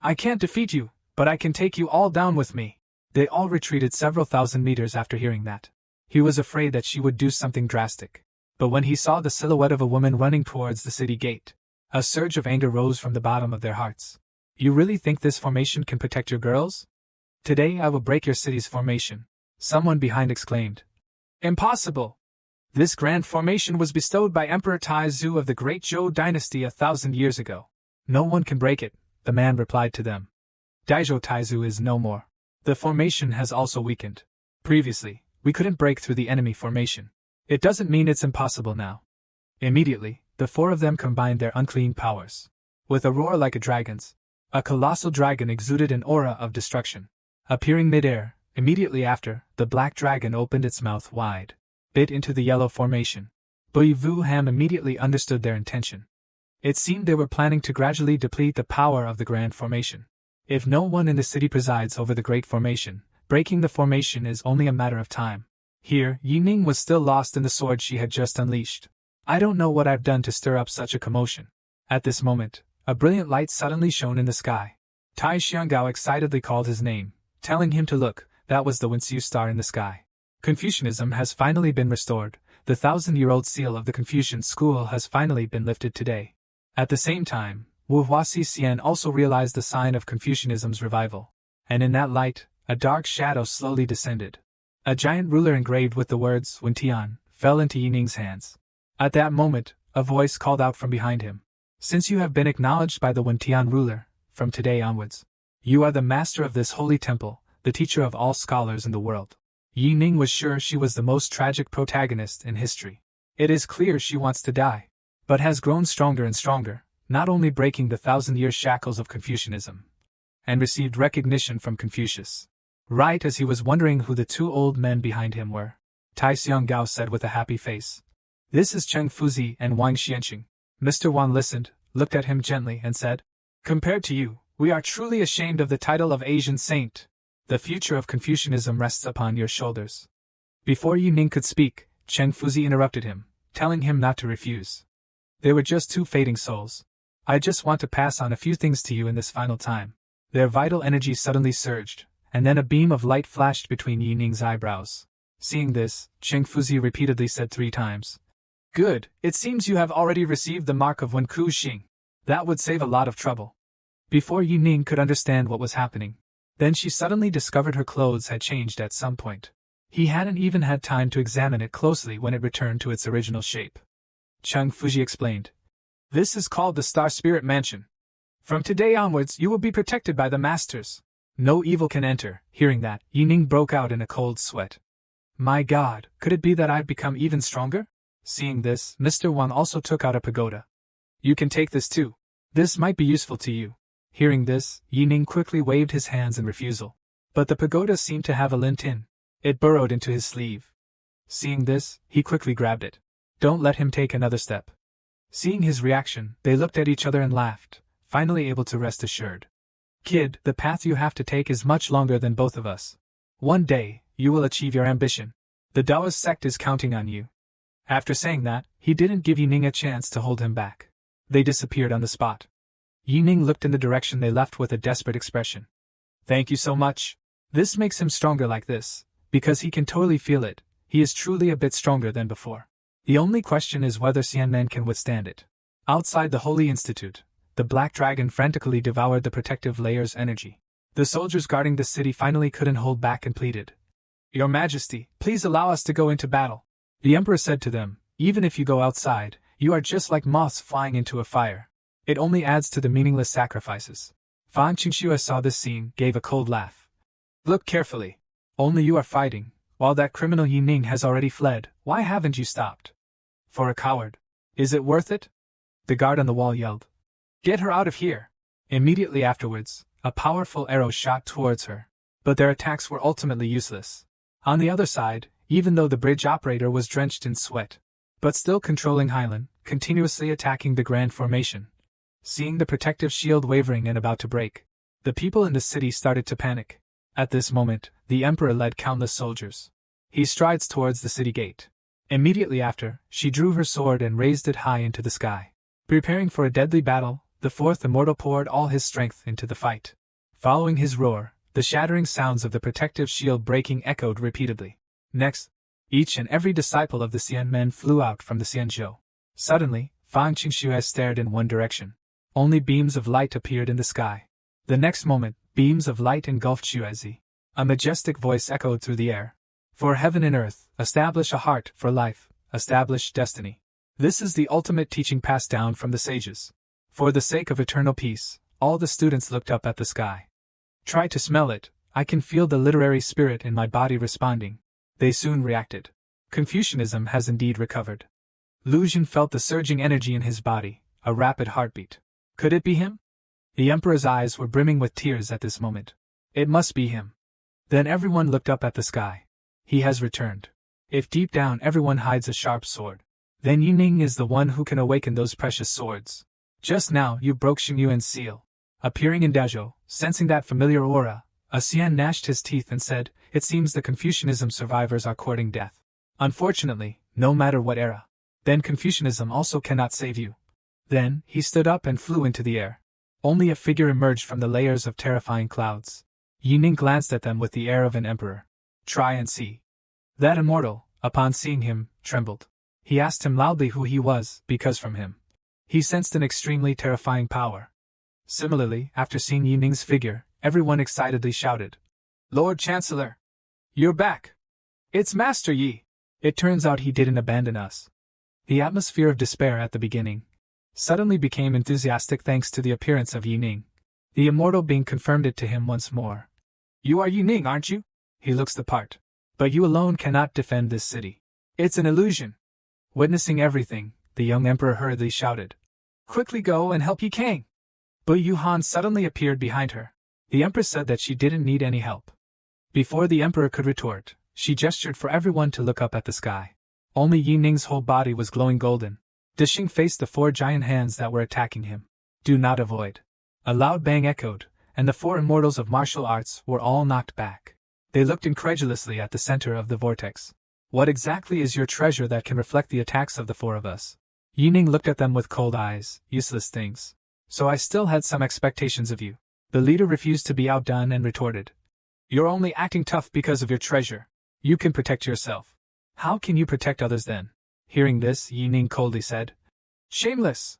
I can't defeat you, but I can take you all down with me. They all retreated several thousand meters after hearing that. He was afraid that she would do something drastic. But when he saw the silhouette of a woman running towards the city gate, a surge of anger rose from the bottom of their hearts. You really think this formation can protect your girls? Today I will break your city's formation, someone behind exclaimed. Impossible! This grand formation was bestowed by Emperor Taizu of the Great Zhou dynasty 1,000 years ago. No one can break it, the man replied to them. Daizhou Taizu is no more. The formation has also weakened. Previously, we couldn't break through the enemy formation. It doesn't mean it's impossible now. Immediately, the four of them combined their unclean powers. With a roar like a dragon's, a colossal dragon exuded an aura of destruction. Appearing mid-air, immediately after, the black dragon opened its mouth wide, bit into the yellow formation. Bui Vu Ham immediately understood their intention. It seemed they were planning to gradually deplete the power of the grand formation. If no one in the city presides over the great formation, breaking the formation is only a matter of time. Here, Yining was still lost in the sword she had just unleashed. I don't know what I've done to stir up such a commotion. At this moment, a brilliant light suddenly shone in the sky. Tai Xianggao excitedly called his name, telling him to look. That was the Wenxiu star in the sky. Confucianism has finally been restored. The 1,000-year-old seal of the Confucian school has finally been lifted today. At the same time, Wu Huasi Xian also realized the sign of Confucianism's revival. And in that light, a dark shadow slowly descended. A giant ruler engraved with the words Wentian fell into Yining's hands. At that moment, a voice called out from behind him. Since you have been acknowledged by the Wentian ruler, from today onwards, you are the master of this holy temple, the teacher of all scholars in the world. Yining was sure she was the most tragic protagonist in history. It is clear she wants to die, but has grown stronger and stronger, not only breaking the 1,000-year shackles of Confucianism, and received recognition from Confucius. Right as he was wondering who the two old men behind him were, Tai Xianggao said with a happy face, "This is Cheng Fuzi and Wang Xianqing." Mr. Wan listened, looked at him gently and said, "Compared to you, we are truly ashamed of the title of Asian saint. The future of Confucianism rests upon your shoulders." Before Yining could speak, Cheng Fuzi interrupted him, telling him not to refuse. They were just two fading souls. I just want to pass on a few things to you in this final time. Their vital energy suddenly surged, and then a beam of light flashed between Yining's eyebrows. Seeing this, Cheng Fuzi repeatedly said 3 times, "Good, it seems you have already received the mark of Wenku Xing. That would save a lot of trouble." Before Yining could understand what was happening, then she suddenly discovered her clothes had changed at some point. He hadn't even had time to examine it closely when it returned to its original shape. Cheng Fuzi explained, "This is called the Star Spirit Mansion. From today onwards you will be protected by the masters. No evil can enter." Hearing that, Yining broke out in a cold sweat. My God, could it be that I've become even stronger? Seeing this, Mr. Wang also took out a pagoda. "You can take this too. This might be useful to you." Hearing this, Yining quickly waved his hands in refusal. But the pagoda seemed to have a lint in. It burrowed into his sleeve. Seeing this, he quickly grabbed it. "Don't let him take another step." Seeing his reaction, they looked at each other and laughed, finally able to rest assured. "Kid, the path you have to take is much longer than both of us. One day, you will achieve your ambition. The Taoist sect is counting on you." After saying that, he didn't give Yining a chance to hold him back. They disappeared on the spot. Yining looked in the direction they left with a desperate expression. "Thank you so much. This makes him stronger like this, because he can totally feel it. He is truly a bit stronger than before. The only question is whether Xianmen can withstand it." Outside the Holy Institute, the Black Dragon frantically devoured the protective layer's energy. The soldiers guarding the city finally couldn't hold back and pleaded, "Your Majesty, please allow us to go into battle." The Emperor said to them, "Even if you go outside, you are just like moths flying into a fire. It only adds to the meaningless sacrifices." Fan Qingxue saw this scene, gave a cold laugh. "Look carefully. Only you are fighting, while that criminal Yining has already fled. Why haven't you stopped?" "For a coward. Is it worth it?" The guard on the wall yelled. "Get her out of here!" Immediately afterwards, a powerful arrow shot towards her. But their attacks were ultimately useless. On the other side, even though the bridge operator was drenched in sweat, but still controlling Hylan, continuously attacking the Grand Formation. Seeing the protective shield wavering and about to break, the people in the city started to panic. At this moment, the Emperor led countless soldiers. He strides towards the city gate. Immediately after, she drew her sword and raised it high into the sky. Preparing for a deadly battle, the fourth immortal poured all his strength into the fight. Following his roar, the shattering sounds of the protective shield breaking echoed repeatedly. Next, Each and every disciple of the Xian men flew out from the Xianzhou. Suddenly, Fang Qingxue stared in one direction. Only beams of light appeared in the sky. The next moment, beams of light engulfed Xuezi. A majestic voice echoed through the air. For heaven and earth, establish a heart; for life, establish destiny. This is the ultimate teaching passed down from the sages. For the sake of eternal peace, all the students looked up at the sky. Try to smell it, I can feel the literary spirit in my body responding. They soon reacted. Confucianism has indeed recovered. Lu Xun felt the surging energy in his body, a rapid heartbeat. Could it be him? The emperor's eyes were brimming with tears at this moment. It must be him. Then everyone looked up at the sky. He has returned. If deep down everyone hides a sharp sword, then Yining is the one who can awaken those precious swords. Just now you broke Xingyuan's seal. Appearing in Dazhou, sensing that familiar aura, a Xian gnashed his teeth and said, "It seems the Confucianism survivors are courting death. Unfortunately, no matter what era, then Confucianism also cannot save you." Then, he stood up and flew into the air. Only a figure emerged from the layers of terrifying clouds. Yining glanced at them with the air of an emperor. "Try and see." That immortal, upon seeing him, trembled. He asked him loudly who he was, because from him he sensed an extremely terrifying power. Similarly, after seeing Yining's figure, everyone excitedly shouted, "Lord Chancellor! You're back! It's Master Yi!" It turns out he didn't abandon us. The atmosphere of despair at the beginning suddenly became enthusiastic thanks to the appearance of Yining. The immortal being confirmed it to him once more. "You are Yining, aren't you? He looks the part. But you alone cannot defend this city. It's an illusion." Witnessing everything, the young emperor hurriedly shouted, "Quickly go and help Yi Kang!" But Yu Han suddenly appeared behind her. The empress said that she didn't need any help. Before the emperor could retort, she gestured for everyone to look up at the sky. Only Yining's whole body was glowing golden. Dishing faced the 4 giant hands that were attacking him. "Do not avoid." A loud bang echoed, and the 4 immortals of martial arts were all knocked back. They looked incredulously at the center of the vortex. "What exactly is your treasure that can reflect the attacks of the 4 of us?" Yining looked at them with cold eyes. "Useless things. So I still had some expectations of you." The leader refused to be outdone and retorted, "You're only acting tough because of your treasure. You can protect yourself. How can you protect others then?" Hearing this, Yining coldly said, "Shameless!"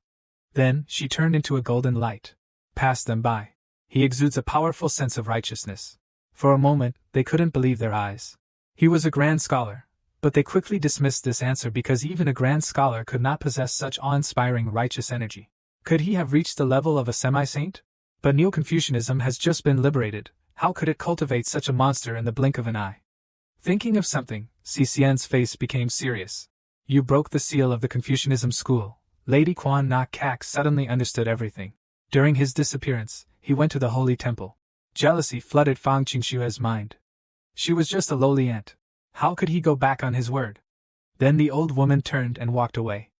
Then, she turned into a golden light. Passed them by. "He exudes a powerful sense of righteousness." For a moment, they couldn't believe their eyes. He was a grand scholar, but they quickly dismissed this answer because even a grand scholar could not possess such awe-inspiring righteous energy. Could he have reached the level of a semi-saint? But Neo-Confucianism has just been liberated. How could it cultivate such a monster in the blink of an eye? Thinking of something, Xian's face became serious. "You broke the seal of the Confucianism school." Lady Quan Na Kak suddenly understood everything. During his disappearance, he went to the holy temple. Jealousy flooded Fang Qingxue's mind. She was just a lowly ant. How could he go back on his word? Then the old woman turned and walked away.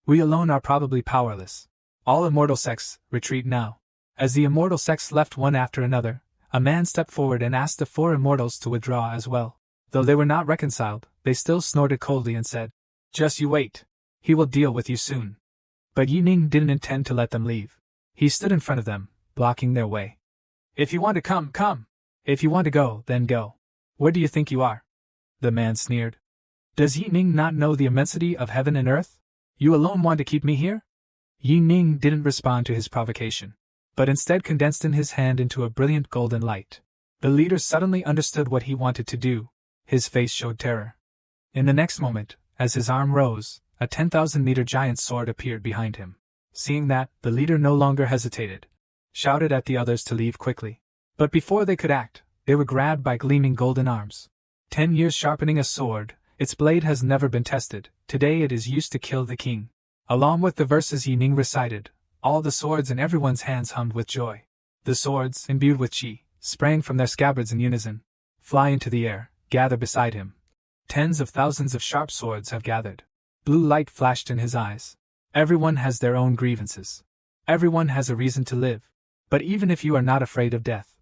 "We alone are probably powerless. All immortal sects, retreat now." As the immortal sects left one after another, a man stepped forward and asked the 4 immortals to withdraw as well. Though they were not reconciled, they still snorted coldly and said, "Just you wait. He will deal with you soon." But Yining didn't intend to let them leave. He stood in front of them, blocking their way. "If you want to come, come. If you want to go, then go. Where do you think you are?" The man sneered. "Does Yining not know the immensity of heaven and earth? You alone want to keep me here?" Yining didn't respond to his provocation, but instead condensed in his hand into a brilliant golden light. The leader suddenly understood what he wanted to do. His face showed terror. In the next moment, as his arm rose, a 10,000-meter giant sword appeared behind him. Seeing that, the leader no longer hesitated. Shouted at the others to leave quickly. But before they could act, they were grabbed by gleaming golden arms. 10 years sharpening a sword, its blade has never been tested. Today it is used to kill the king. Along with the verses Yining recited, all the swords in everyone's hands hummed with joy. The swords, imbued with qi, sprang from their scabbards in unison. Fly into the air, gather beside him. Tens of thousands of sharp swords have gathered. Blue light flashed in his eyes. Everyone has their own grievances. Everyone has a reason to live. But even if you are not afraid of death,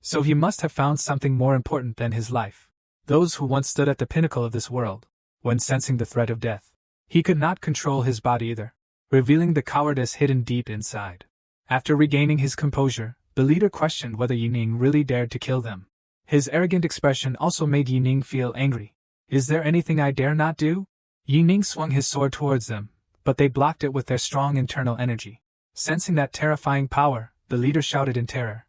so he must have found something more important than his life. Those who once stood at the pinnacle of this world, when sensing the threat of death, he could not control his body either, revealing the cowardice hidden deep inside. After regaining his composure, the leader questioned whether Yining really dared to kill them. His arrogant expression also made Yining feel angry. Is there anything I dare not do? Yi Ning swung his sword towards them, but they blocked it with their strong internal energy. Sensing that terrifying power, the leader shouted in terror.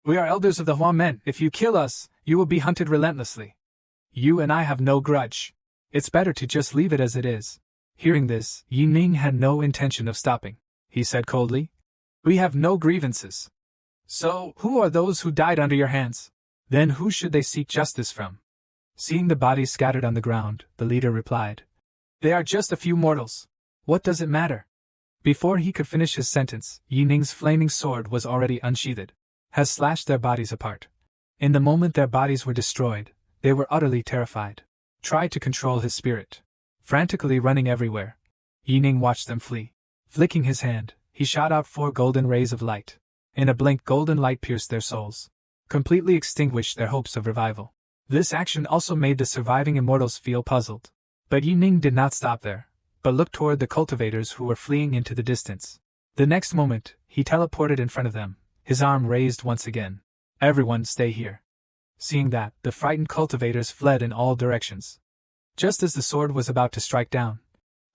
We are elders of the Hua men. If you kill us, you will be hunted relentlessly. You and I have no grudge. It's better to just leave it as it is. Hearing this, Yi Ning had no intention of stopping. He said coldly, We have no grievances. So, who are those who died under your hands? Then who should they seek justice from? Seeing the bodies scattered on the ground, the leader replied, They are just a few mortals. What does it matter? Before he could finish his sentence, Yi Ning's flaming sword was already unsheathed. Has slashed their bodies apart. In the moment their bodies were destroyed, they were utterly terrified. Tried to control his spirit. Frantically running everywhere, Yi Ning watched them flee. Flicking his hand, he shot out 4 golden rays of light. In a blink, golden light pierced their souls. Completely extinguished their hopes of revival. This action also made the surviving immortals feel puzzled. But Yi Ning did not stop there, but looked toward the cultivators who were fleeing into the distance. The next moment, he teleported in front of them, his arm raised once again. Everyone stay here. Seeing that, the frightened cultivators fled in all directions. Just as the sword was about to strike down,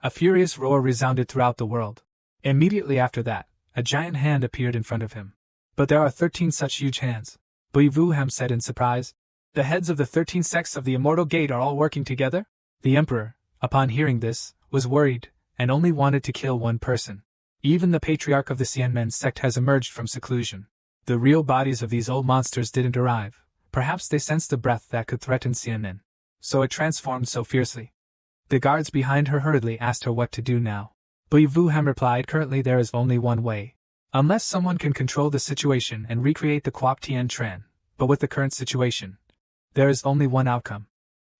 a furious roar resounded throughout the world. Immediately after that, a giant hand appeared in front of him. But there are 13 such huge hands, Bui Vuham said in surprise. The heads of the 13 sects of the Immortal Gate are all working together? The emperor, upon hearing this, was worried, and only wanted to kill one person. Even the patriarch of the Xianmen sect has emerged from seclusion. The real bodies of these old monsters didn't arrive. Perhaps they sensed a breath that could threaten Xianmen. So it transformed so fiercely. The guards behind her hurriedly asked her what to do now. Bui Vuham replied, Currently there is only one way. Unless someone can control the situation and recreate the Quap Tien Tran. But with the current situation, there is only one outcome.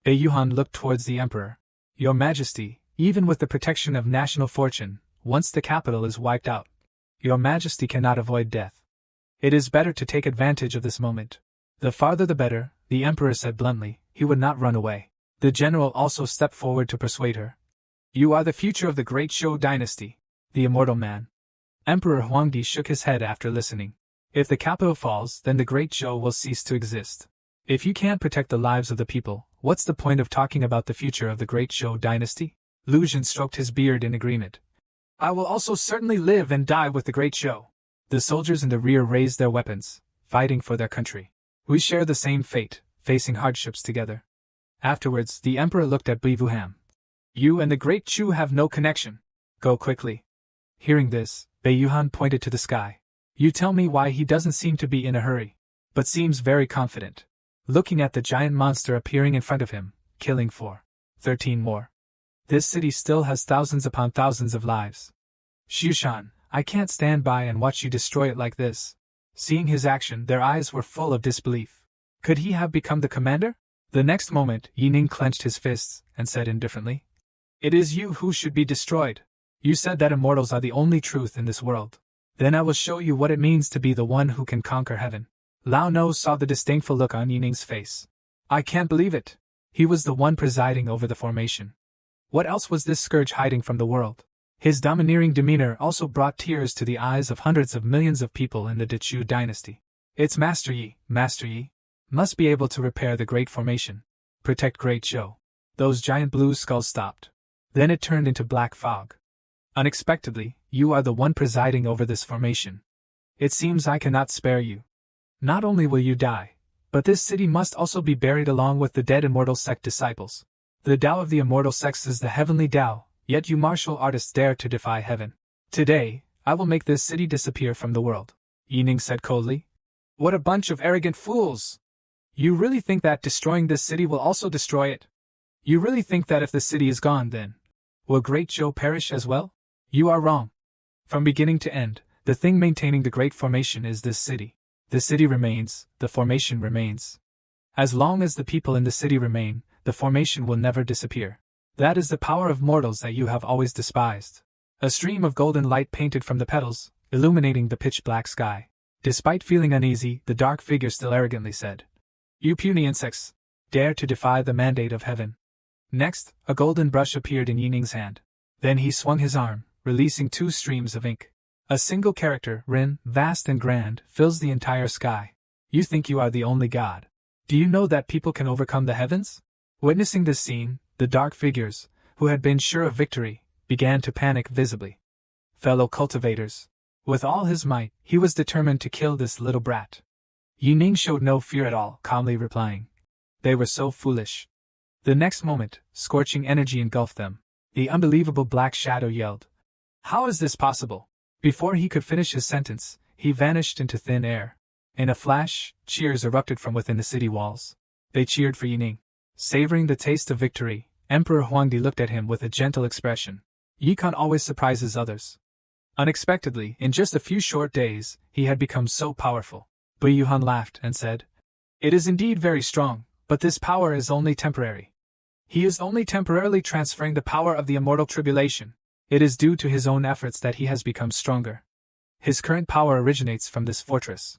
Bei Yuhan looked towards the emperor. Your Majesty, even with the protection of national fortune, once the capital is wiped out, Your Majesty cannot avoid death. It is better to take advantage of this moment. The farther the better, the emperor said bluntly. He would not run away. The general also stepped forward to persuade her. You are the future of the great Zhou dynasty, the immortal man. Emperor Huangdi shook his head after listening. If the capital falls, then the great Zhou will cease to exist. If you can't protect the lives of the people, what's the point of talking about the future of the great Zhou dynasty? Lu Zhen stroked his beard in agreement. I will also certainly live and die with the great Zhou. The soldiers in the rear raised their weapons, fighting for their country. We share the same fate, facing hardships together. Afterwards, the emperor looked at Bui Vuham. You and the great Chu have no connection. Go quickly. Hearing this, Bei Yuhan pointed to the sky. You tell me why he doesn't seem to be in a hurry, but seems very confident. Looking at the giant monster appearing in front of him, killing 13 more. This city still has thousands upon thousands of lives. Shushan, I can't stand by and watch you destroy it like this. Seeing his action, their eyes were full of disbelief. Could he have become the commander? The next moment, Yi Ning clenched his fists and said indifferently, It is you who should be destroyed. You said that immortals are the only truth in this world. Then I will show you what it means to be the one who can conquer heaven. Lao No saw the disdainful look on Yi Ning's face. I can't believe it. He was the one presiding over the formation. What else was this scourge hiding from the world? His domineering demeanor also brought tears to the eyes of hundreds of millions of people in the Dechu dynasty. It's Master Yi, must be able to repair the great formation. Protect Great Zhou. Those giant blue skulls stopped. Then it turned into black fog. Unexpectedly, you are the one presiding over this formation. It seems I cannot spare you. Not only will you die, but this city must also be buried along with the dead immortal sect disciples. The Tao of the immortal sects is the heavenly Tao, yet you martial artists dare to defy heaven. Today, I will make this city disappear from the world, Yi Ning said coldly. What a bunch of arrogant fools! You really think that destroying this city will also destroy it? You really think that if the city is gone then, will Great Zhou perish as well? You are wrong. From beginning to end, the thing maintaining the great formation is this city. The city remains, the formation remains. As long as the people in the city remain, the formation will never disappear. That is the power of mortals that you have always despised. A stream of golden light painted from the petals, illuminating the pitch-black sky. Despite feeling uneasy, the dark figure still arrogantly said, You puny insects, dare to defy the mandate of heaven. Next, a golden brush appeared in Yi Ning's hand. Then he swung his arm, releasing 2 streams of ink. A single character, Rin, vast and grand, fills the entire sky. You think you are the only god. Do you know that people can overcome the heavens? Witnessing this scene, the dark figures, who had been sure of victory, began to panic visibly. Fellow cultivators. With all his might, he was determined to kill this little brat. Yining showed no fear at all, calmly replying. They were so foolish. The next moment, scorching energy engulfed them. The unbelievable black shadow yelled. How is this possible? Before he could finish his sentence, he vanished into thin air. In a flash, cheers erupted from within the city walls. They cheered for Yining. Savoring the taste of victory, Emperor Huangdi looked at him with a gentle expression. Yikon always surprises others. Unexpectedly, in just a few short days, he had become so powerful. Bu Yuhan laughed and said, It is indeed very strong, but this power is only temporary. He is only temporarily transferring the power of the immortal tribulation. It is due to his own efforts that he has become stronger. His current power originates from this fortress.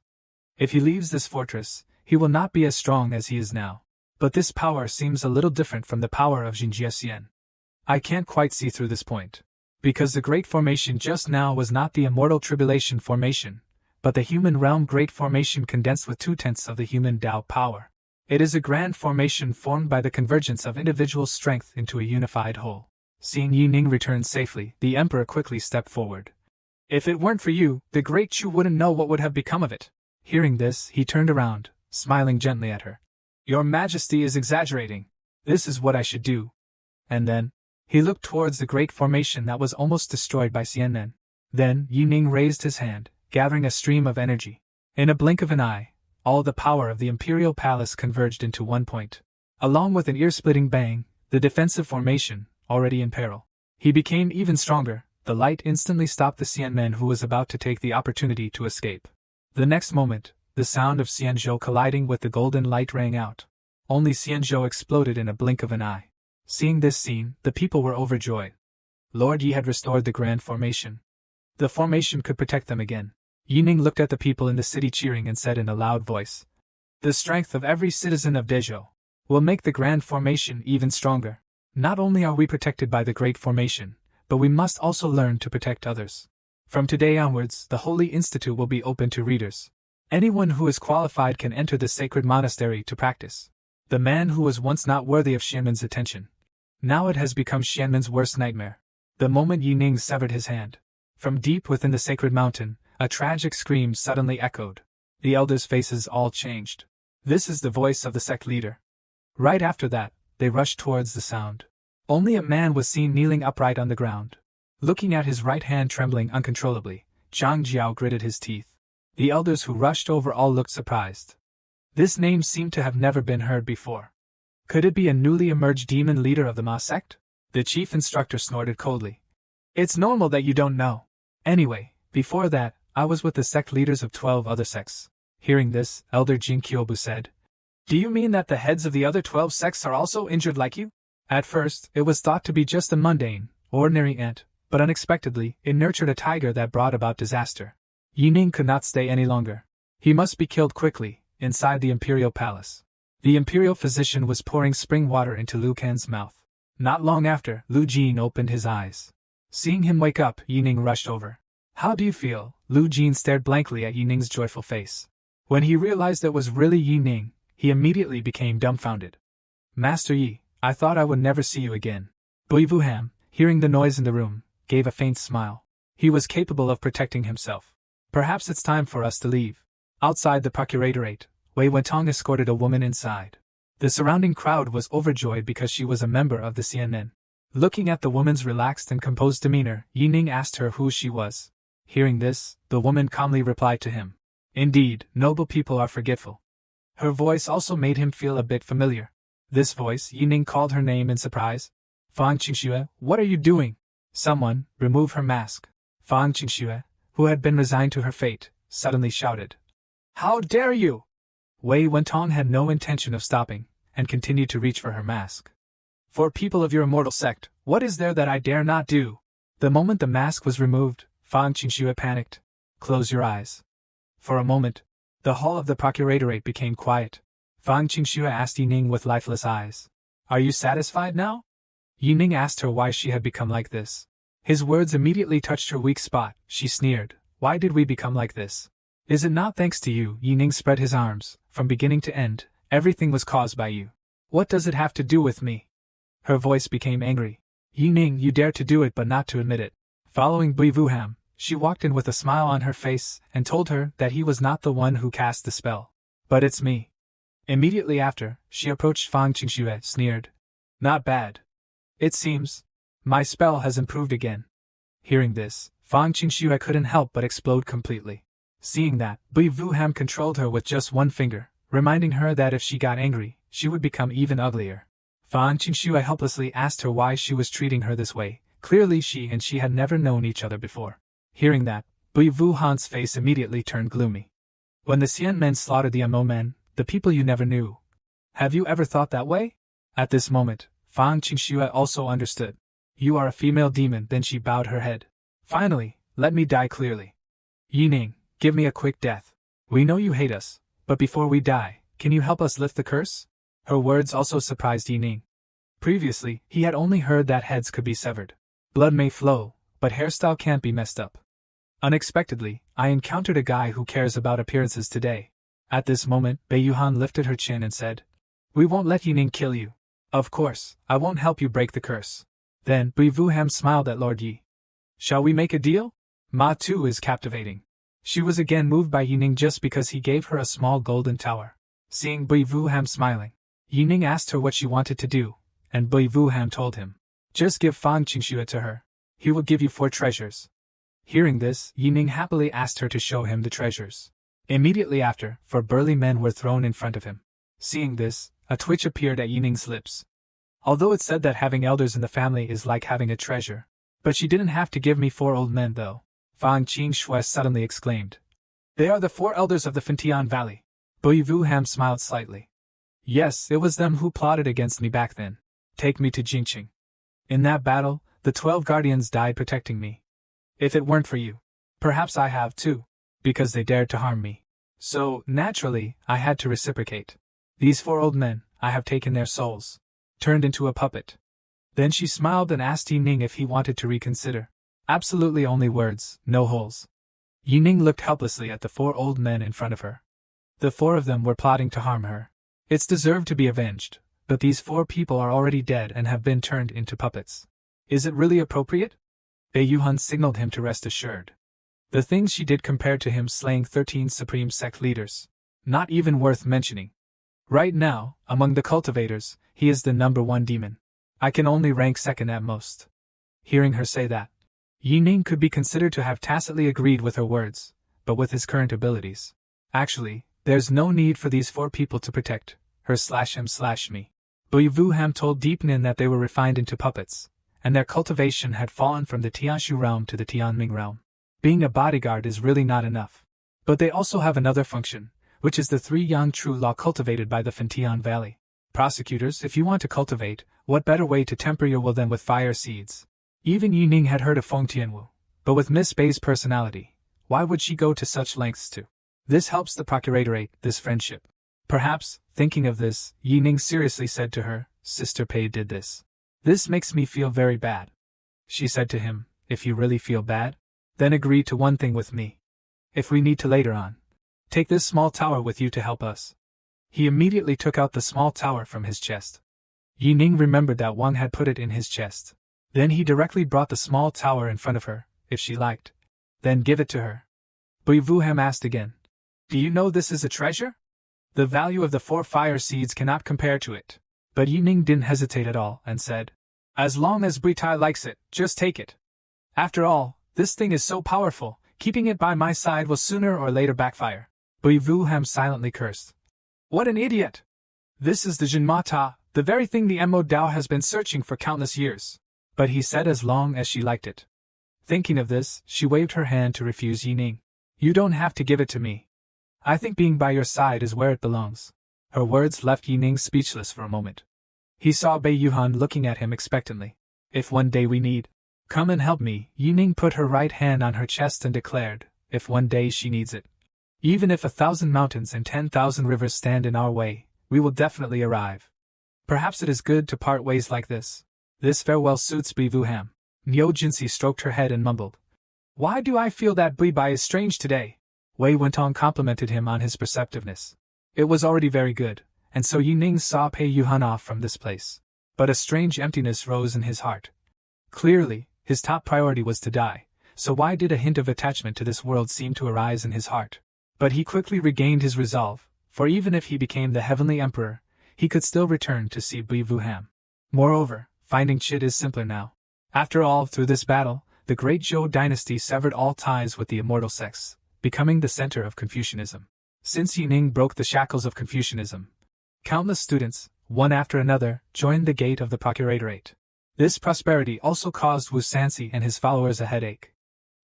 If he leaves this fortress, he will not be as strong as he is now. But this power seems a little different from the power of Jinjiesian. I can't quite see through this point. Because the Great Formation just now was not the immortal tribulation formation, but the human realm Great Formation condensed with 2/10 of the human Tao power. It is a grand formation formed by the convergence of individual strength into a unified whole. Seeing Yining return safely, the emperor quickly stepped forward. If it weren't for you, the Great Chu wouldn't know what would have become of it. Hearing this, he turned around, smiling gently at her. Your Majesty is exaggerating. This is what I should do. And then, he looked towards the great formation that was almost destroyed by Xianmen. Then, Yining raised his hand, gathering a stream of energy. In a blink of an eye, all the power of the Imperial Palace converged into one point. Along with an ear-splitting bang, the defensive formation, already in peril. He became even stronger. The light instantly stopped the Xianmen who was about to take the opportunity to escape. The next moment, the sound of Xianzhou colliding with the golden light rang out. Only Xianzhou exploded in a blink of an eye. Seeing this scene, the people were overjoyed. Lord Yi had restored the grand formation. The formation could protect them again. Yining looked at the people in the city cheering and said in a loud voice, The strength of every citizen of Dezhou will make the grand formation even stronger. Not only are we protected by the great formation, but we must also learn to protect others. From today onwards, the Holy Institute will be open to readers. Anyone who is qualified can enter the sacred monastery to practice. The man who was once not worthy of Xianmen's attention. Now it has become Xianmen's worst nightmare. The moment Yining severed his hand. From deep within the sacred mountain, a tragic scream suddenly echoed. The elders' faces all changed. This is the voice of the sect leader. Right after that, they rushed towards the sound. Only a man was seen kneeling upright on the ground. Looking at his right hand trembling uncontrollably, Zhang Jiao gritted his teeth. The elders who rushed over all looked surprised. This name seemed to have never been heard before. Could it be a newly emerged demon leader of the Ma sect? The chief instructor snorted coldly. It's normal that you don't know. Anyway, before that, I was with the sect leaders of 12 other sects. Hearing this, Elder Jin Kyobu said, Do you mean that the heads of the other 12 sects are also injured like you? At first, it was thought to be just a mundane, ordinary ant, but unexpectedly, it nurtured a tiger that brought about disaster. Yining could not stay any longer. He must be killed quickly, inside the Imperial Palace. The Imperial physician was pouring spring water into Lu Kan's mouth. Not long after, Lu Jin opened his eyes. Seeing him wake up, Yining rushed over. How do you feel? Lu Jin stared blankly at Yining's joyful face. When he realized it was really Yining, he immediately became dumbfounded. Master Yi, I thought I would never see you again. Bui Vuham, hearing the noise in the room, gave a faint smile. He was capable of protecting himself. Perhaps it's time for us to leave. Outside the procuratorate, Wei Wentong escorted a woman inside. The surrounding crowd was overjoyed because she was a member of the Xianmen. Looking at the woman's relaxed and composed demeanor, Yining asked her who she was. Hearing this, the woman calmly replied to him. Indeed, noble people are forgetful. Her voice also made him feel a bit familiar. This voice, Yining called her name in surprise. Fang Qingxue, what are you doing? Someone, remove her mask. Fang Qingxue, who had been resigned to her fate, suddenly shouted. How dare you! Wei Wentong had no intention of stopping, and continued to reach for her mask. For people of your immortal sect, what is there that I dare not do? The moment the mask was removed, Fang Qingxue panicked. Close your eyes. For a moment, the hall of the procuratorate became quiet. Fang Qingxue asked Yining with lifeless eyes. Are you satisfied now? Yining asked her why she had become like this. His words immediately touched her weak spot. She sneered. Why did we become like this? Is it not thanks to you? Yining spread his arms. From beginning to end, everything was caused by you. What does it have to do with me? Her voice became angry. Yining, you dare to do it but not to admit it. Following Bui Vuham, she walked in with a smile on her face and told her that he was not the one who cast the spell. But it's me. Immediately after, she approached Fang Qingxue, sneered. Not bad. It seems. My spell has improved again. Hearing this, Fang Qingxue couldn't help but explode completely. Seeing that, Bui Vuham controlled her with just one finger, reminding her that if she got angry, she would become even uglier. Fang Qingxue helplessly asked her why she was treating her this way. Clearly she and she had never known each other before. Hearing that, Bui Vuhan's face immediately turned gloomy. When the Xian men slaughtered the Mo men, the people you never knew. Have you ever thought that way? At this moment, Fang Qingxue also understood. You are a female demon. Then she bowed her head. Finally, let me die clearly. Yining, give me a quick death. We know you hate us, but before we die, can you help us lift the curse? Her words also surprised Yining. Previously, he had only heard that heads could be severed. Blood may flow, but hairstyle can't be messed up. Unexpectedly, I encountered a guy who cares about appearances today. At this moment, Beiyuhan lifted her chin and said, We won't let Yining kill you. Of course, I won't help you break the curse. Then, Bui Vuham smiled at Lord Yi. Shall we make a deal? Ma too is captivating. She was again moved by Yining just because he gave her a small golden tower. Seeing Bui Vuham smiling, Yining asked her what she wanted to do, and Bui Vuham told him. Just give Fang Qingxue to her. He will give you 4 treasures. Hearing this, Yining happily asked her to show him the treasures. Immediately after, 4 burly men were thrown in front of him. Seeing this, a twitch appeared at Yining's lips. Although it's said that having elders in the family is like having a treasure. But she didn't have to give me 4 old men though. Fang Qingxue suddenly exclaimed. They are the 4 elders of the Fentian Valley. Bui Vuham smiled slightly. Yes, it was them who plotted against me back then. Take me to Jingqing. In that battle, the 12 guardians died protecting me. If it weren't for you, perhaps I have too, because they dared to harm me. So, naturally, I had to reciprocate. These 4 old men, I have taken their souls. Turned into a puppet. Then she smiled and asked Yining if he wanted to reconsider. Absolutely only words, no holes. Yining looked helplessly at the 4 old men in front of her. The 4 of them were plotting to harm her. It's deserved to be avenged, but these 4 people are already dead and have been turned into puppets. Is it really appropriate? Beiyuhan signaled him to rest assured. The things she did compared to him slaying 13 supreme sect leaders. Not even worth mentioning. Right now, among the cultivators, he is the number 1 demon. I can only rank 2nd at most. Hearing her say that, Yining could be considered to have tacitly agreed with her words, but with his current abilities. Actually, there's no need for these 4 people to protect her /him/me. Bui Vuham told Deepnin that they were refined into puppets, and their cultivation had fallen from the Tianshu realm to the Tianming realm. Being a bodyguard is really not enough. But they also have another function, which is the 3 yang true law cultivated by the Fentian Valley. Prosecutors, if you want to cultivate, what better way to temper your will than with fire seeds? Even Yining had heard of Feng Tianwu, but with Miss Bei's personality, why would she go to such lengths to? This helps the procuratorate, this friendship. Perhaps, thinking of this, Yining seriously said to her, Sister Pei did this. This makes me feel very bad. She said to him, if you really feel bad, then agree to one thing with me. If we need to later on, take this small tower with you to help us. He immediately took out the small tower from his chest. Yining remembered that Wang had put it in his chest. Then he directly brought the small tower in front of her, if she liked. Then give it to her. Bui Vuham asked again. Do you know this is a treasure? The value of the 4 fire seeds cannot compare to it. But Yining didn't hesitate at all, and said, As long as Bui Tai likes it, just take it. After all, this thing is so powerful, keeping it by my side will sooner or later backfire. Bui Vuham silently cursed. What an idiot! This is the Jinma Ta, the very thing the Mo Dao has been searching for countless years. But he said as long as she liked it. Thinking of this, she waved her hand to refuse Yining. You don't have to give it to me. I think being by your side is where it belongs. Her words left Yining speechless for a moment. He saw Beiyuhan looking at him expectantly. If one day we need, come and help me. Yining put her right hand on her chest and declared, if one day she needs it. Even if 1,000 mountains and 10,000 rivers stand in our way, we will definitely arrive. Perhaps it is good to part ways like this. This farewell suits Bui Vuham. Niu Jinsi stroked her head and mumbled. Why do I feel that Bui Bai is strange today? Wei Wentong complimented him on his perceptiveness. It was already very good, and so Yining saw Pei Yuhan off from this place. But a strange emptiness rose in his heart. Clearly, his top priority was to die, so why did a hint of attachment to this world seem to arise in his heart? But he quickly regained his resolve, for even if he became the Heavenly Emperor, he could still return to see Bi Wuham. Moreover, finding Chit is simpler now. After all, through this battle, the great Zhou dynasty severed all ties with the immortal sects, becoming the center of Confucianism. Since Yining broke the shackles of Confucianism, countless students, one after another, joined the gate of the procuratorate. This prosperity also caused Wu Sanxi and his followers a headache.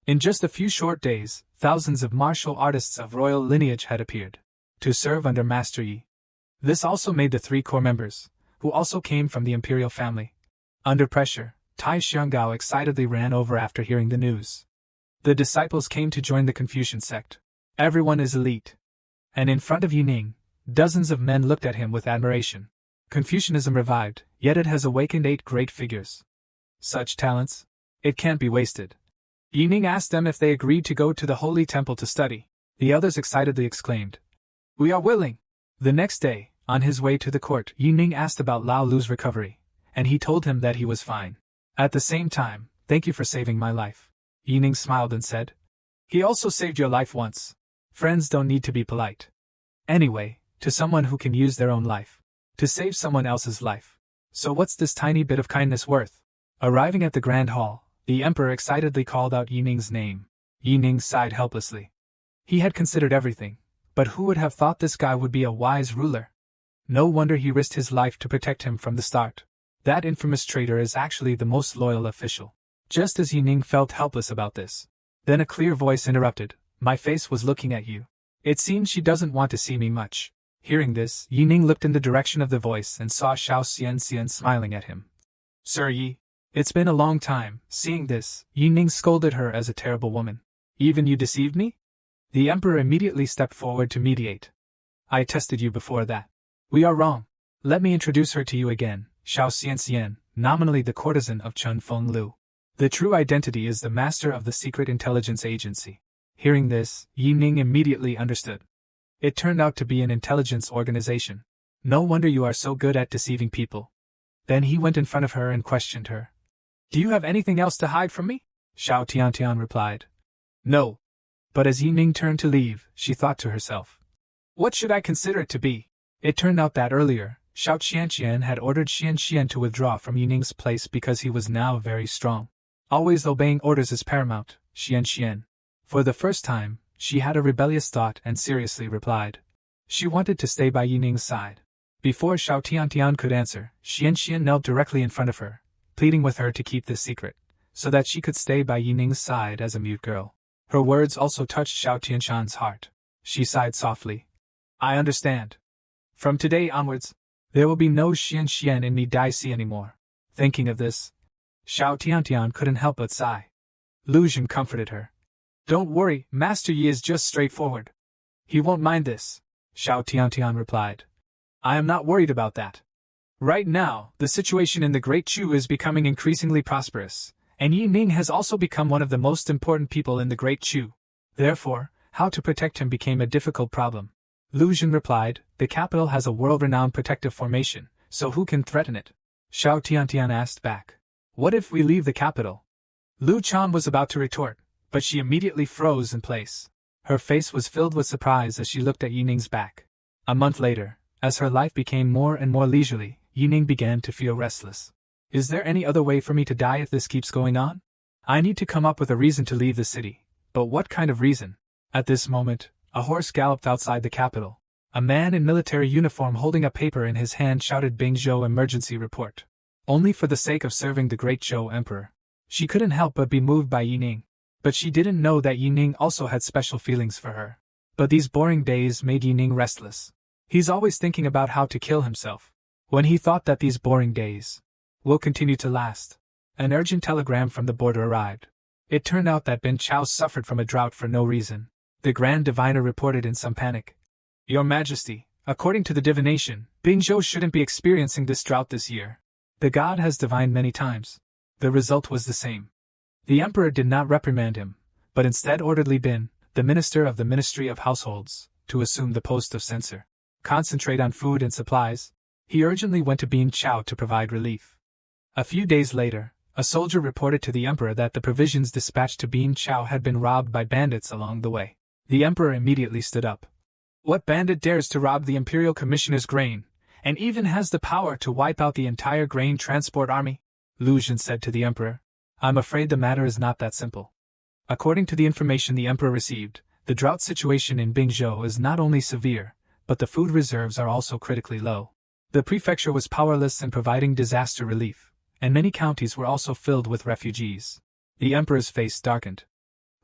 In just a few short days, thousands of martial artists of royal lineage had appeared to serve under Master Yi. This also made the 3 core members, who also came from the imperial family. Under pressure, Tai Xianggao excitedly ran over after hearing the news. The disciples came to join the Confucian sect. Everyone is elite. And in front of Yining, dozens of men looked at him with admiration. Confucianism revived, yet it has awakened 8 great figures. Such talents? It can't be wasted. Yining asked them if they agreed to go to the holy temple to study. The others excitedly exclaimed, "We are willing!" The next day, on his way to the court, Yining asked about Lao Lu's recovery, and he told him that he was fine. At the same time, "Thank you for saving my life." Yining smiled and said, "He also saved your life once. Friends don't need to be polite. Anyway, to someone who can use their own life to save someone else's life. So what's this tiny bit of kindness worth?" Arriving at the grand hall, the emperor excitedly called out Yining's name. Yining sighed helplessly. He had considered everything, but who would have thought this guy would be a wise ruler? No wonder he risked his life to protect him from the start. That infamous traitor is actually the most loyal official. Just as Yining felt helpless about this, then a clear voice interrupted, "My face was looking at you. It seems she doesn't want to see me much." Hearing this, Yining looked in the direction of the voice and saw Xiao Xianxian smiling at him. "Sir Yi, it's been a long time." Seeing this, Yining scolded her as a terrible woman. "Even you deceived me?" The emperor immediately stepped forward to mediate. "I tested you before that. We are wrong. Let me introduce her to you again, Xiao Xianxian, nominally the courtesan of Chun Feng Lu. The true identity is the master of the secret intelligence agency." Hearing this, Yining immediately understood. It turned out to be an intelligence organization. "No wonder you are so good at deceiving people." Then he went in front of her and questioned her. "Do you have anything else to hide from me?" Xiao Tiantian replied, "No." But as Yining turned to leave, she thought to herself, "What should I consider it to be?" It turned out that earlier, Xiao Qianqian had ordered Xianxian to withdraw from Yining's place because he was now very strong. Always obeying orders is paramount, Xianxian. For the first time, she had a rebellious thought and seriously replied. She wanted to stay by Yining's side. Before Xiao Tiantian could answer, Xianxian knelt directly in front of her, pleading with her to keep this secret, so that she could stay by Yining's side as a mute girl. Her words also touched Xiao Tiantian's heart. She sighed softly. "I understand. From today onwards, there will be no Xianxian in me Daisy anymore." Thinking of this, Xiao Tiantian couldn't help but sigh. Lu Zhen comforted her. "Don't worry, Master Yi is just straightforward. He won't mind this," Xiao Tiantian replied. "I am not worried about that. Right now, the situation in the Great Chu is becoming increasingly prosperous, and Yining has also become one of the most important people in the Great Chu. Therefore, how to protect him became a difficult problem." Lu Zhen replied, "The capital has a world-renowned protective formation, so who can threaten it?" Xiao Tiantian asked back. "What if we leave the capital?" Lu Chan was about to retort, but she immediately froze in place. Her face was filled with surprise as she looked at Yining's back. A month later, as her life became more and more leisurely, Yining began to feel restless. "Is there any other way for me to die if this keeps going on? I need to come up with a reason to leave the city, but what kind of reason?" At this moment, a horse galloped outside the capital. A man in military uniform holding a paper in his hand shouted Bingzhou emergency report. Only for the sake of serving the great Zhou emperor. She couldn't help but be moved by Yining. But she didn't know that Yining also had special feelings for her. But these boring days made Yining restless. He's always thinking about how to kill himself. When he thought that these boring days will continue to last, an urgent telegram from the border arrived. It turned out that Bin Chao suffered from a drought for no reason. The Grand Diviner reported in some panic. "Your Majesty, according to the divination, Bingzhou shouldn't be experiencing this drought this year. The god has divined many times. The result was the same." The emperor did not reprimand him, but instead ordered Li Bin, the minister of the Ministry of Households, to assume the post of censor. Concentrate on food and supplies. He urgently went to Bin Chao to provide relief. A few days later, a soldier reported to the emperor that the provisions dispatched to Bin Chao had been robbed by bandits along the way. The emperor immediately stood up. What bandit dares to rob the imperial commissioner's grain, and even has the power to wipe out the entire grain transport army? Lu Xun said to the emperor. I'm afraid the matter is not that simple. According to the information the emperor received, the drought situation in Bingzhou is not only severe, but the food reserves are also critically low. The prefecture was powerless in providing disaster relief, and many counties were also filled with refugees. The emperor's face darkened.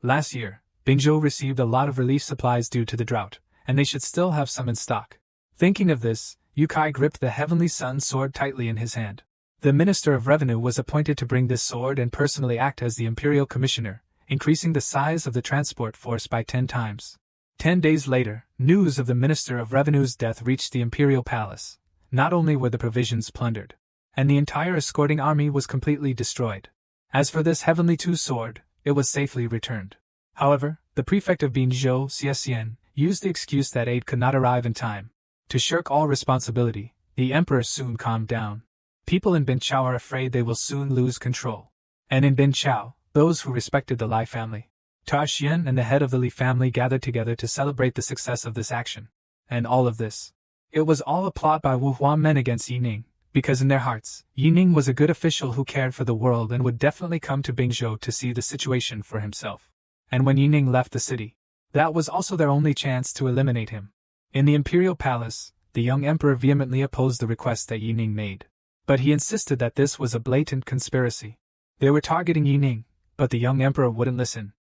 Last year, Bingzhou received a lot of relief supplies due to the drought, and they should still have some in stock. Thinking of this, Yu Kai gripped the Heavenly Sun sword tightly in his hand. The Minister of Revenue was appointed to bring this sword and personally act as the Imperial Commissioner, increasing the size of the transport force by 10 times. 10 days later, news of the Minister of Revenue's death reached the Imperial Palace. Not only were the provisions plundered, and the entire escorting army was completely destroyed. As for this Heavenly Two sword, it was safely returned. However, the prefect of Bingzhou, Xian, used the excuse that aid could not arrive in time. To shirk all responsibility, the emperor soon calmed down. People in Binchao are afraid they will soon lose control. And in Binchao, those who respected the Lai family, Ta Xian and the head of the Li family gathered together to celebrate the success of this action. And all of this. It was all a plot by Wu Huamen against Yining, because in their hearts, Yining was a good official who cared for the world and would definitely come to Bingzhou to see the situation for himself. And when Yining left the city, that was also their only chance to eliminate him. In the imperial palace, the young emperor vehemently opposed the request that Yining made. But he insisted that this was a blatant conspiracy. They were targeting Yining, but the young emperor wouldn't listen.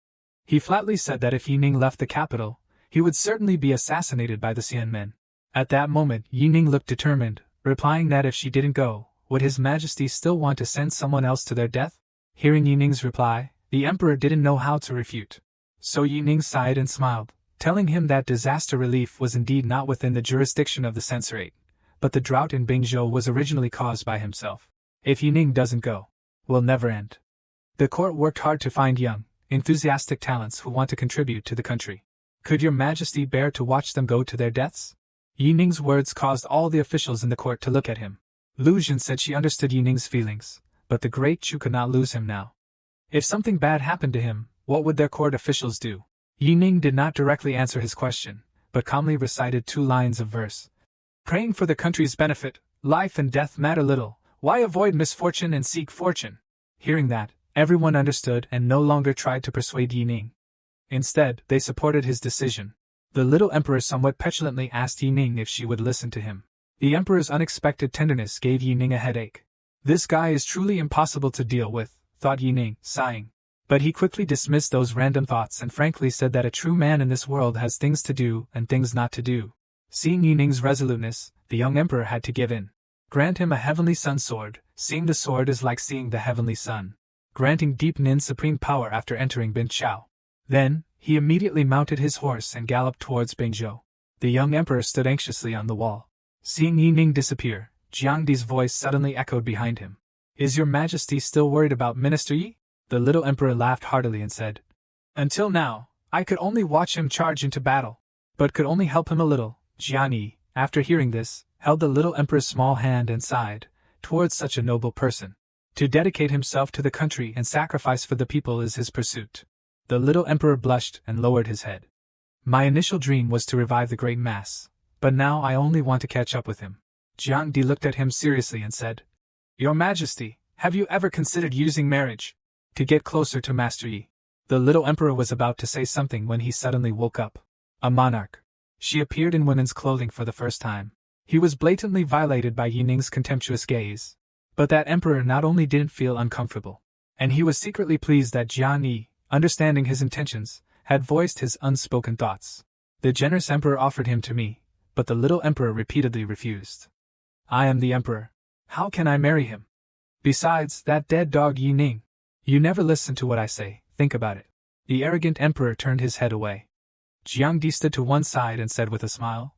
He flatly said that if Yining left the capital, he would certainly be assassinated by the Xian men. At that moment, Yining looked determined, replying that if she didn't go, would His Majesty still want to send someone else to their death? Hearing Yining's reply, the emperor didn't know how to refute. So Yining sighed and smiled, telling him that disaster relief was indeed not within the jurisdiction of the censorate, but the drought in Bingzhou was originally caused by himself. If Yining doesn't go, will never end. The court worked hard to find young, enthusiastic talents who want to contribute to the country. Could your majesty bear to watch them go to their deaths? Yining's words caused all the officials in the court to look at him. Lu Xun said she understood Yining's feelings, but the great Chu could not lose him now. If something bad happened to him, what would their court officials do? Yining did not directly answer his question, but calmly recited 2 lines of verse. Praying for the country's benefit, life and death matter little, why avoid misfortune and seek fortune? Hearing that, everyone understood and no longer tried to persuade Yining. Instead, they supported his decision. The little emperor somewhat petulantly asked Yining if she would listen to him. The emperor's unexpected tenderness gave Yining a headache. This guy is truly impossible to deal with, thought Yining, sighing. But he quickly dismissed those random thoughts and frankly said that a true man in this world has things to do and things not to do. Seeing Yining's resoluteness, the young emperor had to give in. Grant him a heavenly sun sword. Seeing the sword is like seeing the heavenly sun. Granting Deep Nin's supreme power after entering Binchao. Then, he immediately mounted his horse and galloped towards Bingzhou. The young emperor stood anxiously on the wall. Seeing Yining disappear, Jiangdi's voice suddenly echoed behind him. Is your majesty still worried about Minister Yi? The little emperor laughed heartily and said, Until now, I could only watch him charge into battle, but could only help him a little. Jiang Yi, after hearing this, held the little emperor's small hand and sighed, towards such a noble person. To dedicate himself to the country and sacrifice for the people is his pursuit. The little emperor blushed and lowered his head. My initial dream was to revive the great mass, but now I only want to catch up with him. Jiangdi looked at him seriously and said, Your Majesty, have you ever considered using marriage to get closer to Master Yi? The little emperor was about to say something when he suddenly woke up. A monarch. She appeared in women's clothing for the first time. He was blatantly violated by Yining's contemptuous gaze. But that emperor not only didn't feel uncomfortable, and he was secretly pleased that Jiang Yi, understanding his intentions, had voiced his unspoken thoughts. The generous emperor offered him to me, but the little emperor repeatedly refused. I am the emperor. How can I marry him? Besides, that dead dog Yining. You never listen to what I say, think about it. The arrogant emperor turned his head away. Jiangdi stood to one side and said with a smile,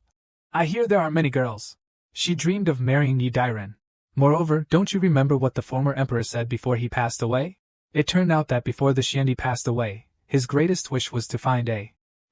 I hear there are many girls. She dreamed of marrying Yi Dairen. Moreover, don't you remember what the former emperor said before he passed away? It turned out that before the Xiandi passed away, his greatest wish was to find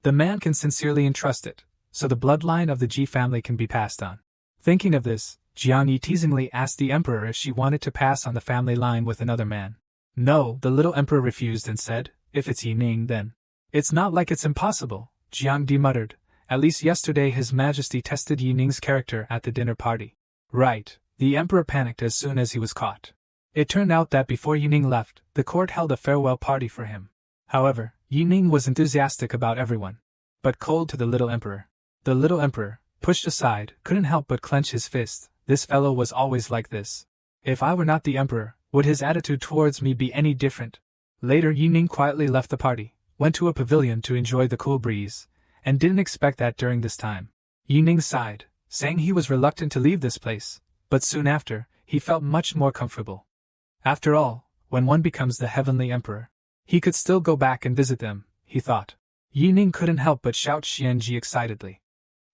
the man can sincerely entrust it, so the bloodline of the Ji family can be passed on. Thinking of this, Jiang Yi teasingly asked the emperor if she wanted to pass on the family line with another man. No, the little emperor refused and said, if it's Yi Ning then. It's not like it's impossible, Jiang Di muttered. At least yesterday His Majesty tested Yi Ning's character at the dinner party. Right, the emperor panicked as soon as he was caught. It turned out that before Yi Ning left, the court held a farewell party for him. However, Yi Ning was enthusiastic about everyone, but cold to the little emperor. The little emperor, pushed aside, couldn't help but clench his fist. This fellow was always like this. If I were not the emperor, would his attitude towards me be any different? Later Yi Ning quietly left the party, went to a pavilion to enjoy the cool breeze, and didn't expect that during this time. Yi Ning sighed, saying he was reluctant to leave this place, but soon after, he felt much more comfortable. After all, when one becomes the heavenly emperor, he could still go back and visit them, he thought. Yi Ning couldn't help but shout Xianji excitedly.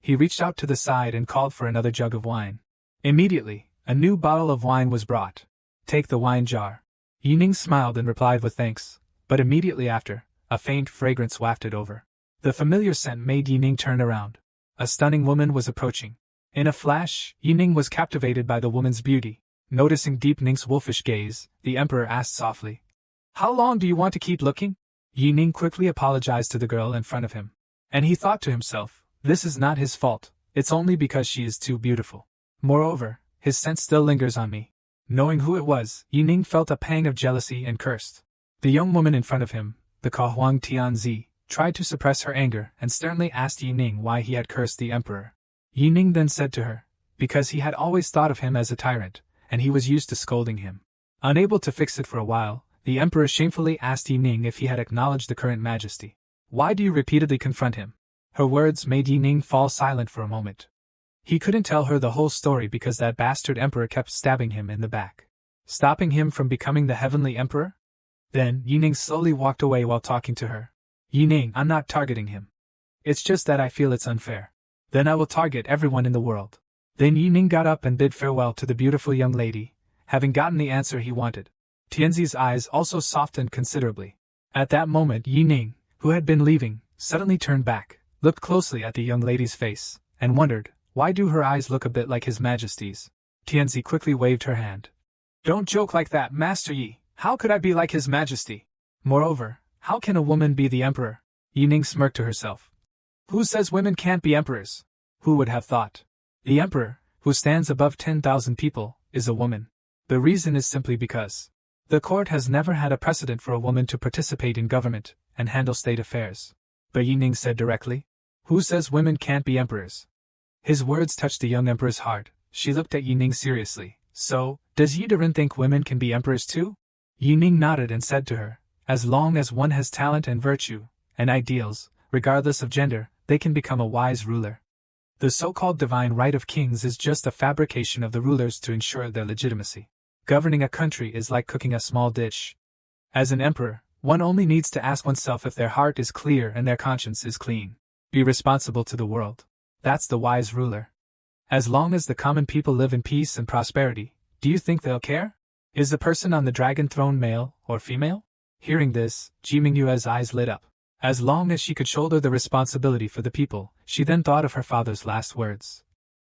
He reached out to the side and called for another jug of wine. Immediately, a new bottle of wine was brought. Take the wine jar. Yi Ning smiled and replied with thanks, but immediately after, a faint fragrance wafted over. The familiar scent made Yi Ning turn around. A stunning woman was approaching. In a flash, Yi Ning was captivated by the woman's beauty. Noticing Deep Ning's wolfish gaze, the emperor asked softly, "How long do you want to keep looking?" Yi Ning quickly apologized to the girl in front of him. And he thought to himself, this is not his fault, it's only because she is too beautiful. Moreover, his scent still lingers on me. Knowing who it was, Yi Ning felt a pang of jealousy and cursed. The young woman in front of him, the Kahuang Tianzi, tried to suppress her anger and sternly asked Yi Ning why he had cursed the emperor. Yi Ning then said to her, because he had always thought of him as a tyrant, and he was used to scolding him. Unable to fix it for a while, the emperor shamefully asked Yi Ning if he had acknowledged the current majesty. Why do you repeatedly confront him? Her words made Yi Ning fall silent for a moment. He couldn't tell her the whole story because that bastard emperor kept stabbing him in the back, stopping him from becoming the heavenly emperor? Then, Yi Ning slowly walked away while talking to her. Yi Ning, I'm not targeting him. It's just that I feel it's unfair. Then I will target everyone in the world. Then Yi Ning got up and bid farewell to the beautiful young lady, having gotten the answer he wanted. Tianzi's eyes also softened considerably. At that moment Yi Ning, who had been leaving, suddenly turned back, looked closely at the young lady's face, and wondered, why do her eyes look a bit like His Majesty's? Tianzi quickly waved her hand. Don't joke like that, Master Yi. How could I be like His Majesty? Moreover, how can a woman be the emperor? Yi Ning smirked to herself. Who says women can't be emperors? Who would have thought? The emperor, who stands above 10,000 people, is a woman. The reason is simply because the court has never had a precedent for a woman to participate in government and handle state affairs. But Yi Ning said directly, who says women can't be emperors? His words touched the young emperor's heart. She looked at Yi Ning seriously. So, does Yi Darin think women can be emperors too? Yi Ning nodded and said to her, as long as one has talent and virtue, and ideals, regardless of gender, they can become a wise ruler. The so-called divine right of kings is just a fabrication of the rulers to ensure their legitimacy. Governing a country is like cooking a small dish. As an emperor, one only needs to ask oneself if their heart is clear and their conscience is clean. Be responsible to the world. That's the wise ruler. As long as the common people live in peace and prosperity, do you think they'll care? Is the person on the dragon throne male or female? Hearing this, Ji Mingyue's eyes lit up. As long as she could shoulder the responsibility for the people, she then thought of her father's last words.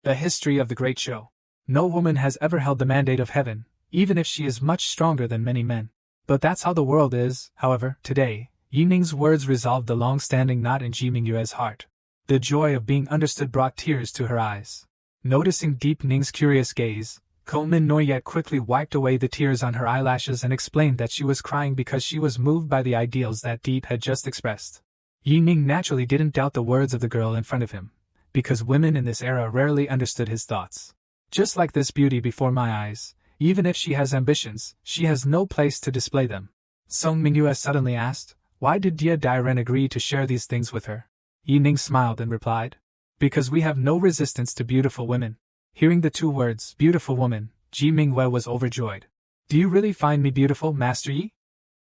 The history of the great show. No woman has ever held the mandate of heaven, even if she is much stronger than many men. But that's how the world is. However, today, Yi Ning's words resolved the long-standing knot in Ji Mingyue's heart. The joy of being understood brought tears to her eyes. Noticing Deep Ning's curious gaze, Ko Min Noyet quickly wiped away the tears on her eyelashes and explained that she was crying because she was moved by the ideals that Deep had just expressed. Yi Ning naturally didn't doubt the words of the girl in front of him, because women in this era rarely understood his thoughts. Just like this beauty before my eyes, even if she has ambitions, she has no place to display them. Song Mingyue suddenly asked, why did Dia Dairen agree to share these things with her? Yi Ning smiled and replied, because we have no resistance to beautiful women. Hearing the two words, beautiful woman, Ji Mingyue was overjoyed. Do you really find me beautiful, Master Yi?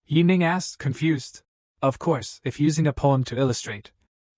Yi Ning asked, confused. Of course, if using a poem to illustrate.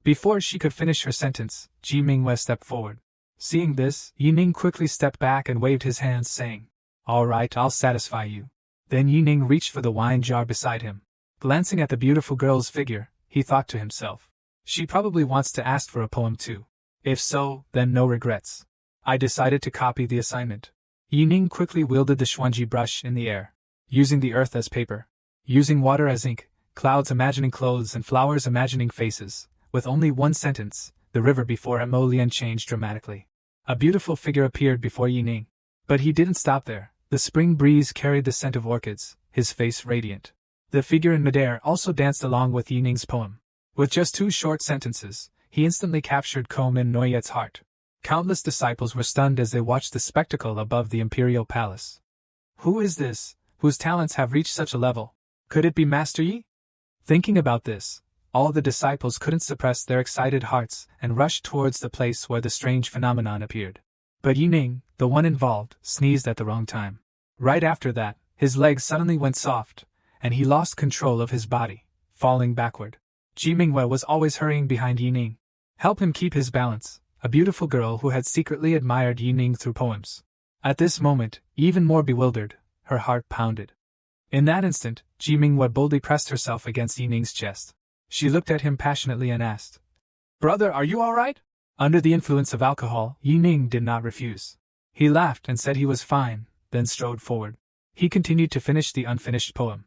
Before she could finish her sentence, Ji Mingyue stepped forward. Seeing this, Yi Ning quickly stepped back and waved his hands, saying, all right, I'll satisfy you. Then Yi Ning reached for the wine jar beside him. Glancing at the beautiful girl's figure, he thought to himself, she probably wants to ask for a poem too. If so, then no regrets. I decided to copy the assignment. Yining quickly wielded the Xuanji brush in the air, using the earth as paper, using water as ink, clouds imagining clothes and flowers imagining faces. With only one sentence, the river before Emolian changed dramatically. A beautiful figure appeared before Yining. But he didn't stop there. The spring breeze carried the scent of orchids, his face radiant. The figure in midair also danced along with Yining's poem. With just 2 short sentences, he instantly captured Komen Noyet's heart. Countless disciples were stunned as they watched the spectacle above the imperial palace. Who is this, whose talents have reached such a level? Could it be Master Yi? Thinking about this, all the disciples couldn't suppress their excited hearts and rushed towards the place where the strange phenomenon appeared. But Yining, the one involved, sneezed at the wrong time. Right after that, his legs suddenly went soft, and he lost control of his body, falling backward. Ji Minghua was always hurrying behind Yining. Help him keep his balance, a beautiful girl who had secretly admired Yining through poems. At this moment, even more bewildered, her heart pounded. In that instant, Ji Minghua boldly pressed herself against Yining's chest. She looked at him passionately and asked, "Brother, are you all right?" Under the influence of alcohol, Yining did not refuse. He laughed and said he was fine, then strode forward. He continued to finish the unfinished poem.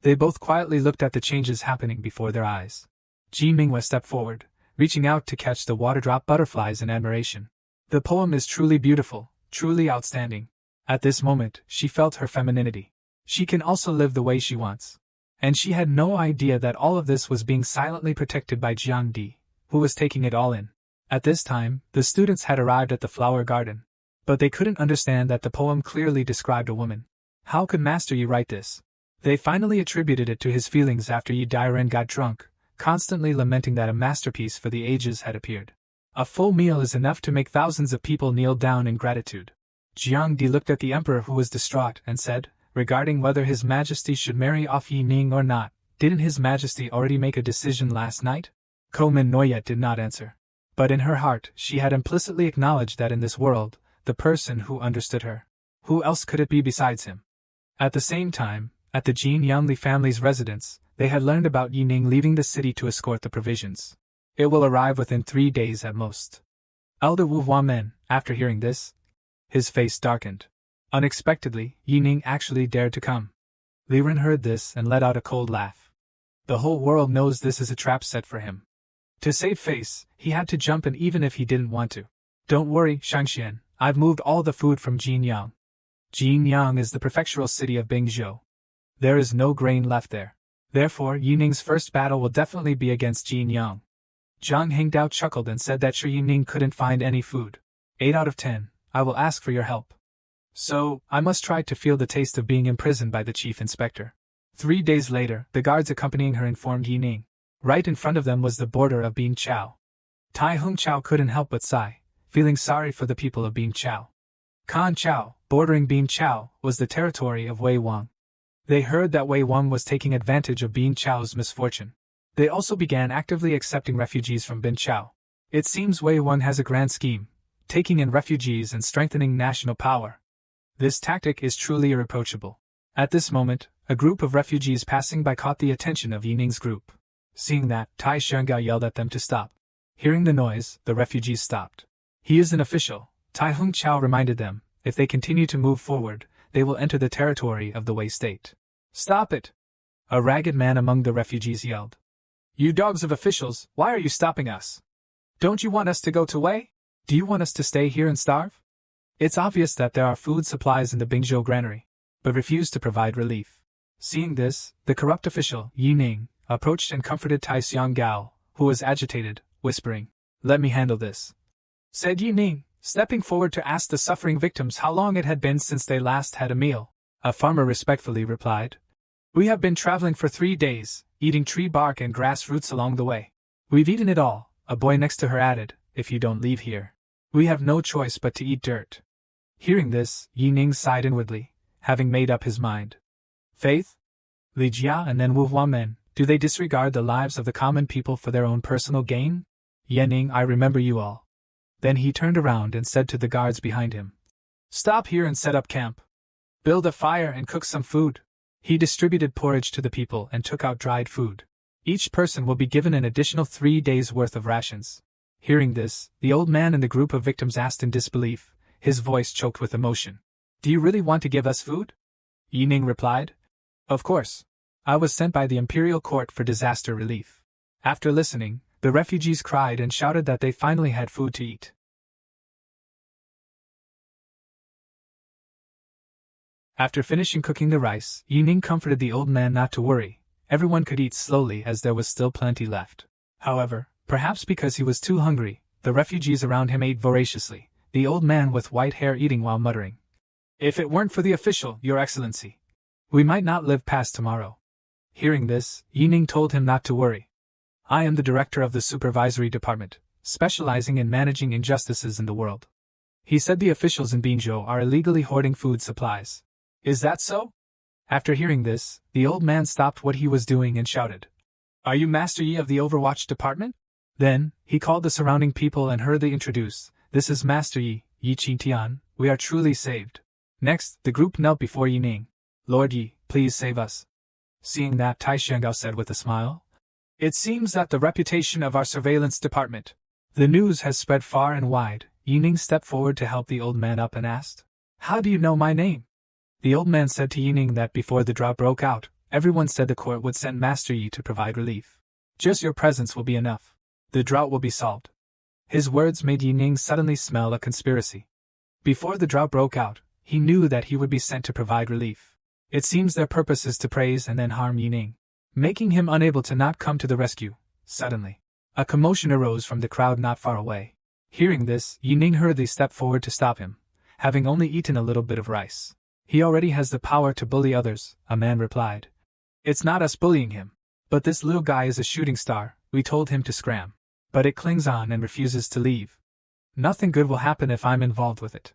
They both quietly looked at the changes happening before their eyes. Ji Minghua stepped forward, reaching out to catch the waterdrop butterflies in admiration. The poem is truly beautiful, truly outstanding. At this moment, she felt her femininity. She can also live the way she wants. And she had no idea that all of this was being silently protected by Jiang Di, who was taking it all in. At this time, the students had arrived at the flower garden. But they couldn't understand that the poem clearly described a woman. How could Master Yi write this? They finally attributed it to his feelings after Yi Dairen got drunk, constantly lamenting that a masterpiece for the ages had appeared. A full meal is enough to make thousands of people kneel down in gratitude. Jiang Di looked at the emperor, who was distraught, and said, regarding whether His Majesty should marry off Yining or not, "Didn't His Majesty already make a decision last night?" Komen Noyet did not answer. But in her heart, she had implicitly acknowledged that in this world, the person who understood her, who else could it be besides him? At the same time, at the Jin Yangli family's residence, they had learned about Yining leaving the city to escort the provisions. It will arrive within 3 days at most. Elder Wu Huamen, after hearing this, his face darkened. Unexpectedly, Yining actually dared to come. Li Ren heard this and let out a cold laugh. The whole world knows this is a trap set for him. To save face, he had to jump in even if he didn't want to. Don't worry, Shangxian, I've moved all the food from Jinyang. Jinyang is the prefectural city of Bingzhou. There is no grain left there. Therefore, Yining's first battle will definitely be against Jinyang. Zhang Hengdao chuckled and said that sure Yining couldn't find any food. 8 out of 10, I will ask for your help. So, I must try to feel the taste of being imprisoned by the chief inspector. 3 days later, the guards accompanying her informed Yining. Right in front of them was the border of Bing Chao. Tai Hung Chao couldn't help but sigh, feeling sorry for the people of Bing Chao. Kan Chao, bordering Bing Chao, was the territory of Wei Wang. They heard that Wei Wang was taking advantage of Bing Chao's misfortune. They also began actively accepting refugees from Bing Chao. It seems Wei Wang has a grand scheme, taking in refugees and strengthening national power. This tactic is truly irreproachable. At this moment, a group of refugees passing by caught the attention of Yining's group. Seeing that, Tai Shengao yelled at them to stop. Hearing the noise, the refugees stopped. He is an official, Tai Hung Chao reminded them. If they continue to move forward, they will enter the territory of the Wei state. Stop it! A ragged man among the refugees yelled. You dogs of officials, why are you stopping us? Don't you want us to go to Wei? Do you want us to stay here and starve? It's obvious that there are food supplies in the Bingzhou granary, but refuse to provide relief. Seeing this, the corrupt official, Yining, approached and comforted Tai Xianggao, who was agitated, whispering, "Let me handle this," said Yining, stepping forward to ask the suffering victims how long it had been since they last had a meal. A farmer respectfully replied, "We have been traveling for 3 days, eating tree bark and grass roots along the way. We've eaten it all," a boy next to her added, "if you don't leave here. We have no choice but to eat dirt." Hearing this, Yining sighed inwardly, having made up his mind. Faith? Li Jia and then Wu Huamen, do they disregard the lives of the common people for their own personal gain? Yening, I remember you all. Then he turned around and said to the guards behind him, "Stop here and set up camp. Build a fire and cook some food." He distributed porridge to the people and took out dried food. Each person will be given an additional 3 days' worth of rations. Hearing this, the old man and the group of victims asked in disbelief, his voice choked with emotion. Do you really want to give us food? Yining replied. Of course. I was sent by the Imperial Court for disaster relief. After listening, the refugees cried and shouted that they finally had food to eat. After finishing cooking the rice, Yining comforted the old man not to worry. Everyone could eat slowly as there was still plenty left. However, perhaps because he was too hungry, the refugees around him ate voraciously, the old man with white hair eating while muttering. If it weren't for the official, Your Excellency, we might not live past tomorrow. Hearing this, Yining told him not to worry. I am the director of the supervisory department, specializing in managing injustices in the world. He said the officials in Binzhou are illegally hoarding food supplies. Is that so? After hearing this, the old man stopped what he was doing and shouted. Are you Master Yi of the Overwatch Department? Then, he called the surrounding people and hurriedly introduced, This is Master Yi, Yi Qingtian, we are truly saved. Next, the group knelt before Yining. Lord Yi, please save us. Seeing that, Tai Xiangao said with a smile. It seems that the reputation of our surveillance department. The news has spread far and wide. Yining stepped forward to help the old man up and asked, How do you know my name? The old man said to Yining that before the drought broke out, everyone said the court would send Master Yi to provide relief. Just your presence will be enough. The drought will be solved. His words made Yining suddenly smell a conspiracy. Before the drought broke out, he knew that he would be sent to provide relief. It seems their purpose is to praise and then harm Yining, making him unable to not come to the rescue. Suddenly, a commotion arose from the crowd not far away. Hearing this, Yining hurriedly stepped forward to stop him, having only eaten a little bit of rice. He already has the power to bully others, a man replied. It's not us bullying him. But this little guy is a shooting star, we told him to scram. But it clings on and refuses to leave. Nothing good will happen if I'm involved with it.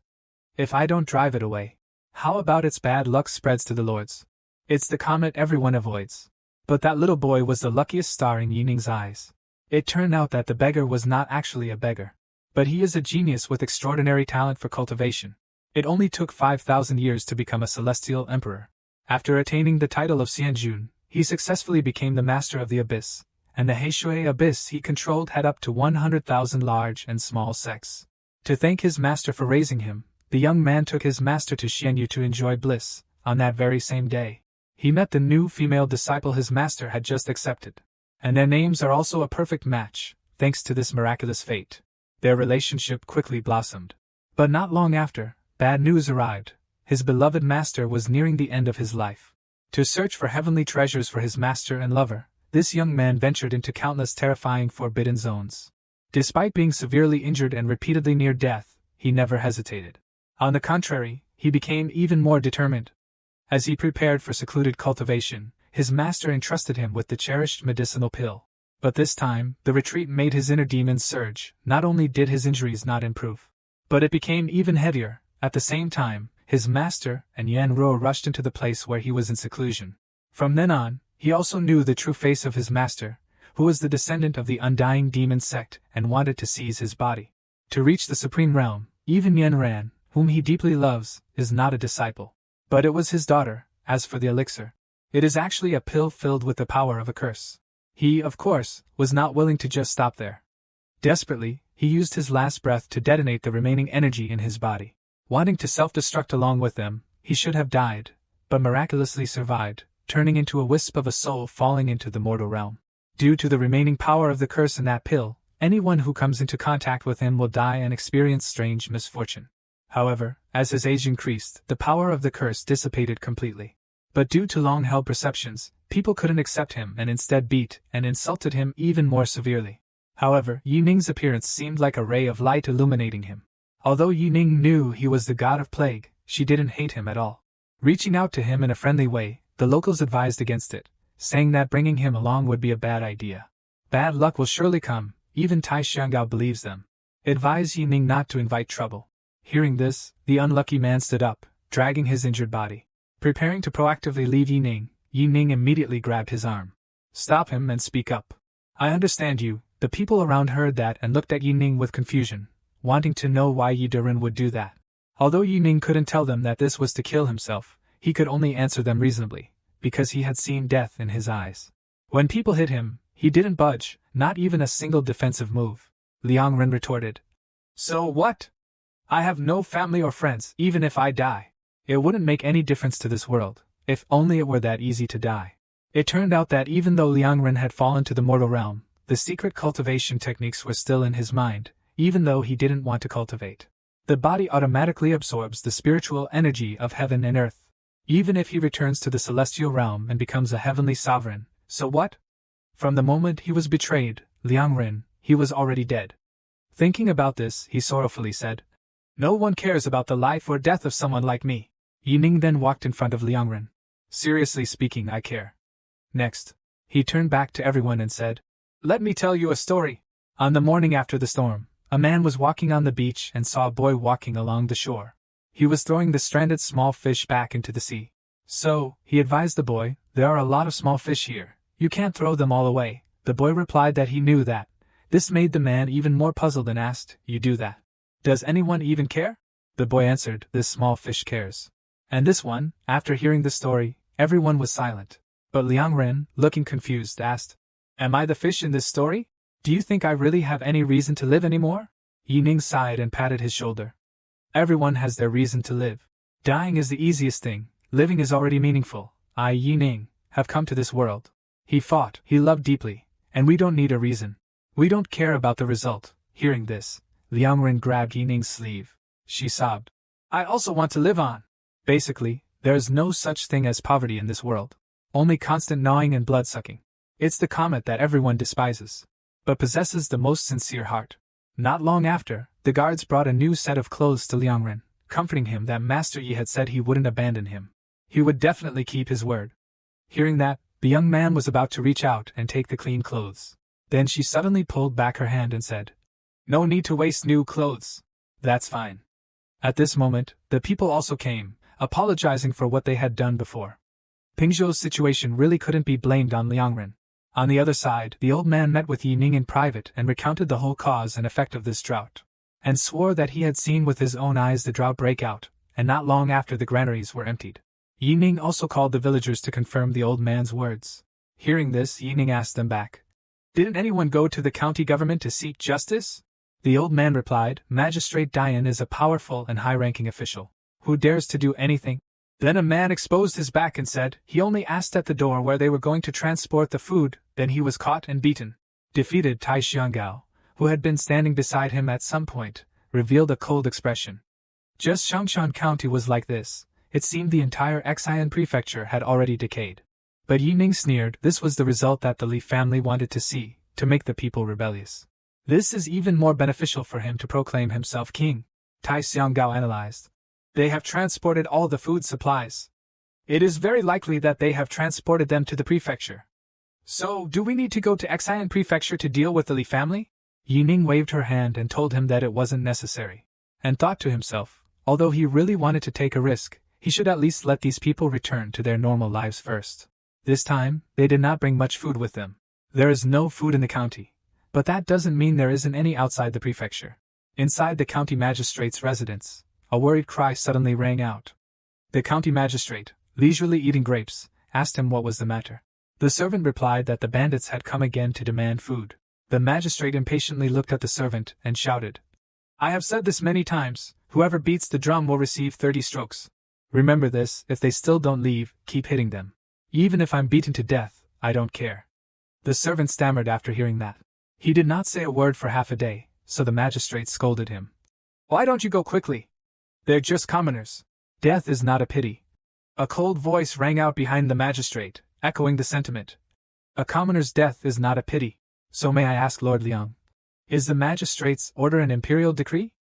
If I don't drive it away. How about its bad luck spreads to the lords? It's the comet everyone avoids. But that little boy was the luckiest star in Yining's eyes. It turned out that the beggar was not actually a beggar. But he is a genius with extraordinary talent for cultivation. It only took 5,000 years to become a celestial emperor. After attaining the title of Xianjun, he successfully became the master of the abyss, and the Heishui abyss he controlled had up to 100,000 large and small sects. To thank his master for raising him, the young man took his master to Xianyu to enjoy bliss. On that very same day, he met the new female disciple his master had just accepted. And their names are also a perfect match, thanks to this miraculous fate. Their relationship quickly blossomed. But not long after, bad news arrived. His beloved master was nearing the end of his life. To search for heavenly treasures for his master and lover, this young man ventured into countless terrifying forbidden zones. Despite being severely injured and repeatedly near death, he never hesitated. On the contrary, he became even more determined. As he prepared for secluded cultivation, his master entrusted him with the cherished medicinal pill. But this time, the retreat made his inner demons surge. Not only did his injuries not improve, but it became even heavier. At the same time, his master and enro rushed into the place where he was in seclusion. From then on, he also knew the true face of his master, who was the descendant of the undying demon sect and wanted to seize his body. To reach the supreme realm, even Yanran, whom he deeply loves, is not a disciple. But it was his daughter. As for the elixir, it is actually a pill filled with the power of a curse. He, of course, was not willing to just stop there. Desperately, he used his last breath to detonate the remaining energy in his body. Wanting to self-destruct along with them, he should have died, but miraculously survived, turning into a wisp of a soul falling into the mortal realm. Due to the remaining power of the curse in that pill, anyone who comes into contact with him will die and experience strange misfortune. However, as his age increased, the power of the curse dissipated completely. But due to long-held perceptions, people couldn't accept him and instead beat and insulted him even more severely. However, Yining's appearance seemed like a ray of light illuminating him. Although Yining knew he was the god of plague, she didn't hate him at all. Reaching out to him in a friendly way, the locals advised against it, saying that bringing him along would be a bad idea. Bad luck will surely come, even Tai Xiangao believes them. Advise Yining not to invite trouble. Hearing this, the unlucky man stood up, dragging his injured body. Preparing to proactively leave Yining, Yining immediately grabbed his arm. Stop him and speak up. I understand you. The people around heard that and looked at Yining with confusion, wanting to know why Yidurin would do that. Although Yining couldn't tell them that this was to kill himself, he could only answer them reasonably, because he had seen death in his eyes. When people hit him, he didn't budge, not even a single defensive move. Liang Ren retorted. So what? I have no family or friends, even if I die. It wouldn't make any difference to this world, if only it were that easy to die. It turned out that even though Liang Ren had fallen to the mortal realm, the secret cultivation techniques were still in his mind, even though he didn't want to cultivate. The body automatically absorbs the spiritual energy of heaven and earth. Even if he returns to the celestial realm and becomes a heavenly sovereign, so what? From the moment he was betrayed, Liang Ren, he was already dead. Thinking about this, he sorrowfully said, No one cares about the life or death of someone like me. Yining then walked in front of Liang Ren. Seriously speaking, I care. Next, he turned back to everyone and said, Let me tell you a story. On the morning after the storm, a man was walking on the beach and saw a boy walking along the shore. He was throwing the stranded small fish back into the sea. So, he advised the boy, There are a lot of small fish here. You can't throw them all away. The boy replied that he knew that. This made the man even more puzzled and asked, You do that? Does anyone even care? The boy answered, This small fish cares. And this one, after hearing the story, everyone was silent. But Liang Ren, looking confused, asked, Am I the fish in this story? Do you think I really have any reason to live anymore? Yining sighed and patted his shoulder. Everyone has their reason to live. Dying is the easiest thing, living is already meaningful. I, Yining, have come to this world. He fought, he loved deeply, and we don't need a reason. We don't care about the result. Hearing this, Liang Ren grabbed Yining's sleeve. She sobbed. I also want to live on. Basically, there is no such thing as poverty in this world. Only constant gnawing and blood-sucking. It's the comet that everyone despises, but possesses the most sincere heart. Not long after, the guards brought a new set of clothes to Liang Ren, comforting him that Master Yi had said he wouldn't abandon him. He would definitely keep his word. Hearing that, the young man was about to reach out and take the clean clothes. Then she suddenly pulled back her hand and said, No need to waste new clothes. That's fine. At this moment, the people also came, apologizing for what they had done before. Pingzhou's situation really couldn't be blamed on Liang Ren. On the other side, the old man met with Yining in private and recounted the whole cause and effect of this drought, and swore that he had seen with his own eyes the drought break out, and not long after the granaries were emptied. Yining also called the villagers to confirm the old man's words. Hearing this, Yining asked them back, Didn't anyone go to the county government to seek justice? The old man replied, Magistrate Dian is a powerful and high-ranking official, who dares to do anything. Then a man exposed his back and said he only asked at the door where they were going to transport the food, then he was caught and beaten. Defeated Tai Xianggao, who had been standing beside him at some point, revealed a cold expression. Just Shangshan County was like this. It seemed the entire Xian prefecture had already decayed. But Yining sneered, this was the result that the Li family wanted to see, to make the people rebellious. This is even more beneficial for him to proclaim himself king, Tai Xianggao analyzed. They have transported all the food supplies. It is very likely that they have transported them to the prefecture. So, do we need to go to Xian prefecture to deal with the Li family? Yining waved her hand and told him that it wasn't necessary, and thought to himself, although he really wanted to take a risk, he should at least let these people return to their normal lives first. This time, they did not bring much food with them. There is no food in the county, but that doesn't mean there isn't any outside the prefecture. Inside the county magistrate's residence, a worried cry suddenly rang out. The county magistrate, leisurely eating grapes, asked him what was the matter. The servant replied that the bandits had come again to demand food. The magistrate impatiently looked at the servant and shouted, I have said this many times, whoever beats the drum will receive 30 strokes. Remember this, if they still don't leave, keep hitting them. Even if I'm beaten to death, I don't care. The servant stammered after hearing that. He did not say a word for half a day, so the magistrate scolded him. Why don't you go quickly? They're just commoners. Death is not a pity. A cold voice rang out behind the magistrate, echoing the sentiment. A commoner's death is not a pity. So may I ask Lord Liang, is the magistrate's order an imperial decree?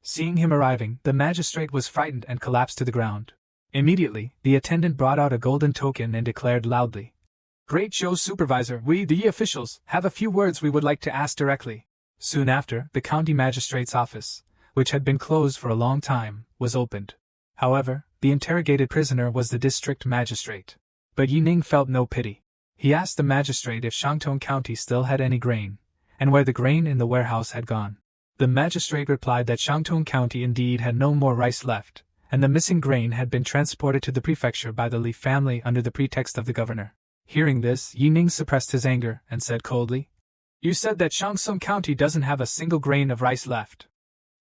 Seeing him arriving, the magistrate was frightened and collapsed to the ground. Immediately, the attendant brought out a golden token and declared loudly, Great Show Supervisor, we, the officials, have a few words we would like to ask directly. Soon after, the county magistrate's office, which had been closed for a long time, was opened. However, the interrogated prisoner was the district magistrate. But Yining felt no pity. He asked the magistrate if Shangtong County still had any grain, and where the grain in the warehouse had gone. The magistrate replied that Shangtong County indeed had no more rice left, and the missing grain had been transported to the prefecture by the Li family under the pretext of the governor. Hearing this, Yining suppressed his anger and said coldly, You said that Cheongsong County doesn't have a single grain of rice left.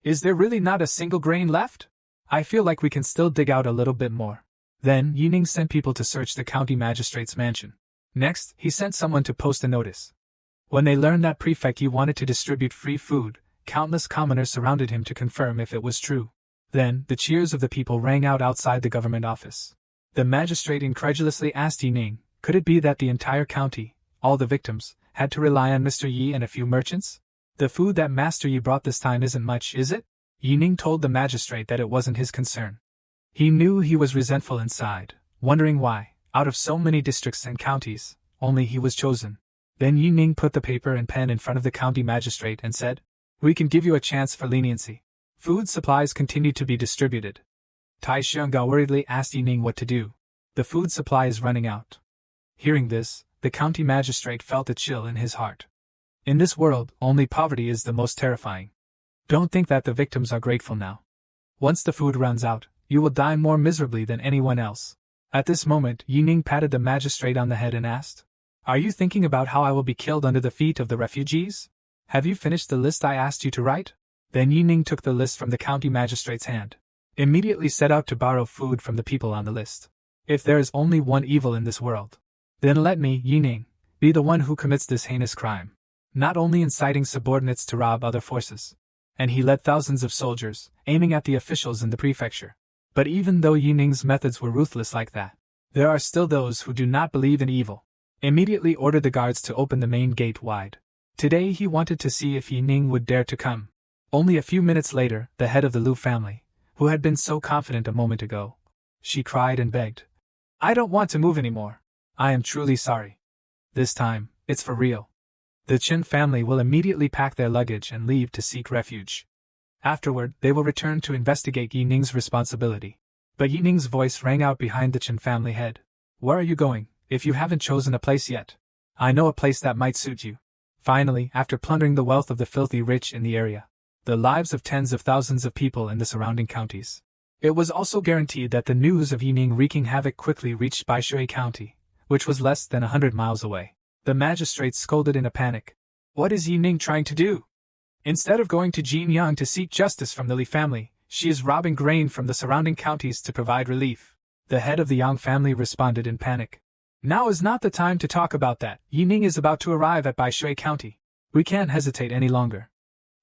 Is there really not a single grain left? I feel like we can still dig out a little bit more. Then, Yining sent people to search the county magistrate's mansion. Next, he sent someone to post a notice. When they learned that Prefect Yi wanted to distribute free food, countless commoners surrounded him to confirm if it was true. Then, the cheers of the people rang out outside the government office. The magistrate incredulously asked Yining, could it be that the entire county, all the victims, had to rely on Mr. Yi and a few merchants? The food that Master Yi brought this time isn't much, is it? Yining told the magistrate that it wasn't his concern. He knew he was resentful inside, wondering why, out of so many districts and counties, only he was chosen. Then Yining put the paper and pen in front of the county magistrate and said, "We can give you a chance for leniency." Food supplies continued to be distributed. Tai Xiongao worriedly asked Yining what to do. The food supply is running out. Hearing this, the county magistrate felt a chill in his heart. In this world, only poverty is the most terrifying. Don't think that the victims are grateful now. Once the food runs out, you will die more miserably than anyone else. At this moment, Yining patted the magistrate on the head and asked, "Are you thinking about how I will be killed under the feet of the refugees? Have you finished the list I asked you to write?" Then Yining took the list from the county magistrate's hand. Immediately set out to borrow food from the people on the list. If there is only one evil in this world, then let me, Yining, be the one who commits this heinous crime. Not only inciting subordinates to rob other forces, and he led thousands of soldiers, aiming at the officials in the prefecture. But even though Yining's methods were ruthless like that, there are still those who do not believe in evil. Immediately ordered the guards to open the main gate wide. Today he wanted to see if Yining would dare to come. Only a few minutes later, the head of the Lu family, who had been so confident a moment ago, she cried and begged, "I don't want to move anymore. I am truly sorry. This time, it's for real." The Chen family will immediately pack their luggage and leave to seek refuge. Afterward, they will return to investigate Yining's responsibility. But Yining's voice rang out behind the Chen family head. "Where are you going, if you haven't chosen a place yet? I know a place that might suit you." Finally, after plundering the wealth of the filthy rich in the area, the lives of tens of thousands of people in the surrounding counties, it was also guaranteed that the news of Yining wreaking havoc quickly reached Baishui County, which was less than 100 miles away. The magistrate scolded in a panic. "What is Yining trying to do? Instead of going to Jinyang to seek justice from the Li family, she is robbing grain from the surrounding counties to provide relief." The head of the Yang family responded in panic. "Now is not the time to talk about that. Yining is about to arrive at Baishui County. We can't hesitate any longer.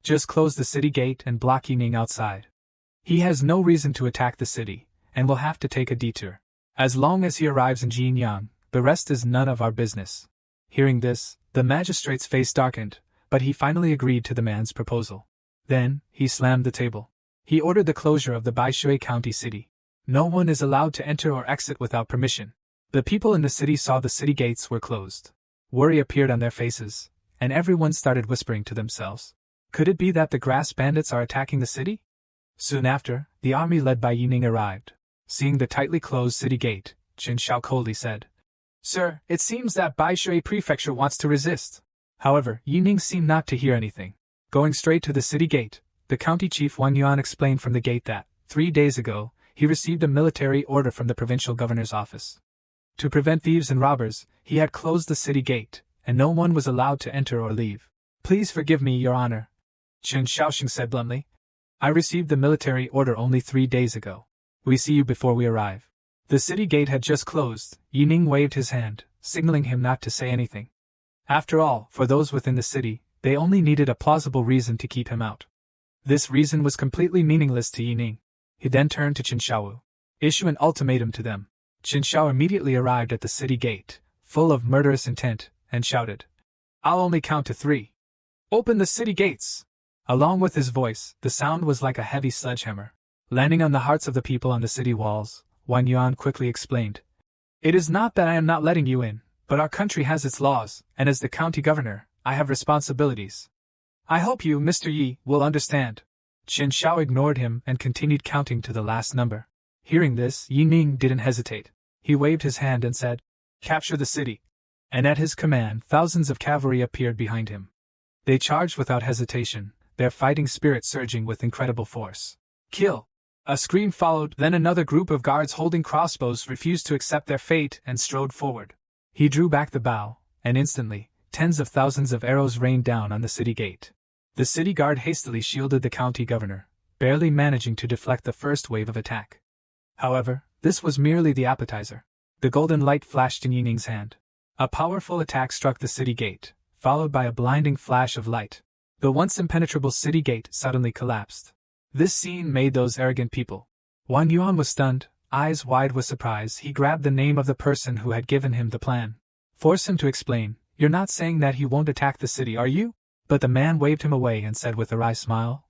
Just close the city gate and block Yining outside. He has no reason to attack the city, and will have to take a detour. As long as he arrives in Jinyang, the rest is none of our business." Hearing this, the magistrate's face darkened, but he finally agreed to the man's proposal. Then, he slammed the table. He ordered the closure of the Baishui County city. No one is allowed to enter or exit without permission. The people in the city saw the city gates were closed. Worry appeared on their faces, and everyone started whispering to themselves. Could it be that the grass bandits are attacking the city? Soon after, the army led by Yining arrived. Seeing the tightly closed city gate, Chen Xiao coldly said, "Sir, it seems that Baishui Prefecture wants to resist." However, Yining seemed not to hear anything. Going straight to the city gate, the county chief Wang Yuan explained from the gate that, 3 days ago, he received a military order from the provincial governor's office. To prevent thieves and robbers, he had closed the city gate, and no one was allowed to enter or leave. "Please forgive me, Your Honor," Chen Xiaoxing said bluntly. "I received the military order only 3 days ago. We see you before we arrive." The city gate had just closed. Yining waved his hand, signaling him not to say anything. After all, for those within the city, they only needed a plausible reason to keep him out. This reason was completely meaningless to Yining. He then turned to Chen Xiao. "Issue an ultimatum to them." Chen Xiao immediately arrived at the city gate, full of murderous intent, and shouted, "I'll only count to 3. Open the city gates!" Along with his voice, the sound was like a heavy sledgehammer, landing on the hearts of the people on the city walls. Wang Yuan quickly explained, "It is not that I am not letting you in, but our country has its laws, and as the county governor, I have responsibilities. I hope you, Mr. Yi, will understand." Chen Xiao ignored him and continued counting to the last number. Hearing this, Yining didn't hesitate. He waved his hand and said, "Capture the city." And at his command, thousands of cavalry appeared behind him. They charged without hesitation, their fighting spirit surging with incredible force. "Kill!" A scream followed, then another group of guards holding crossbows refused to accept their fate and strode forward. He drew back the bow, and instantly, tens of thousands of arrows rained down on the city gate. The city guard hastily shielded the county governor, barely managing to deflect the first wave of attack. However, this was merely the appetizer. The golden light flashed in Yining's hand. A powerful attack struck the city gate, followed by a blinding flash of light. The once impenetrable city gate suddenly collapsed. This scene made those arrogant people. Wang Yuan was stunned, eyes wide with surprise. He grabbed the name of the person who had given him the plan. Force him to explain. You're not saying that he won't attack the city, are you? But the man waved him away and said with a wry smile,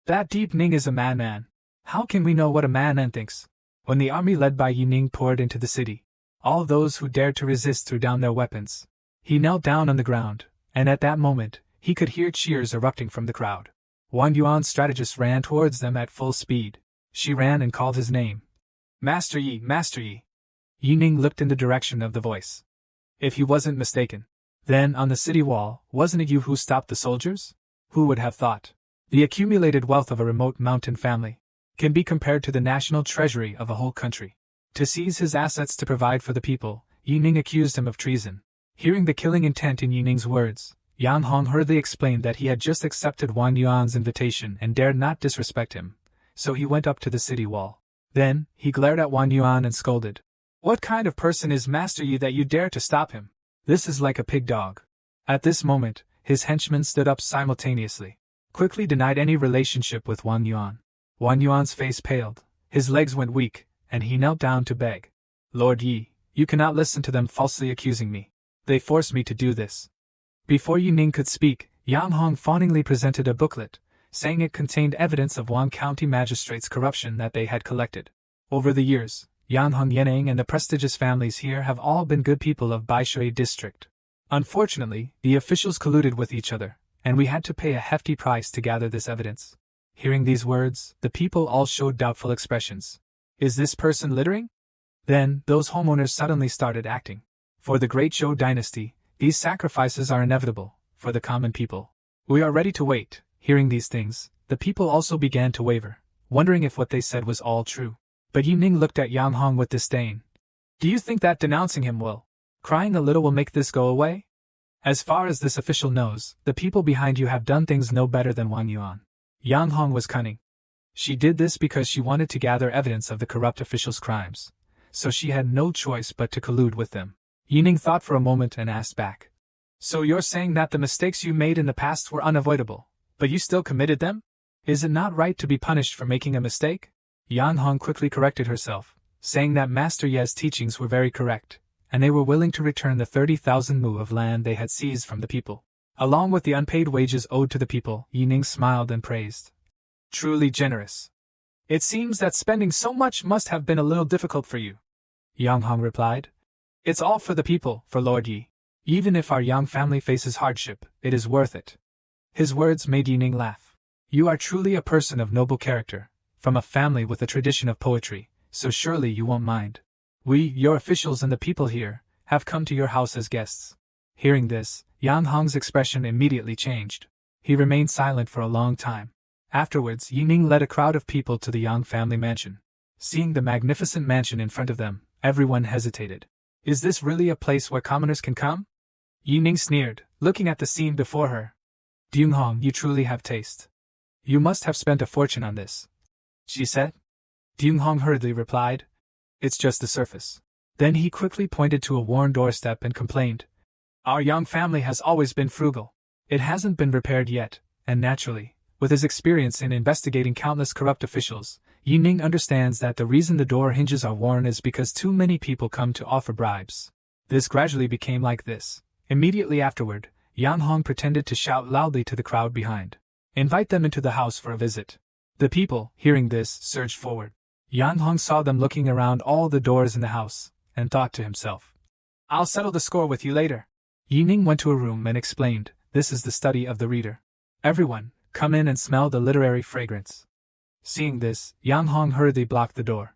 That Deep Ning is a madman. How can we know what a madman thinks? When the army led by Yining poured into the city, all those who dared to resist threw down their weapons. He knelt down on the ground, and at that moment, he could hear cheers erupting from the crowd. Wang Yuan's strategist ran towards them at full speed. She ran and called his name. Master Yi, Master Yi. Yining looked in the direction of the voice. If he wasn't mistaken. Then, on the city wall, wasn't it you who stopped the soldiers? Who would have thought? The accumulated wealth of a remote mountain family can be compared to the national treasury of a whole country. To seize his assets to provide for the people, Yining accused him of treason. Hearing the killing intent in Yining's words, Yang Hong hurriedly explained that he had just accepted Wang Yuan's invitation and dared not disrespect him, so he went up to the city wall. Then, he glared at Wang Yuan and scolded. What kind of person is Master Yi that you dare to stop him? This is like a pig dog. At this moment, his henchmen stood up simultaneously, quickly denied any relationship with Wang Yuan. Wang Yuan's face paled, his legs went weak, and he knelt down to beg. Lord Yi, you cannot listen to them falsely accusing me. They forced me to do this. Before Yining could speak, Yang Hong fawningly presented a booklet, saying it contained evidence of Wang County magistrates' corruption that they had collected. Over the years, Yang Hong Yenning and the prestigious families here have all been good people of Baishui district. Unfortunately, the officials colluded with each other, and we had to pay a hefty price to gather this evidence. Hearing these words, the people all showed doubtful expressions. Is this person littering? Then, those homeowners suddenly started acting. For the Great Zhou dynasty, these sacrifices are inevitable. For the common people, we are ready to wait. Hearing these things, the people also began to waver, wondering if what they said was all true. But Yining looked at Yang Hong with disdain. Do you think that denouncing him crying a little will make this go away? As far as this official knows, the people behind you have done things no better than Wang Yuan. Yang Hong was cunning. She did this because she wanted to gather evidence of the corrupt officials' crimes, so she had no choice but to collude with them. Yining thought for a moment and asked back. So you're saying that the mistakes you made in the past were unavoidable, but you still committed them? Is it not right to be punished for making a mistake? Yang Hong quickly corrected herself, saying that Master Ye's teachings were very correct, and they were willing to return the 30,000 mu of land they had seized from the people, along with the unpaid wages owed to the people. Yining smiled and praised. Truly generous. It seems that spending so much must have been a little difficult for you. Yang Hong replied. It's all for the people, for Lord Yi. Even if our Yang family faces hardship, it is worth it. His words made Yining laugh. You are truly a person of noble character, from a family with a tradition of poetry, so surely you won't mind. We, your officials and the people here, have come to your house as guests. Hearing this, Yang Hong's expression immediately changed. He remained silent for a long time. Afterwards, Yining led a crowd of people to the Yang family mansion. Seeing the magnificent mansion in front of them, everyone hesitated. Is this really a place where commoners can come? Yining sneered, looking at the scene before her. Dung Hong, you truly have taste. You must have spent a fortune on this, she said. Dung Hong hurriedly replied. It's just the surface. Then he quickly pointed to a worn doorstep and complained. Our Yang family has always been frugal. It hasn't been repaired yet, and naturally, with his experience in investigating countless corrupt officials, Yining understands that the reason the door hinges are worn is because too many people come to offer bribes. This gradually became like this. Immediately afterward, Yang Hong pretended to shout loudly to the crowd behind. Invite them into the house for a visit. The people, hearing this, surged forward. Yang Hong saw them looking around all the doors in the house, and thought to himself. I'll settle the score with you later. Yining went to a room and explained, this is the study of the reader. Everyone, come in and smell the literary fragrance. Seeing this, Yang Hong hurriedly blocked the door.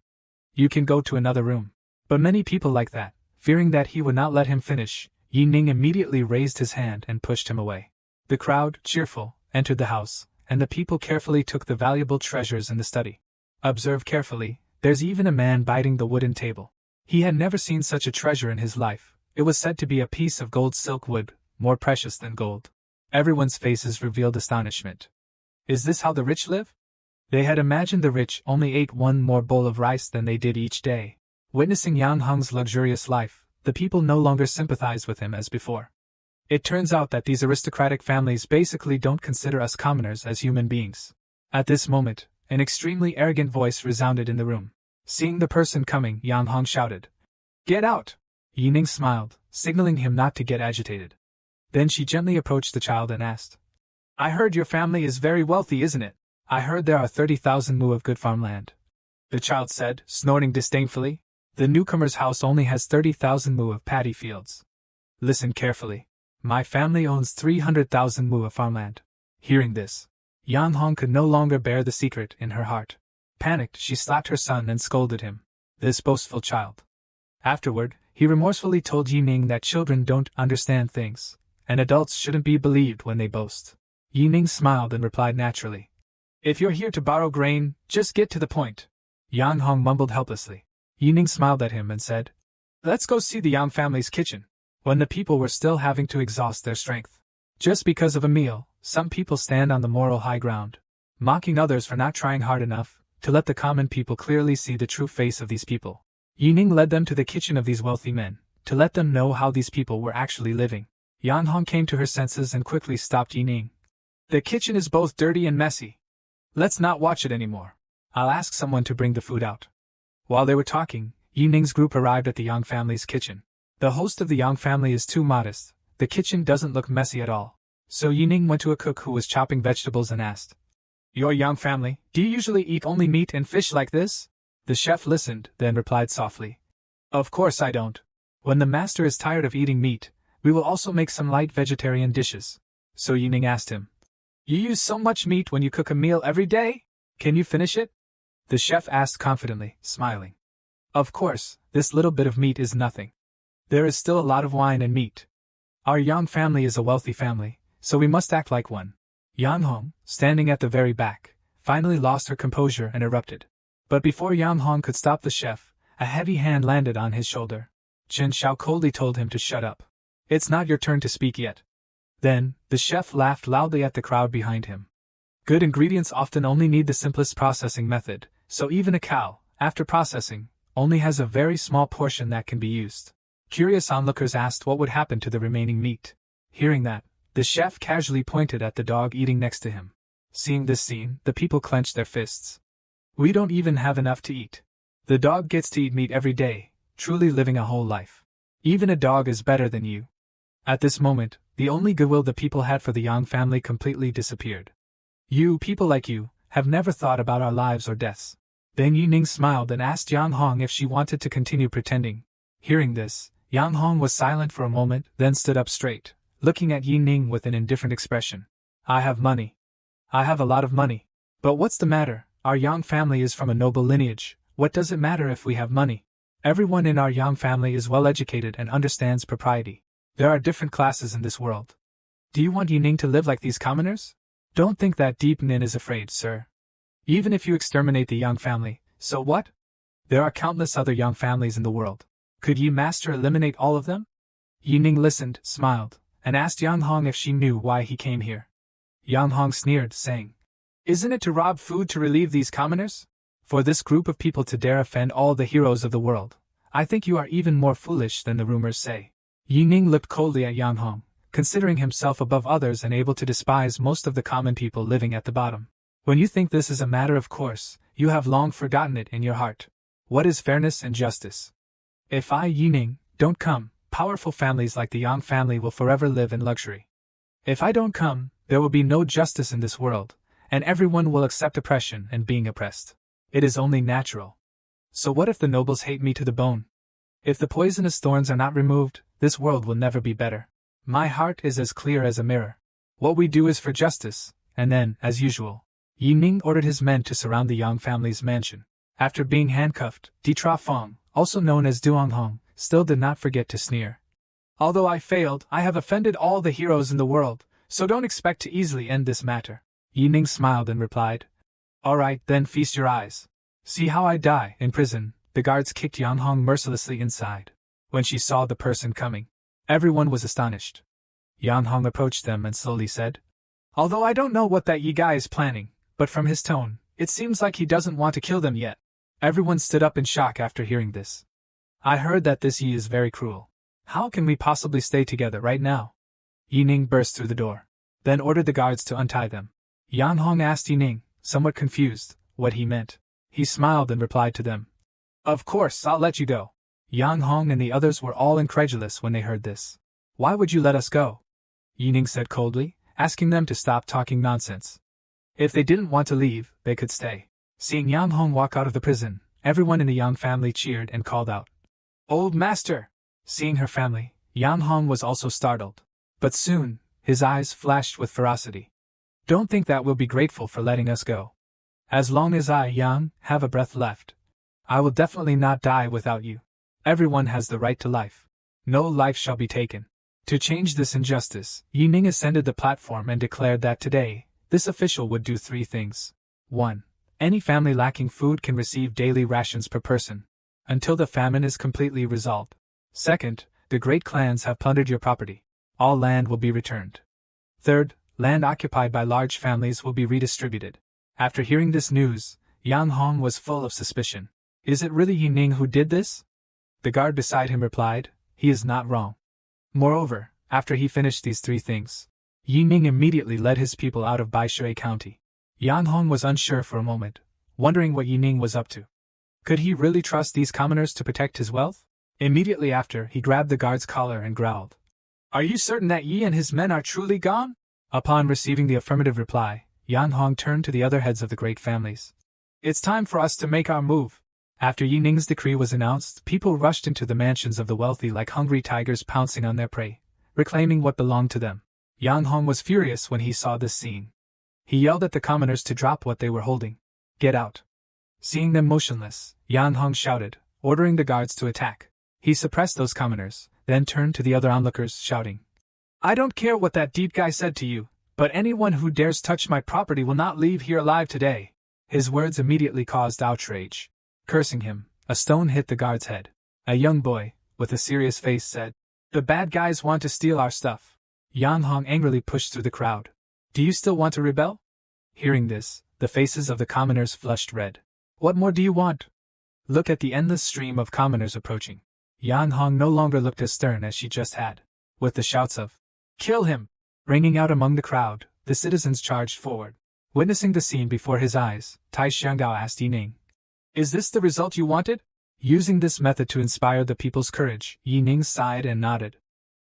You can go to another room. But many people like that, fearing that he would not let him finish, Yining immediately raised his hand and pushed him away. The crowd, cheerful, entered the house, and the people carefully took the valuable treasures in the study. Observe carefully, there's even a man biting the wooden table. He had never seen such a treasure in his life. It was said to be a piece of gold silk wood, more precious than gold. Everyone's faces revealed astonishment. Is this how the rich live? They had imagined the rich only ate one more bowl of rice than they did each day. Witnessing Yang Hong's luxurious life, the people no longer sympathized with him as before. It turns out that these aristocratic families basically don't consider us commoners as human beings. At this moment, an extremely arrogant voice resounded in the room. Seeing the person coming, Yang Hong shouted, "Get out!" Yining smiled, signaling him not to get agitated. Then she gently approached the child and asked, "I heard your family is very wealthy, isn't it? I heard there are 30,000 mu of good farmland." The child said, snorting disdainfully, "The newcomer's house only has 30,000 mu of paddy fields. Listen carefully. My family owns 300,000 mu of farmland." Hearing this, Yang Hong could no longer bear the secret in her heart. Panicked, she slapped her son and scolded him. This boastful child. Afterward, he remorsefully told Yining that children don't understand things, and adults shouldn't be believed when they boast. Yining smiled and replied naturally, "If you're here to borrow grain, just get to the point." Yang Hong mumbled helplessly. Yining smiled at him and said, "Let's go see the Yang family's kitchen." When the people were still having to exhaust their strength. Just because of a meal, some people stand on the moral high ground, mocking others for not trying hard enough to let the common people clearly see the true face of these people. Yining led them to the kitchen of these wealthy men, to let them know how these people were actually living. Yang Hong came to her senses and quickly stopped Yining. "The kitchen is both dirty and messy. Let's not watch it anymore. I'll ask someone to bring the food out." While they were talking, Yining's group arrived at the Yang family's kitchen. The host of the Yang family is too modest. The kitchen doesn't look messy at all. So Yining went to a cook who was chopping vegetables and asked, "Your Yang family, do you usually eat only meat and fish like this?" The chef listened, then replied softly, "Of course I don't. When the master is tired of eating meat, we will also make some light vegetarian dishes." So Yining asked him, "You use so much meat when you cook a meal every day? Can you finish it?" The chef asked confidently, smiling. "Of course, this little bit of meat is nothing. There is still a lot of wine and meat. Our Yang family is a wealthy family, so we must act like one." Yang Hong, standing at the very back, finally lost her composure and erupted. But before Yang Hong could stop the chef, a heavy hand landed on his shoulder. Chen Xiao coldly told him to shut up. "It's not your turn to speak yet." Then, the chef laughed loudly at the crowd behind him. Good ingredients often only need the simplest processing method, so even a cow, after processing, only has a very small portion that can be used. Curious onlookers asked what would happen to the remaining meat. Hearing that, the chef casually pointed at the dog eating next to him. Seeing this scene, the people clenched their fists. "We don't even have enough to eat. The dog gets to eat meat every day, truly living a whole life. Even a dog is better than you." At this moment, the only goodwill the people had for the Yang family completely disappeared. "You, people like you, have never thought about our lives or deaths." Then Yining smiled and asked Yang Hong if she wanted to continue pretending. Hearing this, Yang Hong was silent for a moment, then stood up straight, looking at Yining with an indifferent expression. "I have money. I have a lot of money. But what's the matter? Our Yang family is from a noble lineage. What does it matter if we have money? Everyone in our Yang family is well educated and understands propriety. There are different classes in this world. Do you want Yining to live like these commoners? Don't think that Deep Nin is afraid, sir. Even if you exterminate the Yang family, so what? There are countless other Yang families in the world. Could Yi Master eliminate all of them?" Yining listened, smiled, and asked Yang Hong if she knew why he came here. Yang Hong sneered, saying, "Isn't it to rob food to relieve these commoners? For this group of people to dare offend all the heroes of the world, I think you are even more foolish than the rumors say." Yining looked coldly at Yang Hong, considering himself above others and able to despise most of the common people living at the bottom. When you think this is a matter of course, you have long forgotten it in your heart. What is fairness and justice? If I, Yining, don't come, powerful families like the Yang family will forever live in luxury. If I don't come, there will be no justice in this world, and everyone will accept oppression and being oppressed. It is only natural. So what if the nobles hate me to the bone? If the poisonous thorns are not removed, this world will never be better. My heart is as clear as a mirror. What we do is for justice, and then, as usual, Yining ordered his men to surround the Yang family's mansion. After being handcuffed, Di Tra Fong, also known as Duong Hong, still did not forget to sneer. "Although I failed, I have offended all the heroes in the world, so don't expect to easily end this matter." Yining smiled and replied, "All right, then feast your eyes. See how I die in prison." The guards kicked Yang Hong mercilessly inside. When she saw the person coming, everyone was astonished. Yang Hong approached them and slowly said, "Although I don't know what that Yi guy is planning, but from his tone, it seems like he doesn't want to kill them yet." Everyone stood up in shock after hearing this. "I heard that this Yi is very cruel. How can we possibly stay together right now?" Yi Ning burst through the door, then ordered the guards to untie them. Yang Hong asked Yi Ning, somewhat confused, what he meant. He smiled and replied to them, "Of course, I'll let you go." Yang Hong and the others were all incredulous when they heard this. "Why would you let us go?" Yi Ning said coldly, asking them to stop talking nonsense. If they didn't want to leave, they could stay. Seeing Yang Hong walk out of the prison, everyone in the Yang family cheered and called out, "Old master!" Seeing her family, Yang Hong was also startled. But soon, his eyes flashed with ferocity. "Don't think that we'll be grateful for letting us go. As long as I, Yang, have a breath left, I will definitely not die without you. Everyone has the right to life. No life shall be taken." To change this injustice, Yi Ning ascended the platform and declared that today, this official would do 3 things. 1. Any family lacking food can receive daily rations per person, until the famine is completely resolved. 2nd, the great clans have plundered your property. All land will be returned. 3rd, land occupied by large families will be redistributed. After hearing this news, Yang Hong was full of suspicion. Is it really Yi Ning who did this? The guard beside him replied, "He is not wrong." Moreover, after he finished these 3 things, Yi Ning immediately led his people out of Baishui County. Yang Hong was unsure for a moment, wondering what Yi Ning was up to. Could he really trust these commoners to protect his wealth? Immediately after, he grabbed the guard's collar and growled, "Are you certain that Yi and his men are truly gone?" Upon receiving the affirmative reply, Yang Hong turned to the other heads of the great families. "It's time for us to make our move." After Yi Ning's decree was announced, people rushed into the mansions of the wealthy like hungry tigers pouncing on their prey, reclaiming what belonged to them. Yang Hong was furious when he saw this scene. He yelled at the commoners to drop what they were holding. "Get out." Seeing them motionless, Yang Hong shouted, ordering the guards to attack. He suppressed those commoners, then turned to the other onlookers, shouting, "I don't care what that deep guy said to you, but anyone who dares touch my property will not leave here alive today." His words immediately caused outrage. Cursing him, a stone hit the guard's head. A young boy, with a serious face, said, "The bad guys want to steal our stuff." Yang Hong angrily pushed through the crowd. "Do you still want to rebel?" Hearing this, the faces of the commoners flushed red. "What more do you want?" Look at the endless stream of commoners approaching. Yang Hong no longer looked as stern as she just had. With the shouts of, "Kill him!" ringing out among the crowd, the citizens charged forward. Witnessing the scene before his eyes, Tai Xianggao asked Yi Ning, "Is this the result you wanted?" Using this method to inspire the people's courage, Yi Ning sighed and nodded.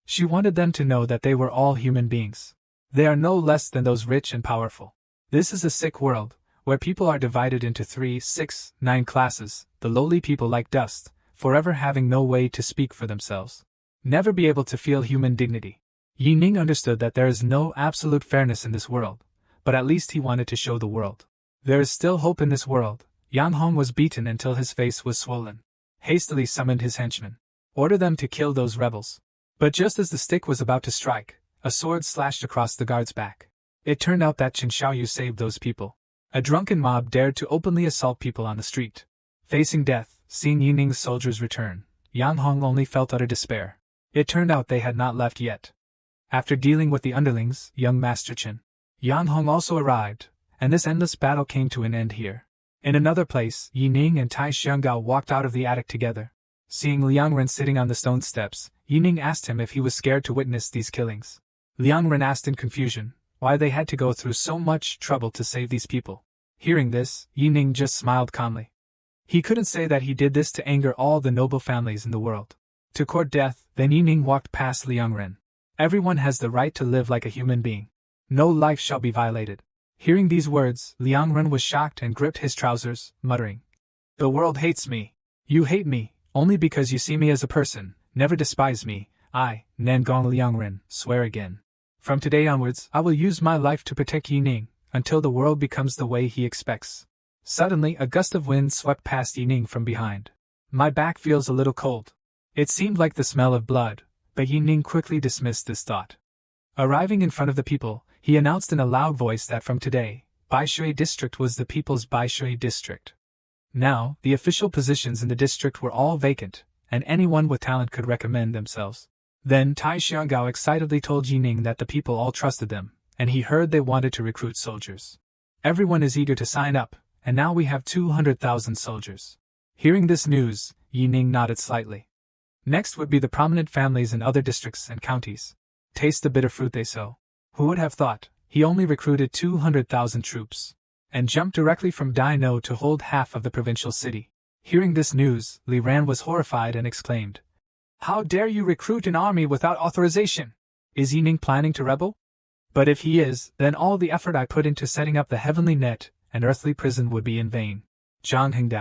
She wanted them to know that they were all human beings. They are no less than those rich and powerful. This is a sick world, where people are divided into 3, 6, 9 classes, the lowly people like dust, forever having no way to speak for themselves. Never be able to feel human dignity. Yi Ning understood that there is no absolute fairness in this world, but at least he wanted to show the world. There is still hope in this world. Yang Hong was beaten until his face was swollen. Hastily summoned his henchmen. "Order them to kill those rebels." But just as the stick was about to strike, a sword slashed across the guard's back. It turned out that Chen Xiaoyu saved those people. A drunken mob dared to openly assault people on the street. Facing death, seeing Yi Ning's soldiers return, Yang Hong only felt utter despair. It turned out they had not left yet. After dealing with the underlings, young Master Chen, Yang Hong also arrived, and this endless battle came to an end here. In another place, Yi Ning and Tai Xianggao walked out of the attic together. Seeing Liang Ren sitting on the stone steps, Yi Ning asked him if he was scared to witness these killings. Liang Ren asked in confusion why they had to go through so much trouble to save these people. Hearing this, Yi Ning just smiled calmly. He couldn't say that he did this to anger all the noble families in the world. To court death, then Yi Ning walked past Liang Ren. Everyone has the right to live like a human being. No life shall be violated. Hearing these words, Liang Ren was shocked and gripped his trousers, muttering, "The world hates me. You hate me, only because you see me as a person, never despise me. I, Nangong Liang Ren, swear again. From today onwards, I will use my life to protect Yi Ning, until the world becomes the way he expects." Suddenly, a gust of wind swept past Yi Ning from behind. "My back feels a little cold." It seemed like the smell of blood, but Yi Ning quickly dismissed this thought. Arriving in front of the people, he announced in a loud voice that from today, Baishui District was the people's Baishui District. Now, the official positions in the district were all vacant, and anyone with talent could recommend themselves. Then Tai Xianggao excitedly told Yining that the people all trusted them, and he heard they wanted to recruit soldiers. Everyone is eager to sign up, and now we have 200,000 soldiers. Hearing this news, Yining nodded slightly. Next would be the prominent families in other districts and counties. Taste the bitter fruit they sow. Who would have thought? He only recruited 200,000 troops, and jumped directly from Dino to hold half of the provincial city. Hearing this news, Li Ran was horrified and exclaimed, "How dare you recruit an army without authorization? Is Yining planning to rebel? But if he is, then all the effort I put into setting up the heavenly net and earthly prison would be in vain." Zhang Hengdao.